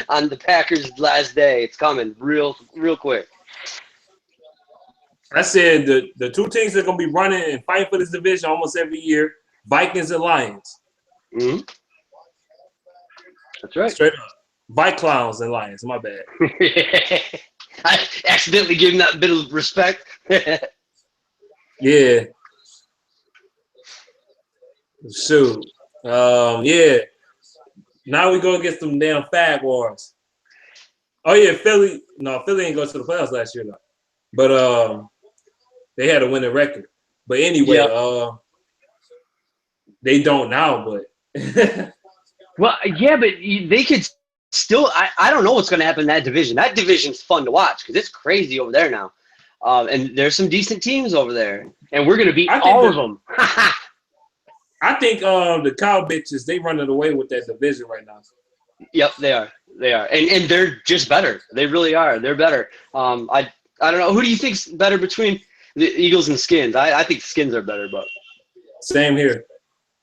Speaker 6: On the Packers' last day. It's coming real quick.
Speaker 1: I said the two teams that are going to be running and fighting for this division almost every year, Vikings and Lions.
Speaker 6: Mm-hmm. That's right.
Speaker 1: Straight up. Viklowns and Lions. My bad.
Speaker 6: I accidentally gave him that bit of respect.
Speaker 1: Yeah. Shoot. Yeah. Now we go against them damn Fag Wars. Oh yeah, Philly. No, Philly ain't go to the playoffs last year though. But they had a winning record. But anyway, they don't now. But
Speaker 6: well, yeah, but they could still. I don't know what's going to happen in that division. That division's fun to watch because it's crazy over there now. And there's some decent teams over there, and we're going to beat all of them.
Speaker 1: I think the cow bitches, they running away with that division right now.
Speaker 6: Yep, they are. And they're just better. They really are. They're better. I don't know. Who do you think's better between the Eagles and Skins? I think Skins are better, but
Speaker 1: same here.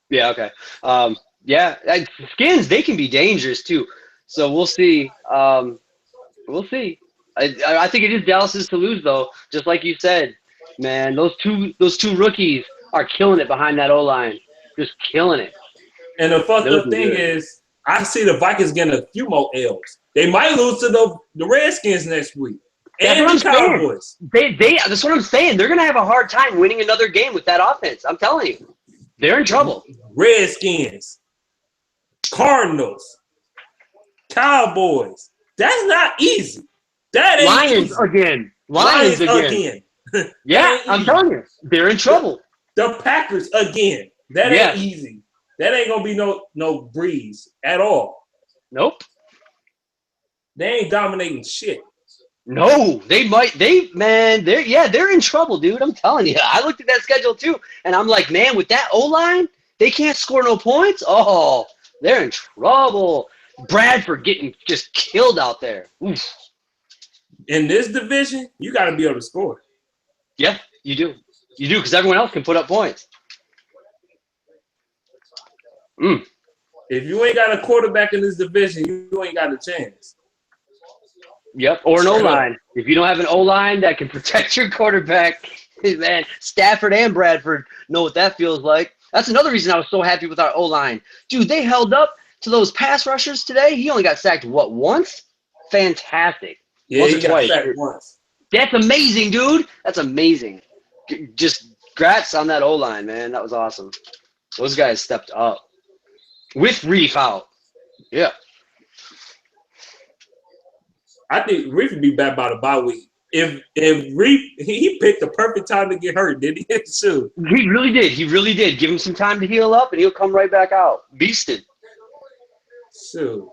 Speaker 6: Yeah, okay. Skins, they can be dangerous too. So we'll see. We'll see. I think it is Dallas's to lose though, just like you said. Man, those two rookies are killing it behind that O-line. Just killing it.
Speaker 1: And the fucked up thing is, I see the Vikings getting a few more L's. They might lose to the Redskins next week. And the Cowboys.
Speaker 6: That's what I'm saying. They're going to have a hard time winning another game with that offense. I'm telling you. They're in trouble.
Speaker 1: Redskins. Cardinals. Cowboys. That's not easy. That ain't
Speaker 6: Lions
Speaker 1: easy.
Speaker 6: Again. Lions again. Yeah, I'm telling you. They're in trouble.
Speaker 1: The Packers again. That ain't easy. That ain't gonna be no breeze at all.
Speaker 6: Nope.
Speaker 1: They ain't dominating shit.
Speaker 6: No, they're in trouble, dude. I'm telling you. I looked at that schedule too, and I'm like, man, with that O-line, they can't score no points. Oh, they're in trouble. Bradford getting just killed out there. Oof.
Speaker 1: In this division, you got to be able to score.
Speaker 6: Yeah, you do. You do, because everyone else can put up points.
Speaker 1: If you ain't got a quarterback in this division, you ain't got a chance.
Speaker 6: Yep, or an O-line. If you don't have an O-line that can protect your quarterback, man, Stafford and Bradford know what that feels like. That's another reason I was so happy with our O-line. Dude, they held up to those pass rushers today. He only got sacked, once? Fantastic.
Speaker 1: Yeah,
Speaker 6: Once
Speaker 1: he
Speaker 6: or
Speaker 1: got
Speaker 6: twice.
Speaker 1: sacked once.
Speaker 6: That's amazing, dude. That's amazing. Just grats on that O-line, man. That was awesome. Those guys stepped up. With Reef out. Yeah.
Speaker 1: I think Reef would be back by the bye week. If Reef, he picked the perfect time to get hurt, didn't he? Shoot.
Speaker 6: He really did. He really did. Give him some time to heal up, and he'll come right back out. Beasted.
Speaker 1: Shoot.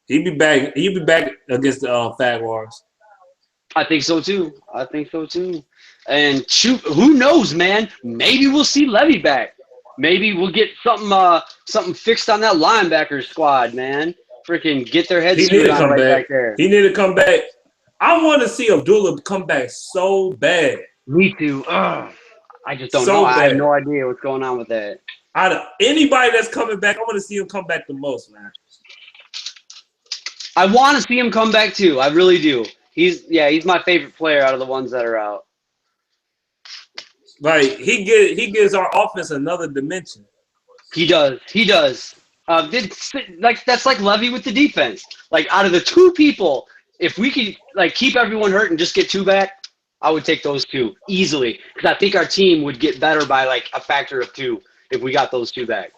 Speaker 1: He'd be back. He'd be back against the Jaguars.
Speaker 6: I think so too. And shoot, who knows, man? Maybe we'll see Levy back. Maybe we'll get something fixed on that linebacker squad, man. Freaking get their heads screwed on right back there.
Speaker 1: He need to come back. I want to see Abdullah come back so bad.
Speaker 6: Me too. I just don't know.
Speaker 1: Bad.
Speaker 6: I have no idea what's going on with that.
Speaker 1: Out of anybody that's coming back, I want to see him come back the most, man.
Speaker 6: I want to see him come back too. I really do. He's my favorite player out of the ones that are out.
Speaker 1: Like he gives our offense another dimension.
Speaker 6: He does. That's like Levy with the defense. Like out of the two people, if we could keep everyone hurt and just get two back, I would take those two easily because I think our team would get better by a factor of two if we got those two back.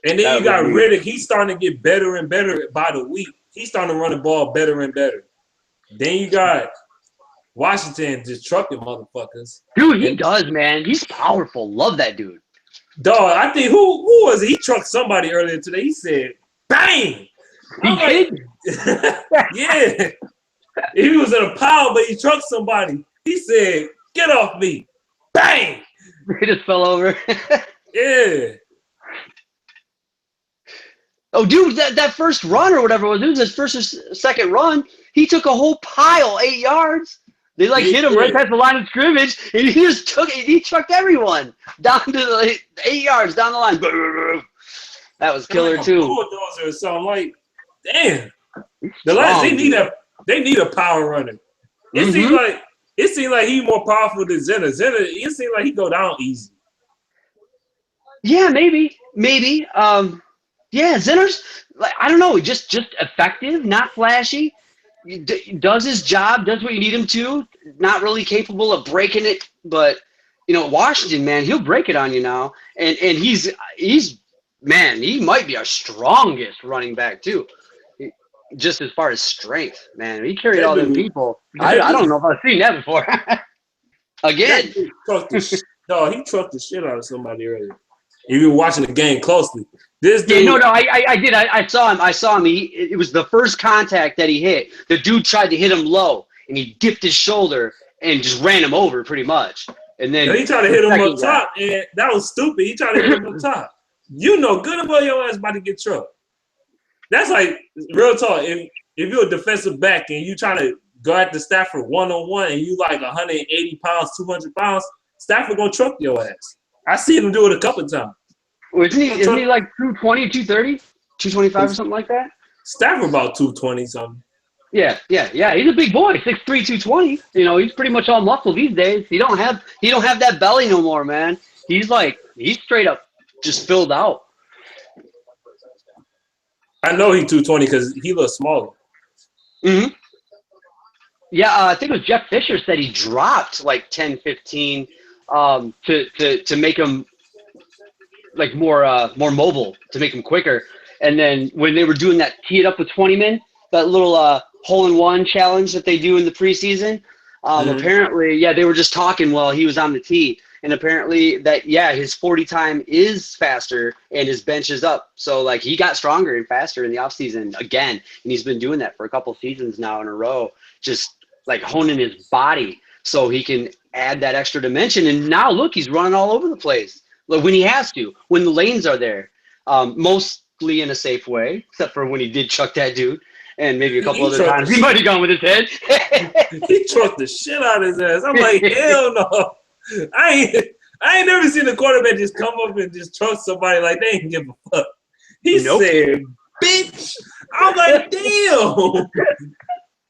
Speaker 1: And then you got Riddick. He's starting to get better and better by the week. He's starting to run the ball better and better. Then you got Washington just trucking motherfuckers.
Speaker 6: Dude, he does, man. He's powerful. Love that dude.
Speaker 1: Dog, I think who was it? He trucked somebody earlier today. He said, "Bang!"
Speaker 6: He did.
Speaker 1: Yeah. He was in a pile, but he trucked somebody. He said, "Get off me!" Bang!
Speaker 6: He just fell over.
Speaker 1: Yeah.
Speaker 6: Oh, dude, that first run or whatever it was his first or second run, he took a whole pile, 8 yards. They hit him right past the line of scrimmage, and he just he trucked everyone down to the 8 yards down the line. That was killer too.
Speaker 1: Bulldozer or something damn. They need a power runner. It seems like he's more powerful than Zenner. It seems like he go down easy.
Speaker 6: Yeah, maybe. Yeah, Zenner's I don't know, just effective, not flashy. He does his job, does what you need him to. Not really capable of breaking it, but Washington, man, he'll break it on you now. And he's man, he might be our strongest running back too. Just as far as strength, man, he carried all them people. I don't know if I've seen that before. Again,
Speaker 1: he trucked the shit out of somebody earlier. If you were watching the game closely, this dude.
Speaker 6: Yeah, I did. I saw him. It was the first contact that he hit. The dude tried to hit him low, and he dipped his shoulder and just ran him over pretty much. And then
Speaker 1: he tried to hit him up top, and that was stupid. He tried to hit him up top. You know good and well your ass about to get trucked. That's like real talk. If you're a defensive back and you trying to go at the Stafford one-on-one and you 180 pounds, 200 pounds, Stafford gonna truck your ass. I seen him do it a couple of times.
Speaker 6: Well, isn't he 220 or 230? 225 or something like that?
Speaker 1: Stafford about 220 something.
Speaker 6: Yeah. He's a big boy, 6'3", 220. He's pretty much all muscle these days. He don't have that belly no more, man. He's straight up just filled out.
Speaker 1: I know he's 220 because he looks smaller.
Speaker 6: Mm-hmm. Yeah, I think it was Jeff Fisher said he dropped 10, 15 to make him more mobile, to make him quicker. And then when they were doing that tee it up with 20 men, that little hole-in-one challenge that they do in the preseason, apparently, they were just talking while he was on the tee. and apparently that, yeah, his 40 time is faster and his bench is up. So, like, he got stronger and faster in the offseason again, and he's been doing that for a couple seasons now in a row, just, like, honing his body so he can add that extra dimension. And now, look, he's running all over the place, like, when he has to, when the lanes are there, mostly in a safe way, except for when he did chuck that dude. And maybe a couple other times he might have gone with his head.
Speaker 1: He trucked the shit out of his ass. I'm like, hell no. I ain't never seen a quarterback just come up and just trust somebody like they ain't give a fuck. He said, bitch. I'm like, damn.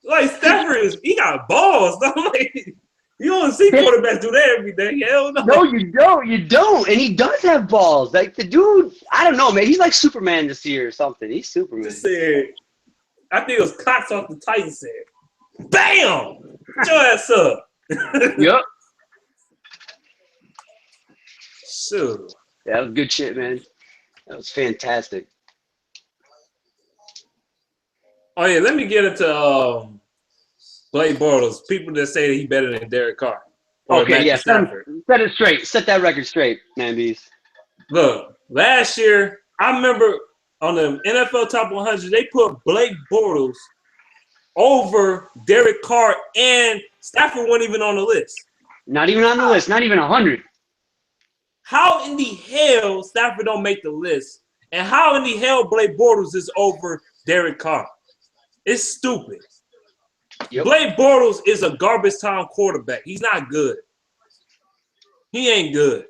Speaker 1: Like, Stafford he got balls. I'm like, you don't see quarterbacks do that every day. Hell no.
Speaker 6: No, you don't. You don't. And he does have balls. Like, the dude, I don't know, man. He's like Superman this year or something. He's Superman.
Speaker 1: Just said, I think it was Cox off the Titans said, bam! Get your ass up.
Speaker 6: Yep.
Speaker 1: Sure.
Speaker 6: That was good shit, man. That was fantastic.
Speaker 1: Oh, yeah, let me get into Blake Bortles. People that say that he better than Derek Carr.
Speaker 6: Okay, yeah. Set it straight. Set that record straight, man, bees.
Speaker 1: Look, last year, I remember on the NFL Top 100, they put Blake Bortles over Derek Carr, and Stafford wasn't even on the list.
Speaker 6: Not even on the list. Not even 100.
Speaker 1: How in the hell Stafford don't make the list, and how in the hell Blake Bortles is over Derek Carr? It's stupid. Yep. Blake Bortles is a garbage time quarterback. He's not good. He ain't good.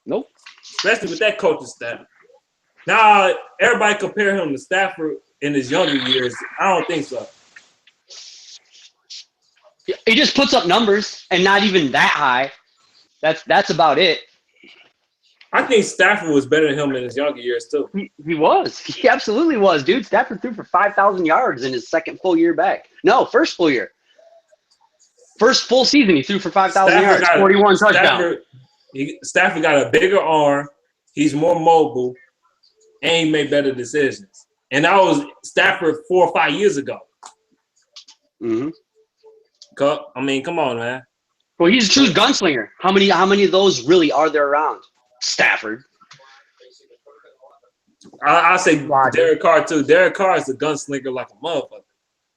Speaker 6: Nope.
Speaker 1: Especially with that coaching staff. Now, everybody compare him to Stafford in his younger years. I don't think so.
Speaker 6: He just puts up numbers, and not even that high. That's about it.
Speaker 1: I think Stafford was better than him in his younger years, too.
Speaker 6: He was. He absolutely was, dude. Stafford threw for 5,000 yards in his second full year back. No, first full year. First full season, he threw for 5,000 yards, 41 touchdowns.
Speaker 1: Stafford got a bigger arm. He's more mobile. And he made better decisions. And that was Stafford 4 or 5 years ago.
Speaker 6: Mm-hmm.
Speaker 1: I mean, come on, man.
Speaker 6: Well, he's a true gunslinger. How many of those really are there around? Stafford.
Speaker 1: I'll say Derek Carr, too. Derek Carr is a gunslinger like a motherfucker.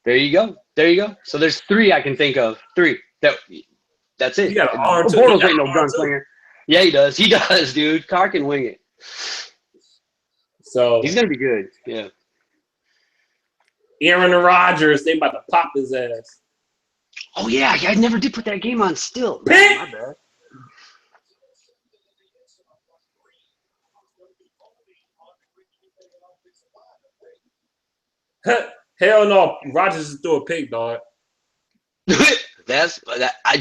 Speaker 6: There you go. So there's 3 I can think of. 3. That's it.
Speaker 1: He got an arm, too.
Speaker 6: Bortles ain't no gunslinger. Too. Yeah, he does. He does, dude. Carr can wing it.
Speaker 1: So
Speaker 6: he's gonna be good. Yeah.
Speaker 1: Aaron Rodgers, they about to pop his ass.
Speaker 6: Oh yeah, I never did put that game on still. Man, my
Speaker 1: bad. Hell no, Rodgers is through a pick, dog.
Speaker 6: That's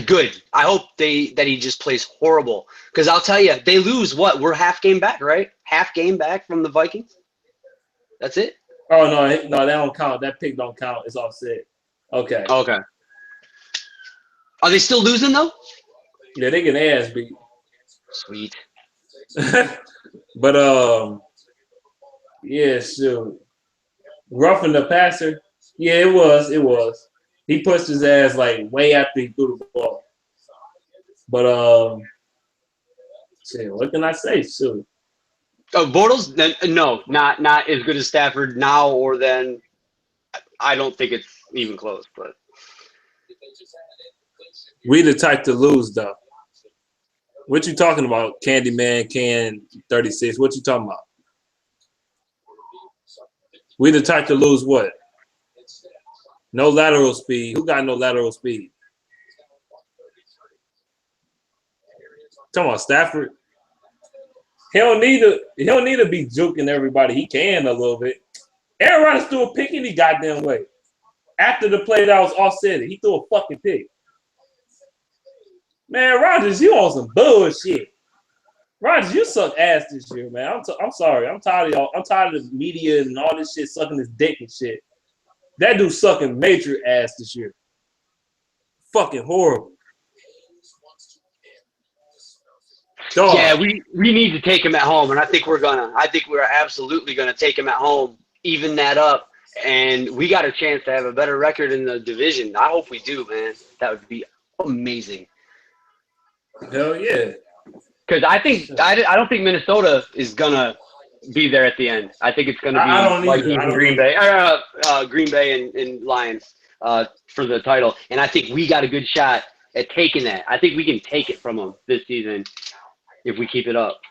Speaker 6: good. I hope that he just plays horrible. Because I'll tell you, they lose what? We're half game back, right? Half game back from the Vikings. That's it.
Speaker 1: Oh no, that don't count. That pick don't count. It's offset. Okay.
Speaker 6: Okay. Are they still losing though?
Speaker 1: Yeah, they get ass beat.
Speaker 6: Sweet.
Speaker 1: But yeah, sure. Roughing the passer. Yeah, it was. He pushed his ass like way after he threw the ball. But shit, what can I say? Shoot.
Speaker 6: Bortles? No, not as good as Stafford now or then. I don't think it's even close. But
Speaker 1: we the type to lose though. What you talking about, Candyman? Can 36? What you talking about? We the type to lose what? No lateral speed. Who got no lateral speed? Talking about Stafford. He don't need to be juking everybody. He can a little bit. Aaron Rodgers threw a pick any goddamn way. After the play that was offset, he threw a fucking pick. Man, Rodgers, you on some bullshit. Rodgers, you suck ass this year, man. I'm sorry. I'm tired of y'all. I'm tired of the media and all this shit sucking his dick and shit. That dude sucking major ass this year. Fucking horrible. Dog.
Speaker 6: Yeah, we need to take him at home, and I think we're absolutely gonna take him at home, even that up, and we got a chance to have a better record in the division. I hope we do, man. That would be amazing.
Speaker 1: Hell yeah.
Speaker 6: Because I don't think Minnesota is gonna be there at the end. I think it's gonna be
Speaker 1: I don't
Speaker 6: like
Speaker 1: either.
Speaker 6: Green Bay, Green Bay and Lions for the title. And I think we got a good shot at taking that. I think we can take it from them this season if we keep it up.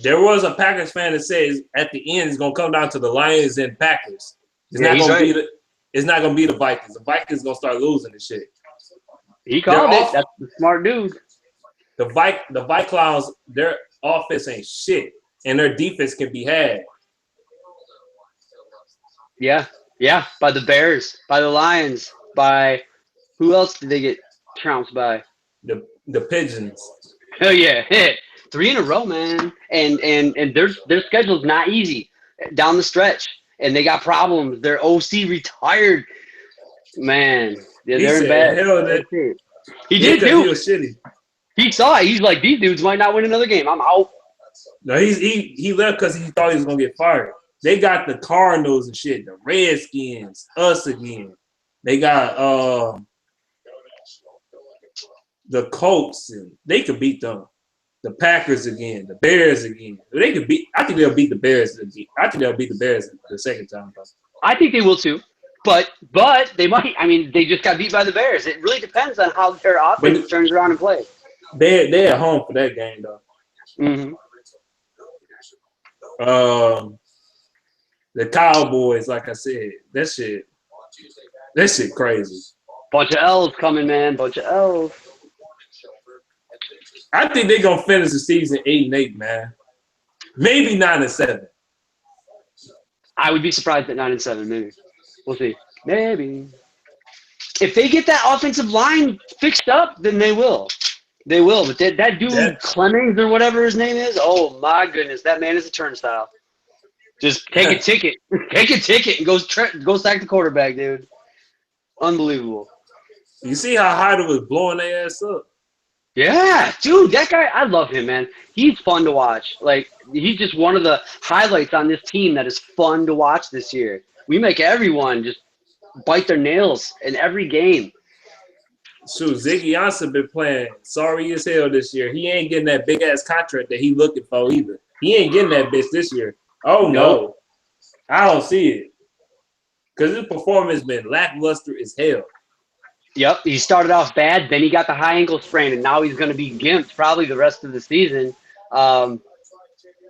Speaker 1: There was a Packers fan that says at the end it's gonna come down to the Lions and Packers. It's
Speaker 6: Yeah,
Speaker 1: not
Speaker 6: he's
Speaker 1: gonna
Speaker 6: right.
Speaker 1: it's not gonna be the Vikings. The Vikings gonna start losing this shit.
Speaker 6: He called it. That's a smart dude.
Speaker 1: The Viklowns, their offense ain't shit, and their defense can be had.
Speaker 6: Yeah, by the Bears, by the Lions, by who else did they get trounced by?
Speaker 1: The Pigeons.
Speaker 6: Oh yeah, 3 in a row, man. And their schedule's not easy down the stretch, and they got problems. Their OC retired, man. Yeah, they're in bad.
Speaker 1: Hell, that,
Speaker 6: He did too.
Speaker 1: He was shitty.
Speaker 6: He saw it. He's like, these dudes might not win another game. I'm out.
Speaker 1: No, he left because he thought he was gonna get fired. They got the Cardinals and shit, the Redskins, us again. They got the Colts, and they could beat them. The Packers again, the Bears again. They could beat. I think they'll beat the Bears. I think they'll beat the Bears the second time.
Speaker 6: I think they will too. But they might. I mean, they just got beat by the Bears. It really depends on how their offense turns around and plays.
Speaker 1: They're at home for that game though.
Speaker 6: Mm-hmm.
Speaker 1: The Cowboys, like I said, that shit crazy.
Speaker 6: Bunch of L's coming, man. Bunch of L's.
Speaker 1: I think they're gonna finish the season 8-8, man. Maybe 9-7.
Speaker 6: I would be surprised at 9-7, maybe. We'll see. Maybe. If they get that offensive line fixed up, then they will. They will. But that dude, Clemmings or whatever his name is, oh my goodness, that man is a turnstile. Just take a ticket. Take a ticket and go sack the quarterback, dude. Unbelievable.
Speaker 1: You see how Hyder was blowing their ass up?
Speaker 6: Yeah, dude, that guy, I love him, man. He's fun to watch. Like, he's just one of the highlights on this team that is fun to watch this year. We make everyone just bite their nails in every game.
Speaker 1: Shoot, Ziggy Ansah been playing sorry as hell this year. He ain't getting that big-ass contract that he looking for either. He ain't getting that bitch this year. Oh, no. I don't see it. Because his performance been lackluster as hell.
Speaker 6: Yep, he started off bad, then he got the high ankle sprain, and now he's going to be gimped probably the rest of the season.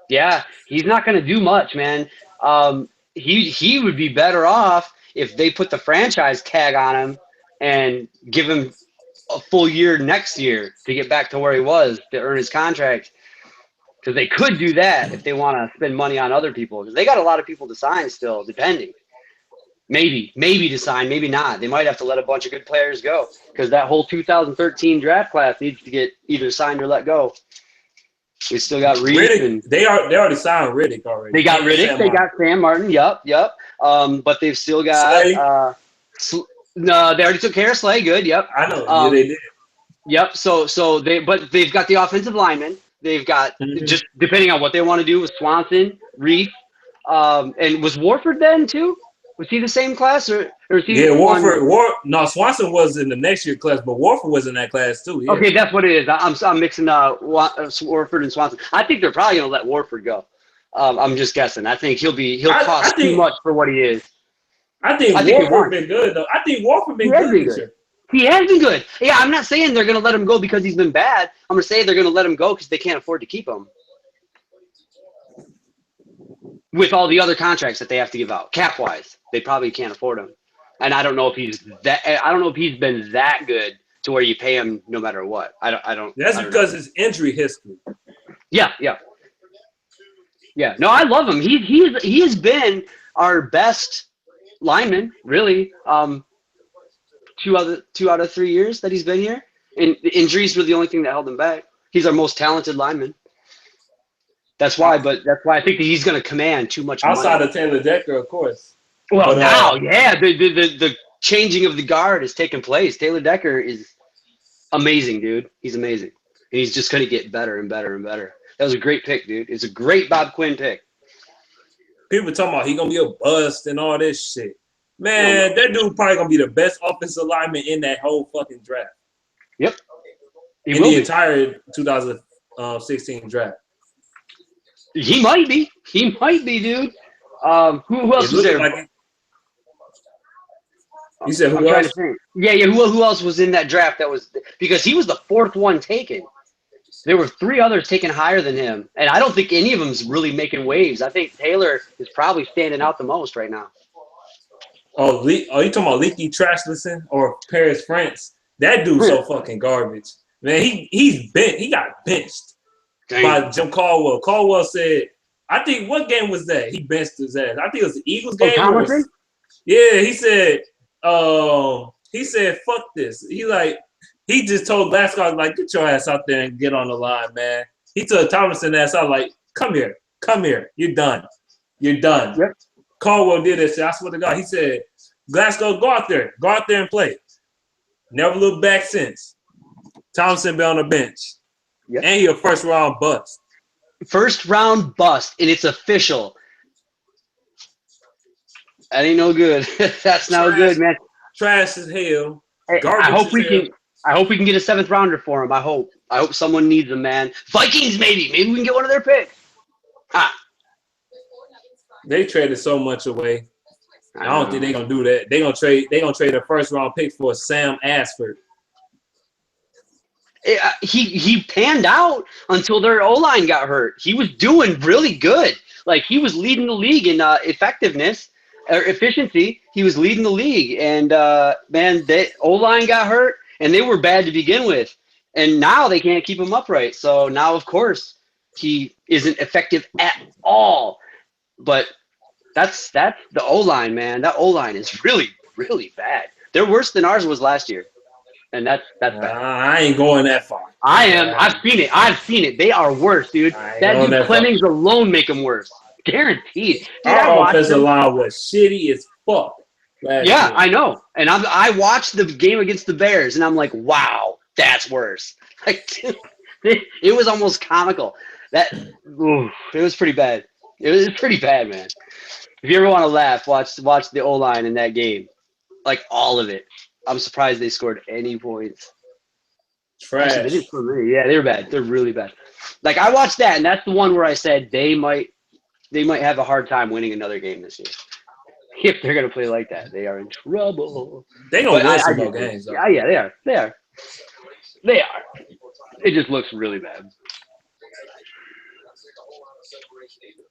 Speaker 6: Yeah, he's not going to do much, man. He would be better off if they put the franchise tag on him and give him a full year next year to get back to where he was to earn his contract. Because they could do that if they want to spend money on other people. Because they got a lot of people to sign still, depending. Maybe to sign, maybe not. They might have to let a bunch of good players go because that whole 2013 draft class needs to get either signed or let go. We still got Riddick.
Speaker 1: They already signed Riddick already.
Speaker 6: They got Riddick. They got Sam Martin. Yep. But they've still got no. They already took care of Slay. Good. Yep.
Speaker 1: I know. Yeah, they did.
Speaker 6: Yep. So they've got the offensive linemen. They've got just depending on what they want to do with Swanson, Reef, and was Warford then too? Was he the same class or was he?
Speaker 1: Yeah, No, Swanson was in the next year class, but Warford was in that class too. Yeah.
Speaker 6: Okay, that's what it is. I'm mixing Warford and Swanson. I think they're probably gonna let Warford go. I'm just guessing. I think he'll cost too much for what he is.
Speaker 1: I think Warford been good though. I think Warford been good this year.
Speaker 6: He has been good. Yeah, I'm not saying they're gonna let him go because he's been bad. I'm gonna say they're gonna let him go because they can't afford to keep him. With all the other contracts that they have to give out, cap-wise, they probably can't afford him. And I don't know if he's been that good to where you pay him no matter what. I don't. That's
Speaker 1: because his injury history.
Speaker 6: Yeah. No, I love him. He has been our best lineman, really. 2 out of 3 years that he's been here, and the injuries were the only thing that held him back. He's our most talented lineman. That's why I think that he's going to command too much money.
Speaker 1: Outside of Taylor Decker, of course.
Speaker 6: Well, the changing of the guard has taken place. Taylor Decker is amazing, dude. He's amazing. And he's just going to get better and better and better. That was a great pick, dude. It's a great Bob Quinn pick.
Speaker 1: People talking about he going to be a bust and all this shit. Man, that dude probably going to be the best offensive lineman in that whole fucking draft.
Speaker 6: Yep.
Speaker 1: In the entire 2000 16 draft.
Speaker 6: He might be. He might be, dude. Who else
Speaker 1: It
Speaker 6: was
Speaker 1: looked
Speaker 6: there?
Speaker 1: like it. You said
Speaker 6: I'm
Speaker 1: who
Speaker 6: trying
Speaker 1: else?
Speaker 6: to think. Yeah. Who else was in that draft? That was because he was the 4th one taken. There were 3 others taken higher than him, and I don't think any of them's really making waves. I think Taylor is probably standing out the most right now.
Speaker 1: Oh, you talking about Leaky Trashlerson or Paris France? That dude's so fucking garbage. Man, he's bent. He got benched by Jim Caldwell. Caldwell said, I think what game was that? He benched his ass. I think it was the Eagles game.
Speaker 6: Tomlinson?
Speaker 1: Yeah, he said, fuck this. He just told Glasgow, like, get your ass out there and get on the line, man. He told Tomlinson ass out, like, come here. You're done.
Speaker 6: Yep.
Speaker 1: Caldwell did that shit. I swear to God. He said, Glasgow, go out there and play. Never looked back since. Thompson been on the bench.
Speaker 6: Yep.
Speaker 1: And he a first round bust.
Speaker 6: First round bust, and it's official. That ain't no good. That's no good, man.
Speaker 1: Trash as hell.
Speaker 6: Hey, I hope we can get a 7th rounder for him. I hope someone needs him, man. Vikings, maybe we can get one of their picks.
Speaker 1: They traded so much away. I don't think they're gonna do that. They're gonna trade a first round pick for Sam Ashford.
Speaker 6: He panned out until their O-line got hurt. He was doing really good. Like, he was leading the league in effectiveness or efficiency. He was leading the league, and man, the O-line got hurt, and they were bad to begin with. And now they can't keep him upright. So now, of course, he isn't effective at all. But that's the O-line, man. That O-line is really, really bad. They're worse than ours was last year. And that's bad.
Speaker 1: I ain't going that far.
Speaker 6: I am. I've seen it. They are worse, dude. That dude Clemmings alone make them worse. Guaranteed. Dude,
Speaker 1: our offensive line was shitty as fuck.
Speaker 6: Yeah, I know. And I watched the game against the Bears, and I'm like, wow, that's worse. Like, it was almost comical. It was pretty bad. It was pretty bad, man. If you ever want to laugh, watch the O-line in that game. Like, all of it. I'm surprised they scored any points.
Speaker 1: Trash.
Speaker 6: Actually, they didn't score many. Yeah, they're bad. They're really bad. Like, I watched that, and that's the one where I said they might have a hard time winning another game this year. If they're gonna play like that, they are in trouble.
Speaker 1: They gonna win some more games, though.
Speaker 6: Yeah, they are. They are. It just looks really bad.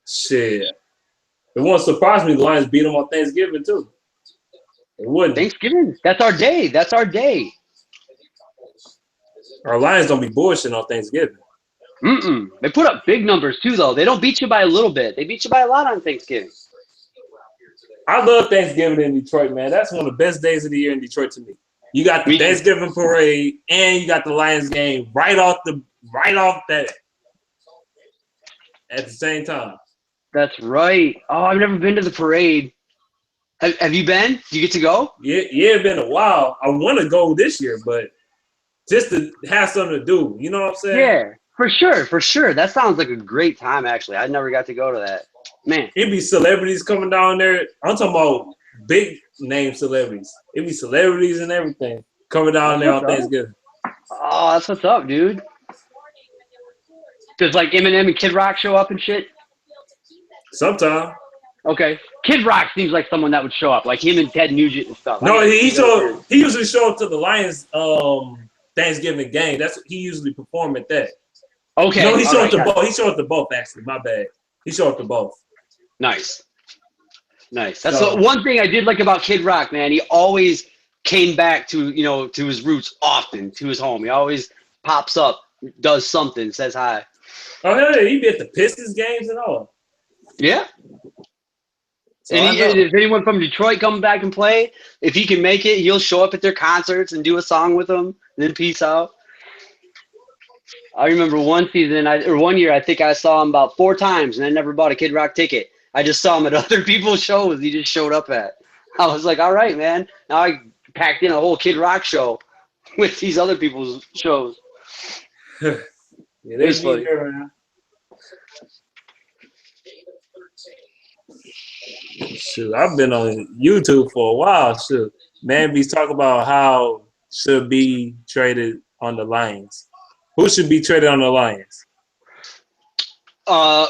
Speaker 1: Shit. It won't surprise me the Lions beat them on Thanksgiving, too. It wouldn't.
Speaker 6: Thanksgiving. That's our day.
Speaker 1: Our Lions don't be bullshitting on Thanksgiving.
Speaker 6: They put up big numbers, too, though. They don't beat you by a little bit. They beat you by a lot on Thanksgiving.
Speaker 1: I love Thanksgiving in Detroit, man. That's one of the best days of the year in Detroit to me. You got the Thanksgiving parade, and you got the Lions game right off that at the same time.
Speaker 6: That's right. Oh, I've never been to the parade. Have you been? Do you get to go?
Speaker 1: Yeah, it's been a while. I want to go this year, but just to have something to do. You know what I'm saying?
Speaker 6: Yeah, for sure. That sounds like a great time, actually. I never got to go to that. Man.
Speaker 1: It'd be celebrities coming down there. I'm talking about big name celebrities. It'd be celebrities and everything coming down there on Thanksgiving.
Speaker 6: Oh, that's what's up, dude. Does like Eminem and Kid Rock show up and shit?
Speaker 1: Sometime.
Speaker 6: Okay. Kid Rock seems like someone that would show up, like him and Ted Nugent and stuff.
Speaker 1: No, he usually show up to the Lions Thanksgiving game. That's what he usually perform at that.
Speaker 6: Okay.
Speaker 1: No, he showed up to both. He showed up to both, actually. My bad. He showed up to both.
Speaker 6: Nice. That's the one thing I did like about Kid Rock, man. He always came back to his roots often, to his home. He always pops up, does something, says hi.
Speaker 1: Oh, yeah, he be at the Pistons games and all.
Speaker 6: Yeah.
Speaker 1: So
Speaker 6: and if anyone from Detroit come back and play, if he can make it, he'll show up at their concerts and do a song with them, and then peace out. I remember one year, I think I saw him about 4 times, and I never bought a Kid Rock ticket. I just saw him at other people's shows he just showed up at. I was like, all right, man. Now I packed in a whole Kid Rock show with these other people's shows.
Speaker 1: Yeah,
Speaker 6: it was funny.
Speaker 1: Shoot, I've been on YouTube for a while. Shoot, man, be talking about how should be traded on the Lions. Who should be traded on the Lions?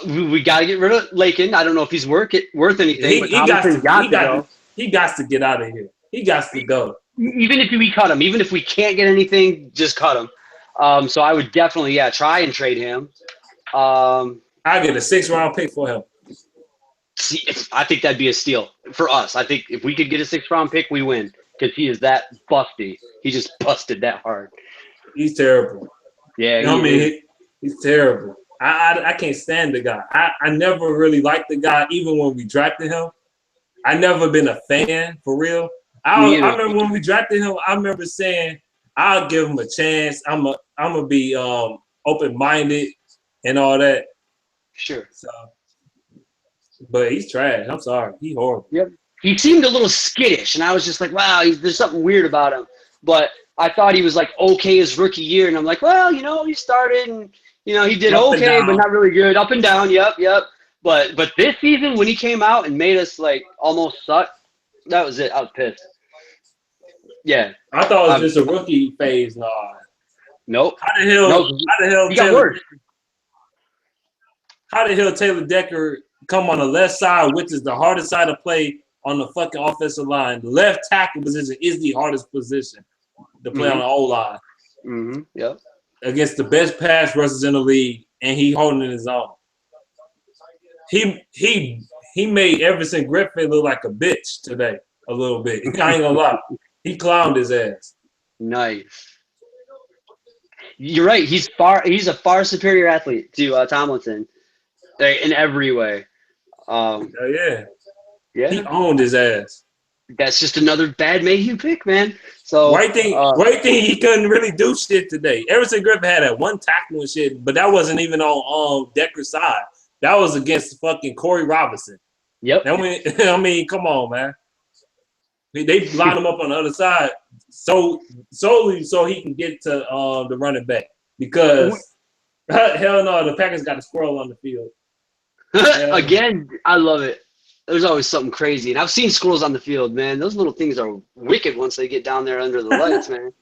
Speaker 6: We got to get rid of Lakin. I don't know if he's worth anything, but Tomlinson's got to go.
Speaker 1: He got to get out of here. He got to go.
Speaker 6: Even if we cut him, even if we can't get anything, just cut him. So I would definitely, try and trade him.
Speaker 1: I get a 6th-round pick for him.
Speaker 6: See, I think that'd be a steal for us. I think if we could get a 6th-round pick, we win because he is that busty. He just busted that hard.
Speaker 1: He's terrible.
Speaker 6: Yeah,
Speaker 1: you know what I mean? He's terrible. I can't stand the guy. I never really liked the guy, even when we drafted him. I never been a fan for real. I remember when we drafted him. I remember saying, "I'll give him a chance. I'm gonna be open-minded and all that."
Speaker 6: Sure.
Speaker 1: So, but he's trash. I'm sorry. He's horrible.
Speaker 6: Yep. He seemed a little skittish, and I was just like, "Wow, there's something weird about him." But I thought he was like okay his rookie year, and I'm like, "Well, he started and." He did okay, but not really good. Up and down, yep. But this season, when he came out and made us like almost suck, that was it. I was pissed. Yeah.
Speaker 1: I thought it was just a rookie phase. Nah.
Speaker 6: Nope.
Speaker 1: How the hell
Speaker 6: he got worse.
Speaker 1: How the hell Taylor Decker come on the left side, which is the hardest side to play on the fucking offensive line? The left tackle position is the hardest position to play on the O-line.
Speaker 6: Mm-hmm. Yep. Against
Speaker 1: the best pass rushers in the league, and he holding his own. He made Everson Griffin look like a bitch today a little bit. I ain't gonna lie. He clowned his ass.
Speaker 6: Nice. You're right. He's a far superior athlete to Tomlinson in every way.
Speaker 1: Yeah.
Speaker 6: He
Speaker 1: owned his ass.
Speaker 6: That's just another bad Mayhew pick, man. So
Speaker 1: great thing he couldn't really do shit today. Everson Griffin had that one tackle and shit, but that wasn't even on Decker's side. That was against fucking Corey Robinson.
Speaker 6: Yep.
Speaker 1: I mean, come on, man. They line him up on the other side solely so he can get to the running back because hell no, the Packers got a squirrel on the field.
Speaker 6: Again, I love it. There's always something crazy. And I've seen squirrels on the field, man. Those little things are wicked once they get down there under the lights, man.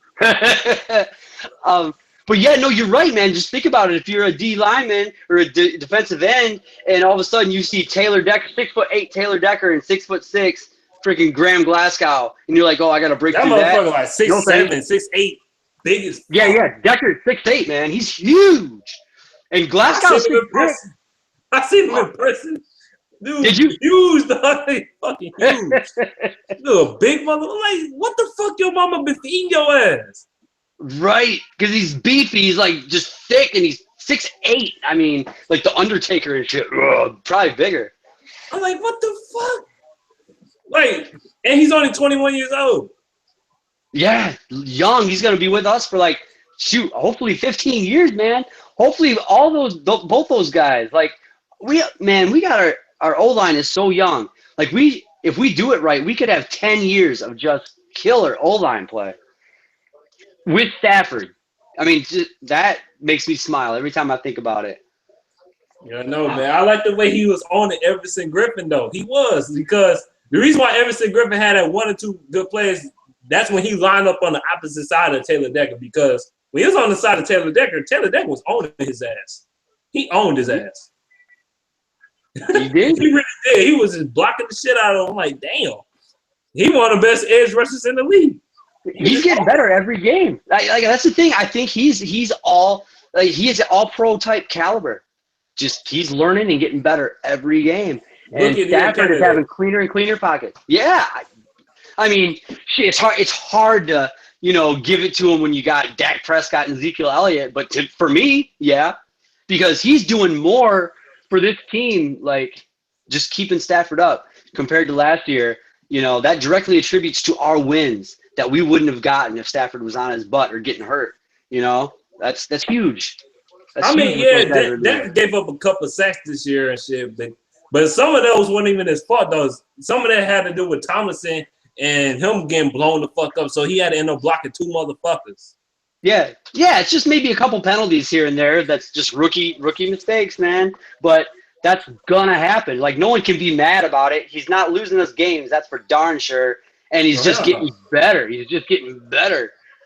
Speaker 6: But yeah, no, you're right, man. Just think about it. If you're a D lineman or a defensive end, and all of a sudden you see Taylor Decker, 6'8" Taylor Decker and 6'6" freaking Graham Glasgow, and you're like, oh, I got to break through that.
Speaker 1: That motherfucker like 6'7", 6'8", big as fuck.
Speaker 6: Yeah. Decker's 6'8", man. He's huge. And Glasgow's 6'6".
Speaker 1: I seen him in person. Dude,
Speaker 6: did you?
Speaker 1: Huge, dog. Fucking huge. Dude, a big mother. Like, what the fuck your mama been feeding your ass?
Speaker 6: Right, because he's beefy. He's like just thick, and he's 6'8". I mean, like the Undertaker and shit. Ugh, probably bigger.
Speaker 1: I'm like, what the fuck? Like, and he's only 21 years old.
Speaker 6: Yeah, young. He's gonna be with us for like, hopefully 15 years, man. Hopefully both those guys. Like, we got our O-line is so young. Like, if we do it right, we could have 10 years of just killer O-line play with Stafford. I mean, that makes me smile every time I think about it.
Speaker 1: Yeah, no, man. I like the way he was on it, Everson Griffin, though. He was, because the reason why Everson Griffin had that 1 or 2 good players, that's when he lined up on the opposite side of Taylor Decker, because when he was on the side of Taylor Decker was owning his ass. He owned his ass.
Speaker 6: He did?
Speaker 1: He really did. He was just blocking the shit out of him. I'm like, damn. He one of the best edge rushers in the league.
Speaker 6: He's getting better every game. Like that's the thing. I think he's all pro type caliber. Just he's learning and getting better every game. And Stafford is having cleaner and cleaner pockets. Yeah. I mean, shit, it's hard to, give it to him when you got Dak Prescott and Ezekiel Elliott. But for me, yeah, because he's doing more for this team, like just keeping Stafford up compared to last year. That directly attributes to our wins that we wouldn't have gotten if Stafford was on his butt or getting hurt. That's huge.
Speaker 1: I mean, yeah, Dak gave up a couple of sacks this year and shit, but some of those weren't even his fault, though. Some of that had to do with Tomlinson and him getting blown the fuck up, so he had to end up blocking 2 motherfuckers.
Speaker 6: Yeah, it's just maybe a couple penalties here and there. That's just rookie mistakes, man. But that's gonna happen. Like, no one can be mad about it. He's not losing us games, that's for darn sure. And he's just getting better.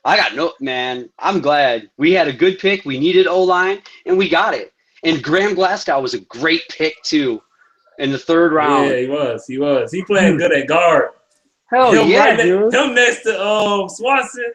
Speaker 6: I'm glad. We had a good pick. We needed O-line, and we got it. And Graham Glasgow was a great pick too in the 3rd round.
Speaker 1: Yeah, he was. He playing good at guard.
Speaker 6: Hell yeah, dude.
Speaker 1: Him next to Swanson.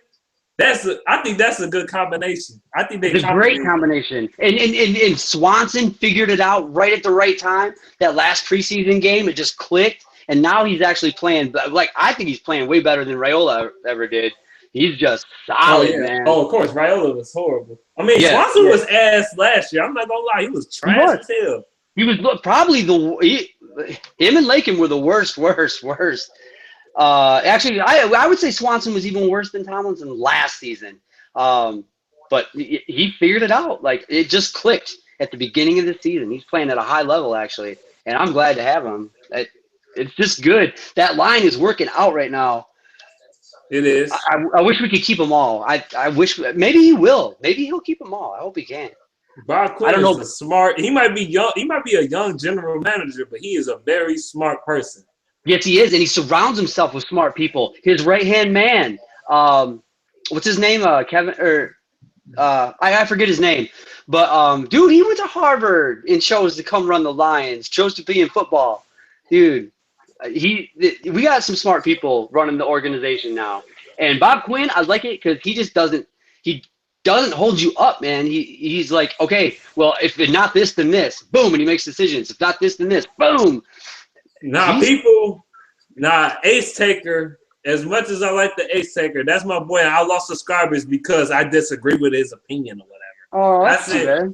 Speaker 1: I think that's a good combination. I think
Speaker 6: It's a great combination. And Swanson figured it out right at the right time. That last preseason game, it just clicked. And now he's actually playing. Like, I think he's playing way better than Raiola ever did. He's just solid, man.
Speaker 1: Oh, of course. Raiola was horrible. I mean, Swanson was ass last year. I'm not going to lie. He was trash as hell.
Speaker 6: He was probably him and Lakin were the worst. Actually, I would say Swanson was even worse than Tomlinson last season. But he figured it out. Like, it just clicked at the beginning of the season. He's playing at a high level, actually, and I'm glad to have him. It's just good. That line is working out right now.
Speaker 1: It is.
Speaker 6: I wish we could keep them all. I wish maybe he will. Maybe he'll keep them all. I hope he can.
Speaker 1: Bob Quinn is a smart. He might be young. He might be a young general manager, but he is a very smart person.
Speaker 6: Yes, he is, and he surrounds himself with smart people. His right-hand man, what's his name? Kevin, or I forget his name. But, dude, he went to Harvard and chose to come run the Lions, chose to be in football. Dude, we got some smart people running the organization now. And Bob Quinn, I like it because he just doesn't hold you up, man. He's like, okay, well, if it's not this, then this. Boom, and he makes decisions. If not this, then this. Boom.
Speaker 1: Ace Taker, as much as I like the Ace Taker, that's my boy. I lost subscribers because I disagree with his opinion or whatever.
Speaker 6: Oh, that's it.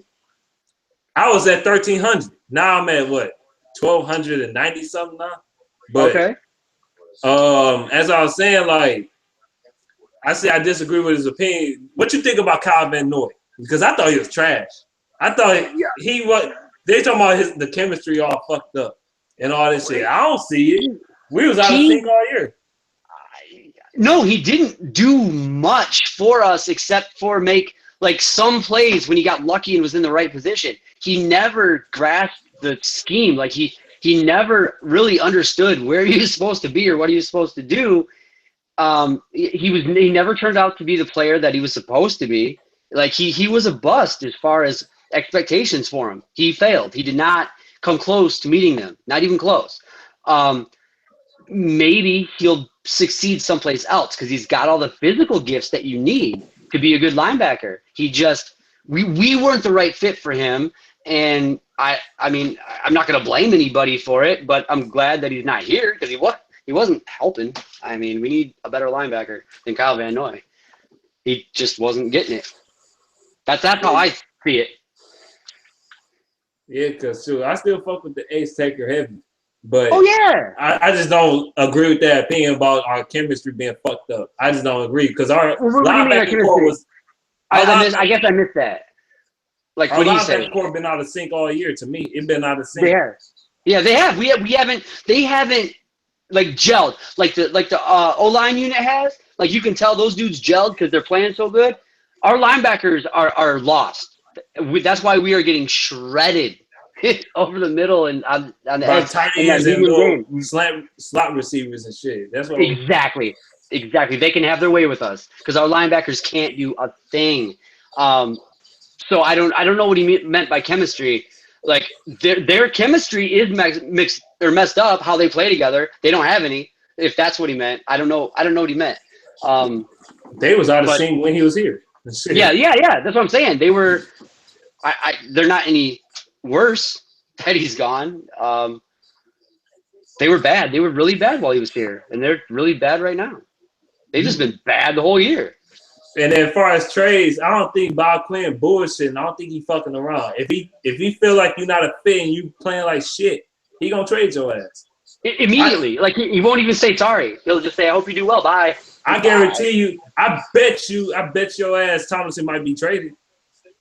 Speaker 1: I was at 1,300. Now I'm at what? 1,290 something now. But
Speaker 6: okay.
Speaker 1: As I was saying, like I disagree with his opinion. What you think about Kyle Van Noy? Because I thought he was trash. I thought he was. They talking about the chemistry all fucked up and all this shit. I don't see it. We was out of sync all year.
Speaker 6: No, he didn't do much for us except for make like some plays when he got lucky and was in the right position. He never grasped the scheme. Like he never really understood where he was supposed to be or what he was supposed to do. He never turned out to be the player that he was supposed to be. Like he was a bust as far as expectations for him. He failed. He did not come close to meeting them. Not even close. Maybe he'll succeed someplace else because he's got all the physical gifts that you need to be a good linebacker. We weren't the right fit for him. And I mean, I'm not going to blame anybody for it, but I'm glad that he's not here because he wasn't helping. I mean, we need a better linebacker than Kyle Van Noy. He just wasn't getting it. That's how I see it.
Speaker 1: Yeah, because I still fuck with the Ace Taker heavy. But I just don't agree with that opinion about our chemistry being fucked up. I just don't agree because our linebacker core was.
Speaker 6: I guess I missed that. Like
Speaker 1: our
Speaker 6: what you said.
Speaker 1: Linebacker core been out of sync all year. To me, it's been out of sync.
Speaker 6: Yeah, they have. They haven't like gelled like the O-line unit has. Like you can tell those dudes gelled because they're playing so good. Our linebackers are lost. That's why we are getting shredded over the middle and on the edge.
Speaker 1: Tight ends and slot receivers and shit. That's what
Speaker 6: exactly. They can have their way with us because our linebackers can't do a thing. So I don't know what he meant by chemistry. Like their chemistry is mixed or messed up. How they play together, they don't have any. If that's what he meant, I don't know what he meant.
Speaker 1: They was out of sync when he was here.
Speaker 6: Yeah. That's what I'm saying. They were. They're not any worse that he's gone. They were bad. They were really bad while he was here, and they're really bad right now. They've just been bad the whole year.
Speaker 1: And then as far as trades, I don't think Bob Quinn bullshitting. I don't think he fucking around. If he feel like you're not a fit and you playing like shit, he gonna trade your ass.
Speaker 6: Immediately. He won't even say sorry. He'll just say, I hope you do well. Bye.
Speaker 1: I guarantee you, I bet your ass Tomlinson might be traded.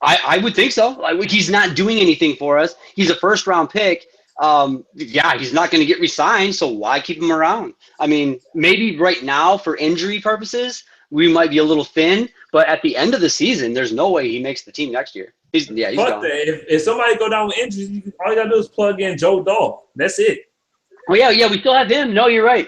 Speaker 6: I would think so. Like he's not doing anything for us. He's a first-round pick. He's not going to get re-signed, so why keep him around? I mean, maybe right now for injury purposes, we might be a little thin, but at the end of the season, there's no way he makes the team next year. He's gone.
Speaker 1: If somebody go down with injuries, all you got to do is plug in Joe Dahl. That's it.
Speaker 6: Oh, yeah, we still have him. No, you're right.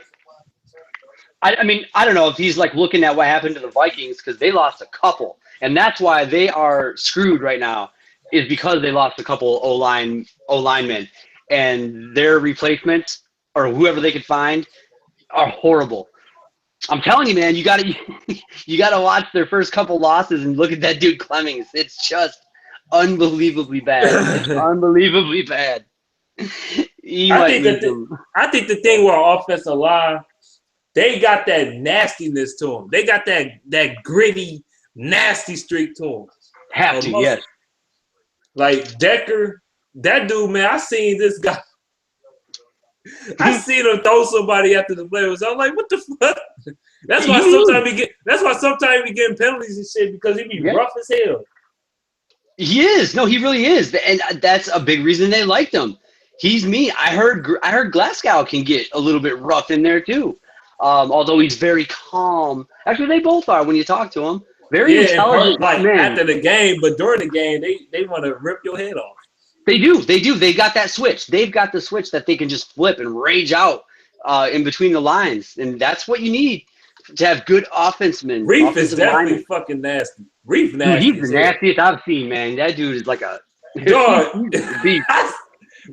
Speaker 6: I mean, I don't know if he's like looking at what happened to the Vikings because they lost a couple, and that's why they are screwed right now is because they lost a couple O-linemen, and their replacements or whoever they could find are horrible. I'm telling you, man, you gotta watch their first couple losses and look at that dude Clemmings. It's just unbelievably bad. It's unbelievably bad.
Speaker 1: I think the thing with our offensive line, they got that nastiness to them. They got that gritty, nasty streak to them.
Speaker 6: Have to, yes.
Speaker 1: Like Decker, that dude, man, I seen this guy. I seen him throw somebody after the play. So I'm like, what the fuck? That's why sometimes we getting penalties and shit because he be rough as hell.
Speaker 6: He is. No, he really is. And that's a big reason they liked him. He's mean. I heard Glasgow can get a little bit rough in there too. Although he's very calm. Actually, they both are when you talk to him. Very intelligent man.
Speaker 1: After the game, but during the game, they want to rip your head off.
Speaker 6: They do. They got that switch. They've got the switch that they can just flip and rage out in between the lines. And that's what you need to have good offensemen.
Speaker 1: Reef is definitely fucking nasty. Reef nasty.
Speaker 6: Dude, he's the nastiest I've seen, man. That dude is like a
Speaker 1: dog.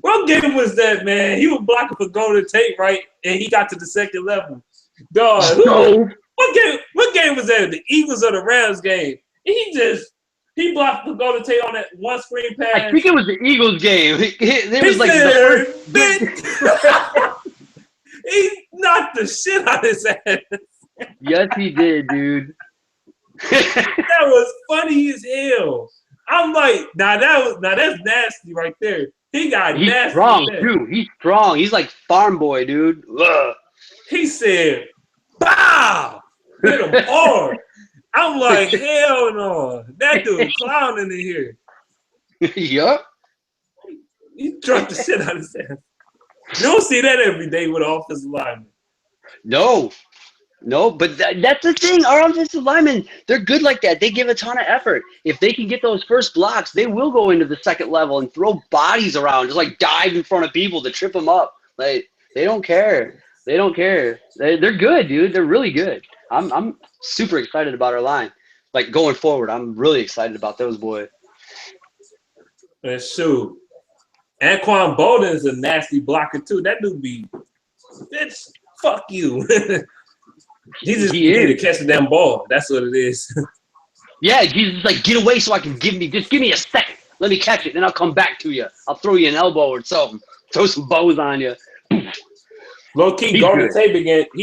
Speaker 1: What game was that, man? He was blocking for Golden Tate, right? And he got to the second level. Dog. What game was that? The Eagles or the Rams game? He blocked for Golden Tate on that one screen pass.
Speaker 6: I think it was the Eagles game. There was
Speaker 1: he knocked the shit out of his ass.
Speaker 6: Yes, he did, dude.
Speaker 1: That was funny as hell. I'm like, that's nasty right there. He's nasty.
Speaker 6: Strong, too. He's strong. He's like farm boy, dude. Ugh.
Speaker 1: He said, "Bow!" Hit him hard. I'm like, hell no. That dude clowning in here.
Speaker 6: Yup.
Speaker 1: He dropped the shit out of his ass. You don't see that every day with an offensive lineman.
Speaker 6: No, but that's the thing. Our offensive linemen, they're good like that. They give a ton of effort. If they can get those first blocks, they will go into the second level and throw bodies around, just like dive in front of people to trip them up. Like, they don't care. They're good, dude. They're really good. I'm super excited about our line. Like, going forward, I'm really excited about those boys.
Speaker 1: And shoot, Anquan Bolden is a nasty blocker too. That dude bitch, fuck you. He just need to catch the damn ball. That's what it is.
Speaker 6: Yeah, he's just like, get away so I can give me a second. Let me catch it, then I'll come back to you. I'll throw you an elbow or something. Throw some bows on you.
Speaker 1: Low key, Golden Tate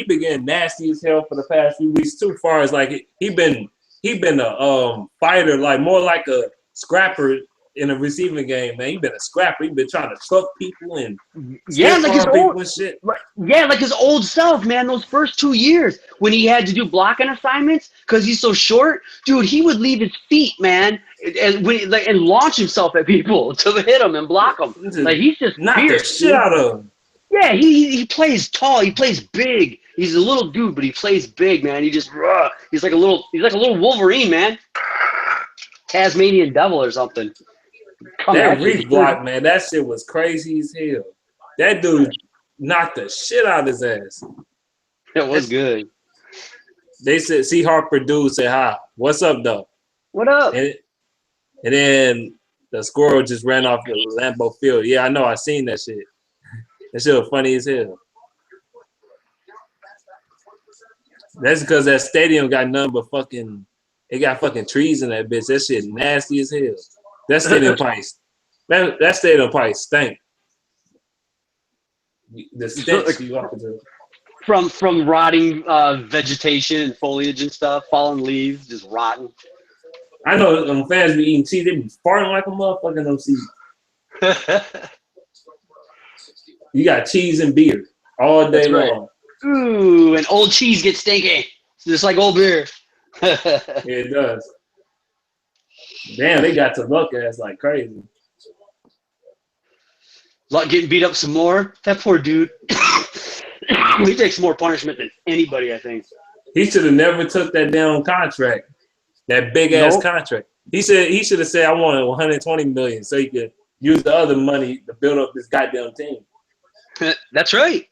Speaker 1: began nasty as hell for the past few weeks too. Far as like he been a fighter, like more like a scrapper in a receiving game, man. He been a scrapper. He been trying to truck people and
Speaker 6: like his old self, man. Those first 2 years when he had to do blocking assignments because he's so short, dude, he would leave his feet, man, and launch himself at people to hit them and block them. Like, he's just
Speaker 1: knock the shit out of him.
Speaker 6: Yeah, he plays tall. He plays big. He's a little dude, but he plays big, man. He's like a little Wolverine, man. Tasmanian devil or something.
Speaker 1: That Reef block, man, that shit was crazy as hell. That dude knocked the shit out of his ass.
Speaker 6: It was good.
Speaker 1: They said, C. Harper dude said hi. What's up, though?
Speaker 6: What up?
Speaker 1: And then the squirrel just ran off the Lambeau Field. Yeah, I know. I seen that shit. That shit was funny as hell. That's because that stadium got nothing but fucking – it got fucking trees in that bitch. That shit nasty as hell. That stadium probably stank. The stench you walk into.
Speaker 6: From rotting vegetation and foliage and stuff, fallen leaves, just rotten.
Speaker 1: I know them fans be eating cheese. They be farting like a motherfucker in them seats. You got cheese and beer all day long.
Speaker 6: Ooh, and old cheese gets stinky. Just like old beer.
Speaker 1: Yeah, it does. Damn, they got to look at us like crazy.
Speaker 6: Luck getting beat up some more. That poor dude. He takes more punishment than anybody, I think.
Speaker 1: He should have never took that damn contract. That big ass contract. He should have said, I wanted $120 million so he could use the other money to build up this goddamn team.
Speaker 6: That's right.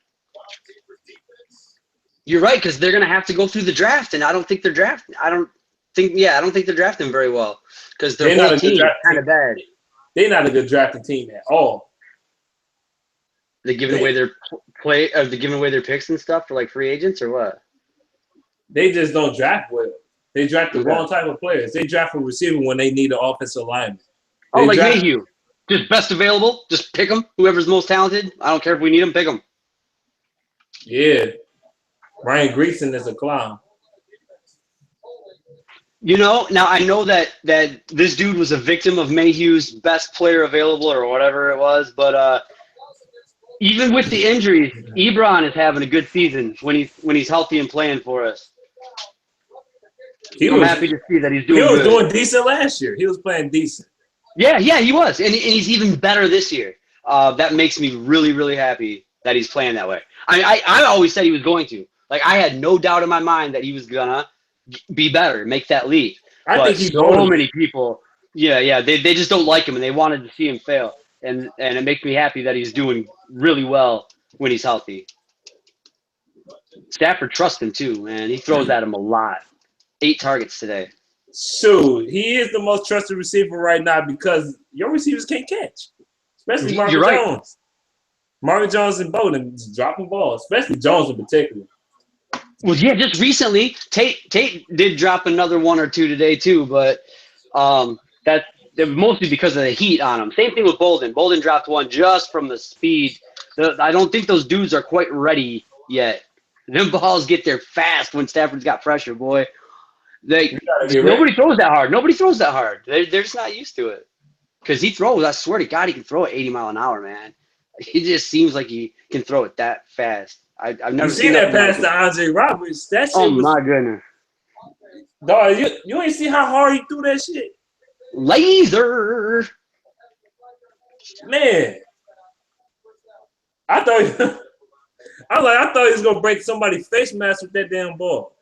Speaker 6: You're right, because they're gonna have to go through the draft, and I don't think they're drafting. I don't think they're drafting very well because their whole team is kind of bad.
Speaker 1: They're not a good drafting team at all.
Speaker 6: They're giving away their they're giving away their picks and stuff for like free agents or what?
Speaker 1: They just don't draft well. They draft the wrong type of players. They draft a receiver when they need an offensive lineman.
Speaker 6: Oh, like Mayhew. Just best available. Just pick them. Whoever's most talented. I don't care if we need them. Pick them.
Speaker 1: Yeah. Ryan Greason is a clown.
Speaker 6: You know, now I know that this dude was a victim of Mayhew's best player available or whatever it was, but even with the injuries, Ebron is having a good season when he's healthy and playing for us. I'm happy to see that he's doing good.
Speaker 1: He was doing decent last year. He was playing decent.
Speaker 6: Yeah, he was. And he's even better this year. That makes me really, really happy that he's playing that way. I always said he was going to. Like, I had no doubt in my mind that he was going to be better, make that leap.
Speaker 1: I think he's
Speaker 6: so many people, they just don't like him, and they wanted to see him fail. And it makes me happy that he's doing really well when he's healthy. Stafford trusts him, too, man. He throws at him a lot. 8 targets today.
Speaker 1: Shoot, he is the most trusted receiver right now because your receivers can't catch, especially Marvin Jones. Marvin Jones and Bowden just dropping balls, especially Jones in particular.
Speaker 6: Well, yeah, just recently, Tate did drop another 1 or 2 today too, but that's mostly because of the heat on him. Same thing with Bolden. Bolden dropped 1 just from the speed. I don't think those dudes are quite ready yet. Them balls get there fast when Stafford's got pressure, boy. Nobody throws that hard. Nobody throws that hard. They're just not used to it. Because he throws, I swear to God, he can throw it 80 miles an hour, man. He just seems like he can throw it that fast. I've never seen
Speaker 1: that pass to Andre Roberts. That shit
Speaker 6: my goodness.
Speaker 1: Dog, you ain't see how hard he threw that shit?
Speaker 6: Laser.
Speaker 1: Man. I thought he was gonna break somebody's face mask with that damn ball.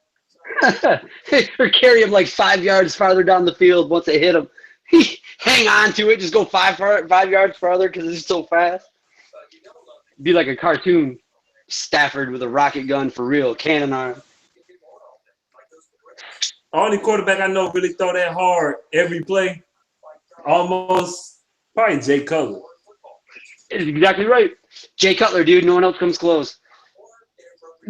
Speaker 6: Or carry him like 5 yards farther down the field once they hit him. He hang on to it, just go 5 yards farther because it's so fast. Be like a cartoon Stafford with a rocket gun for real, cannon arm.
Speaker 1: Only quarterback I know really throw that hard every play, almost probably Jay Cutler.
Speaker 6: Exactly right. Jay Cutler, dude. No one else comes close.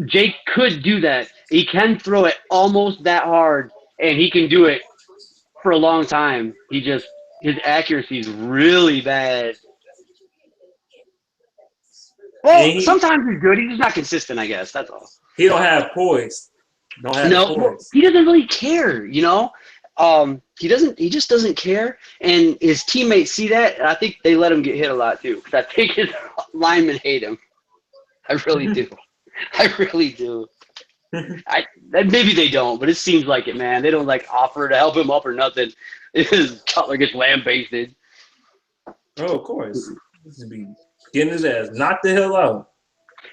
Speaker 6: Jake could do that. He can throw it almost that hard, and he can do it for a long time. His accuracy is really bad. Well, sometimes he's good. He's just not consistent, I guess. That's all.
Speaker 1: He don't have poise. Poise.
Speaker 6: He doesn't really care, you know? He just doesn't care, and his teammates see that, and I think they let him get hit a lot, too, because I think his linemen hate him. I really do. I really do. Maybe they don't, but it seems like it, man. They don't like offer to help him up or nothing. Cutler gets lambasted.
Speaker 1: Oh, of course. This would be getting his ass knocked the hell out.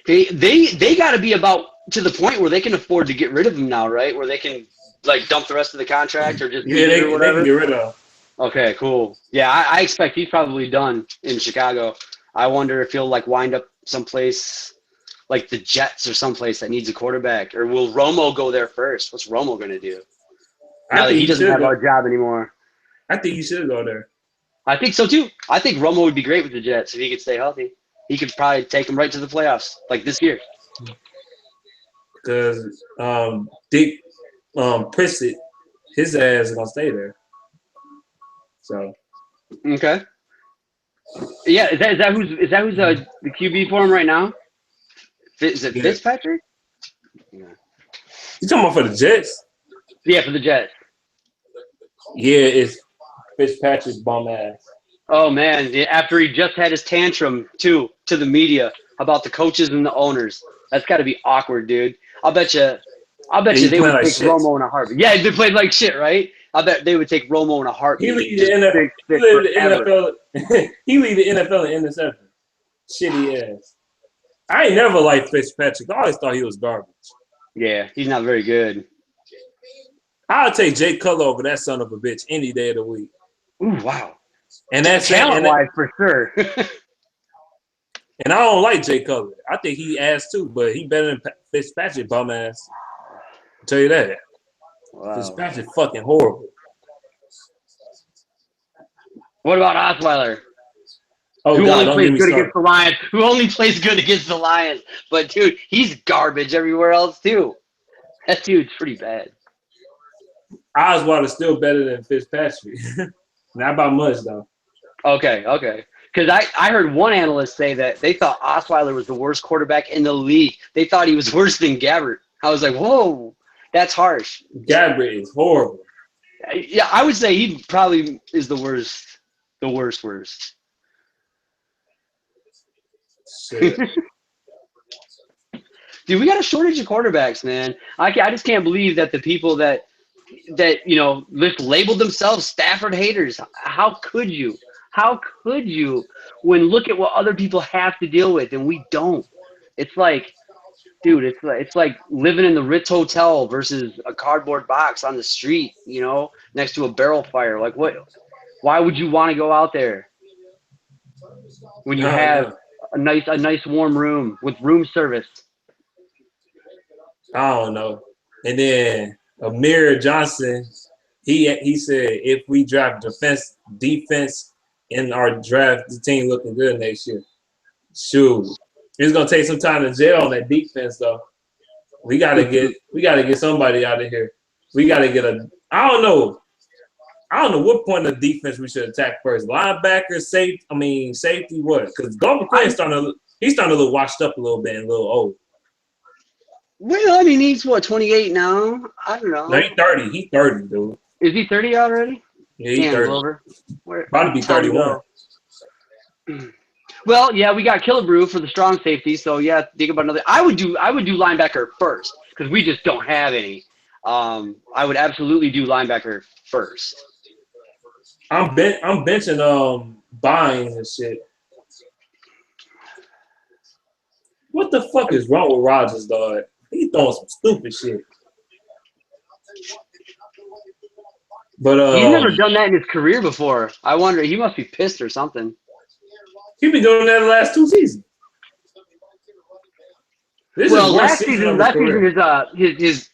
Speaker 6: They got to be about to the point where they can afford to get rid of him now, right? Where they can like dump the rest of the contract or just
Speaker 1: they
Speaker 6: or whatever.
Speaker 1: They can get rid of.
Speaker 6: Okay, cool. Yeah, I expect he's probably done in Chicago. I wonder if he'll like wind up someplace like the Jets or someplace that needs a quarterback, or will Romo go there first? What's Romo going to do? Now that he doesn't have our job anymore.
Speaker 1: I think he should go there.
Speaker 6: I think so too. I think Romo would be great with the Jets if he could stay healthy. He could probably take them right to the playoffs, like this year.
Speaker 1: Because Dick Prescott, his ass is gonna stay there. So
Speaker 6: okay. Yeah, is that who's the QB for him right now? Is it Fitzpatrick?
Speaker 1: Yeah. You talking about for the Jets?
Speaker 6: Yeah, for the Jets.
Speaker 1: Yeah, it's Fitzpatrick's bum ass.
Speaker 6: Oh man! After he just had his tantrum to the media about the coaches and the owners, that's got to be awkward, dude. I'll bet you they would take Romo in a heartbeat. Yeah, they played like shit, right? I bet they would take Romo in a heartbeat.
Speaker 1: He lead the NFL. He lead the NFL in interception. Shitty ass. I ain't never liked Fitzpatrick. I always thought he was garbage.
Speaker 6: Yeah, he's not very good.
Speaker 1: I'll take Jay Cutler over that son of a bitch any day of the week.
Speaker 6: Ooh, wow.
Speaker 1: And that's
Speaker 6: talent-wise for sure.
Speaker 1: And I don't like Jay Cutler. I think he ass too, but he better than Fitzpatrick bum ass. I'll tell you that.
Speaker 6: Wow.
Speaker 1: Fitzpatrick fucking horrible.
Speaker 6: What about Osweiler?
Speaker 1: Oh
Speaker 6: Who
Speaker 1: God,
Speaker 6: only
Speaker 1: don't
Speaker 6: plays
Speaker 1: get me
Speaker 6: good
Speaker 1: started.
Speaker 6: against the Lions? Who only plays good against the Lions? But dude, he's garbage everywhere else too. That dude's pretty bad.
Speaker 1: Osweiler's still better than Fitzpatrick. Not by much though.
Speaker 6: Okay. Because I heard one analyst say that they thought Osweiler was the worst quarterback in the league. They thought he was worse than Gabbert. I was like, whoa, that's harsh.
Speaker 1: Gabbert is horrible.
Speaker 6: Yeah, I would say he probably is the worst. The worst.
Speaker 1: Shit.
Speaker 6: Dude, we got a shortage of quarterbacks, man. I just can't believe that the people that just labeled themselves Stafford haters. How could you? How could you? When look at what other people have to deal with and we don't. It's like, dude, it's like living in the Ritz Hotel versus a cardboard box on the street, next to a barrel fire. Like what? Why would you want to go out there when you have a nice warm room with room service?
Speaker 1: I don't know. And then Amir Johnson, he said if we draft defense in our draft, the team looking good next year. Shoot, it's gonna take some time to gel on that defense though. We gotta get somebody out of here. We gotta get I don't know what point of defense we should attack first. Linebacker, safety, what? Because Golden Quinn he's starting to look washed up a little bit and a little old.
Speaker 6: Well, I mean, he's what, 28 now? I don't know.
Speaker 1: No, he's 30. He's 30, dude.
Speaker 6: Is he 30 already?
Speaker 1: Yeah, he's 30.
Speaker 6: Glover.
Speaker 1: Probably be 31.
Speaker 6: Well, yeah, we got Killebrew for the strong safety, so yeah, think about another. I would do linebacker first because we just don't have any. I would absolutely do linebacker first.
Speaker 1: I'm benching Bynes and shit. What the fuck is wrong with Rodgers, dog? He throwing some stupid shit. But
Speaker 6: he's never done that in his career before. I wonder, he must be pissed or something.
Speaker 1: He's been doing that the last 2 seasons.
Speaker 6: Last season his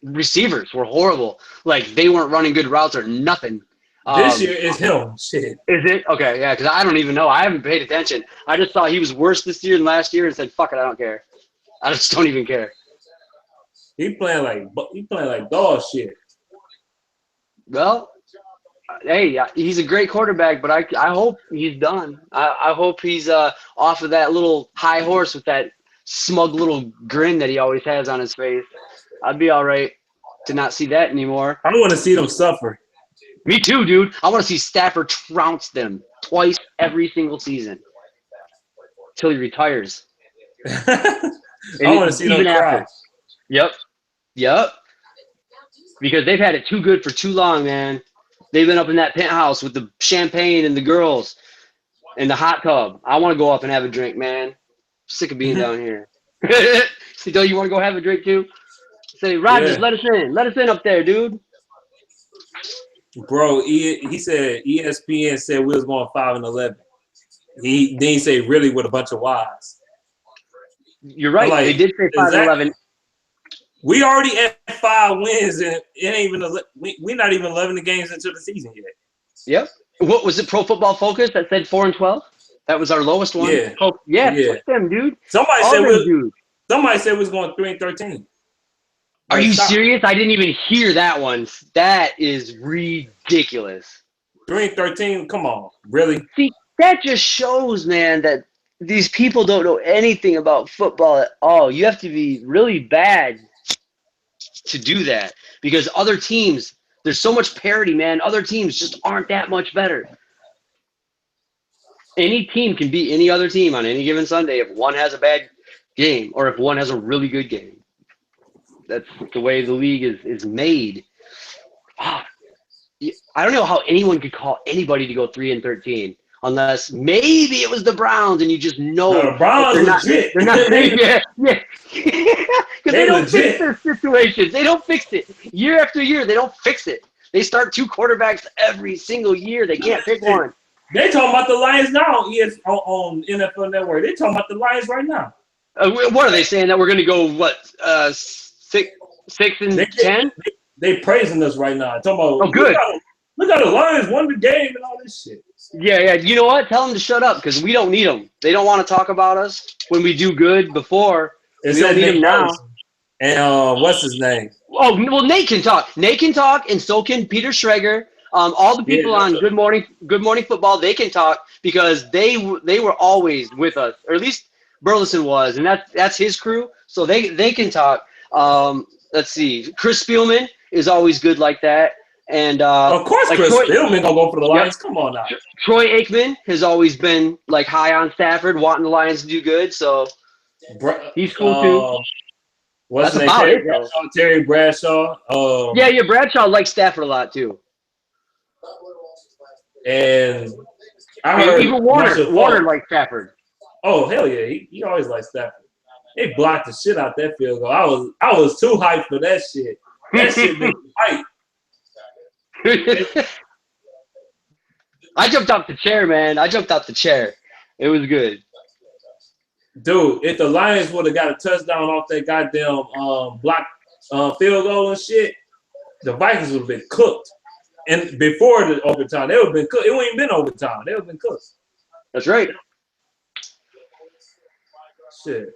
Speaker 6: receivers were horrible. Like they weren't running good routes or nothing.
Speaker 1: This year is him. Shit.
Speaker 6: Is it? Okay, yeah, because I don't even know. I haven't paid attention. I just thought he was worse this year than last year and said, fuck it, I don't care. I just don't even care.
Speaker 1: He playing like dog shit.
Speaker 6: Well, hey, he's a great quarterback, but I hope he's done. I hope he's off of that little high horse with that smug little grin that he always has on his face. I'd be all right to not see that anymore.
Speaker 1: I don't want to see them suffer.
Speaker 6: Me too, dude. I want to see Stafford trounce them twice every single season till he retires.
Speaker 1: I want to see them cry.
Speaker 6: Yep. Because they've had it too good for too long, man. They've been up in that penthouse with the champagne and the girls and the hot tub. I want to go up and have a drink, man. I'm sick of being down here. So, don't you want to go have a drink too? Say, Rogers, let us in. Let us in up there, dude.
Speaker 1: Bro, he said ESPN said we was going 5-11. He say really with a bunch of Ys.
Speaker 6: You're right. Like, they did say 5-11.
Speaker 1: We already at 5 wins, and it ain't even we're not even 11 games into the season yet.
Speaker 6: Yep. What was it? Pro Football Focus that said 4-12. That was our lowest one.
Speaker 1: Yeah.
Speaker 6: Fuck them, dude.
Speaker 1: Somebody said we was going 3-13.
Speaker 6: Are you serious? I didn't even hear that one. That is ridiculous.
Speaker 1: 3-13. Come on, really?
Speaker 6: See, that just shows, man, that these people don't know anything about football at all. You have to be really bad to do that because other teams, there's so much parity, man. Other teams just aren't that much better. Any team can beat any other team on any given Sunday if one has a bad game or if one has a really good game. That's the way the league is made. I don't know how anyone could call anybody to go 3-13 unless maybe it was the Browns and you just know
Speaker 1: the Browns
Speaker 6: they're not. Yeah. Because they don't fix their situations. They don't fix it year after year. They don't fix it. They start 2 quarterbacks every single year. They can't pick one.
Speaker 1: They talking about the Lions now on NFL Network. They talking about the Lions right now.
Speaker 6: What are they saying that we're going to go? 6-10?
Speaker 1: They praising us right now. Talking about,
Speaker 6: good.
Speaker 1: Look how the Lions won the game and all this shit.
Speaker 6: Yeah. You know what? Tell them to shut up because we don't need them. They don't want to talk about us when we do good before.
Speaker 1: It
Speaker 6: We don't
Speaker 1: said
Speaker 6: need them
Speaker 1: Nate
Speaker 6: now.
Speaker 1: Burleson. And what's his name?
Speaker 6: Oh, well, Nate can talk. Nate can talk, and so can Peter Schrager. All the people
Speaker 1: Yeah,
Speaker 6: on Good Morning Football, they can talk because they were always with us, or at least Burleson was, and that's his crew, so they can talk. Let's see, Chris Spielman is always good like that, and
Speaker 1: of course,
Speaker 6: like
Speaker 1: Chris Spielman gonna go for the Lions.
Speaker 6: Yep.
Speaker 1: Come on now.
Speaker 6: Troy Aikman has always been like high on Stafford, wanting the Lions to do good, so he's cool too.
Speaker 1: What's
Speaker 6: That's
Speaker 1: his name?
Speaker 6: about
Speaker 1: Terry
Speaker 6: it, though.
Speaker 1: Bradshaw. Terry Bradshaw.
Speaker 6: Yeah, Bradshaw likes Stafford a lot too.
Speaker 1: And I heard
Speaker 6: Even
Speaker 1: Marshall
Speaker 6: Warner
Speaker 1: Faulk.
Speaker 6: likes Stafford.
Speaker 1: Oh hell yeah, he always likes Stafford. They blocked the shit out that field goal. I was too hyped for that shit. That shit made me hype.
Speaker 6: I jumped off the chair, man. I jumped off the chair. It was good.
Speaker 1: Dude, if the Lions would have got a touchdown off that goddamn block field goal and shit, the Vikings would have been cooked. And before the overtime, they would have been cooked. It wouldn't even been overtime. They would have been cooked.
Speaker 6: That's right.
Speaker 1: Shit.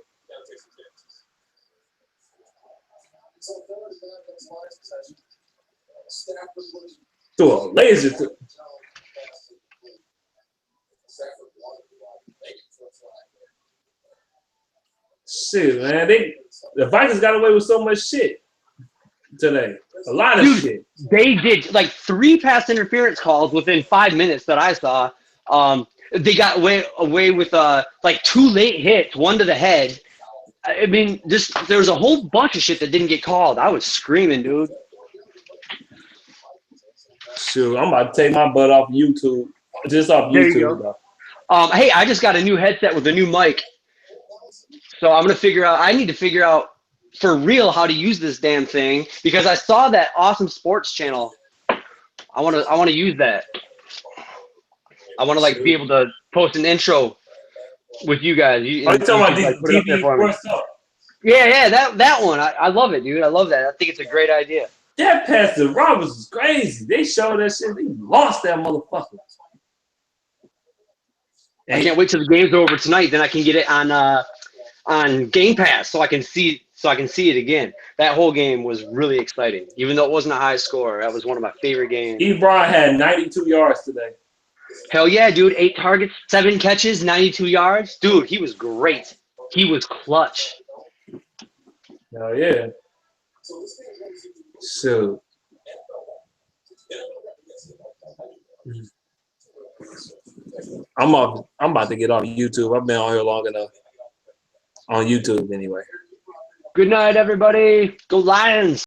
Speaker 1: Threw a laser to. Shit, man. The Vikings got away with so much shit today. A lot of shit.
Speaker 6: They did like 3 pass interference calls within 5 minutes that I saw. They got away with like 2 late hits, 1 to the head. I mean, there was a whole bunch of shit that didn't get called. I was screaming, dude.
Speaker 1: Shoot, I'm about to take my butt off YouTube. Just off
Speaker 6: There
Speaker 1: YouTube,
Speaker 6: you go.
Speaker 1: though.
Speaker 6: Hey, I just got a new headset with a new mic. So I'm gonna I need to figure out for real how to use this damn thing because I saw that awesome sports channel. I wanna use that. I wanna like be able to post an intro with you guys.
Speaker 1: You talking about
Speaker 6: like, put it up there for me. Yeah, that one. I love it, dude. I love that. I think it's a great idea.
Speaker 1: That pass to Roberts was crazy. They showed that shit. They lost that motherfucker.
Speaker 6: I can't wait till the game's over tonight. Then I can get it on Game Pass so I can see it again. That whole game was really exciting. Even though it wasn't a high score, that was one of my favorite games.
Speaker 1: Ebron had 92 yards today.
Speaker 6: Hell yeah, dude. 8 targets, 7 catches, 92 yards. Dude, he was great. He was clutch.
Speaker 1: Hell yeah. So I'm about to get off YouTube. I've been on here long enough. On YouTube anyway.
Speaker 6: Good night, everybody. Go Lions.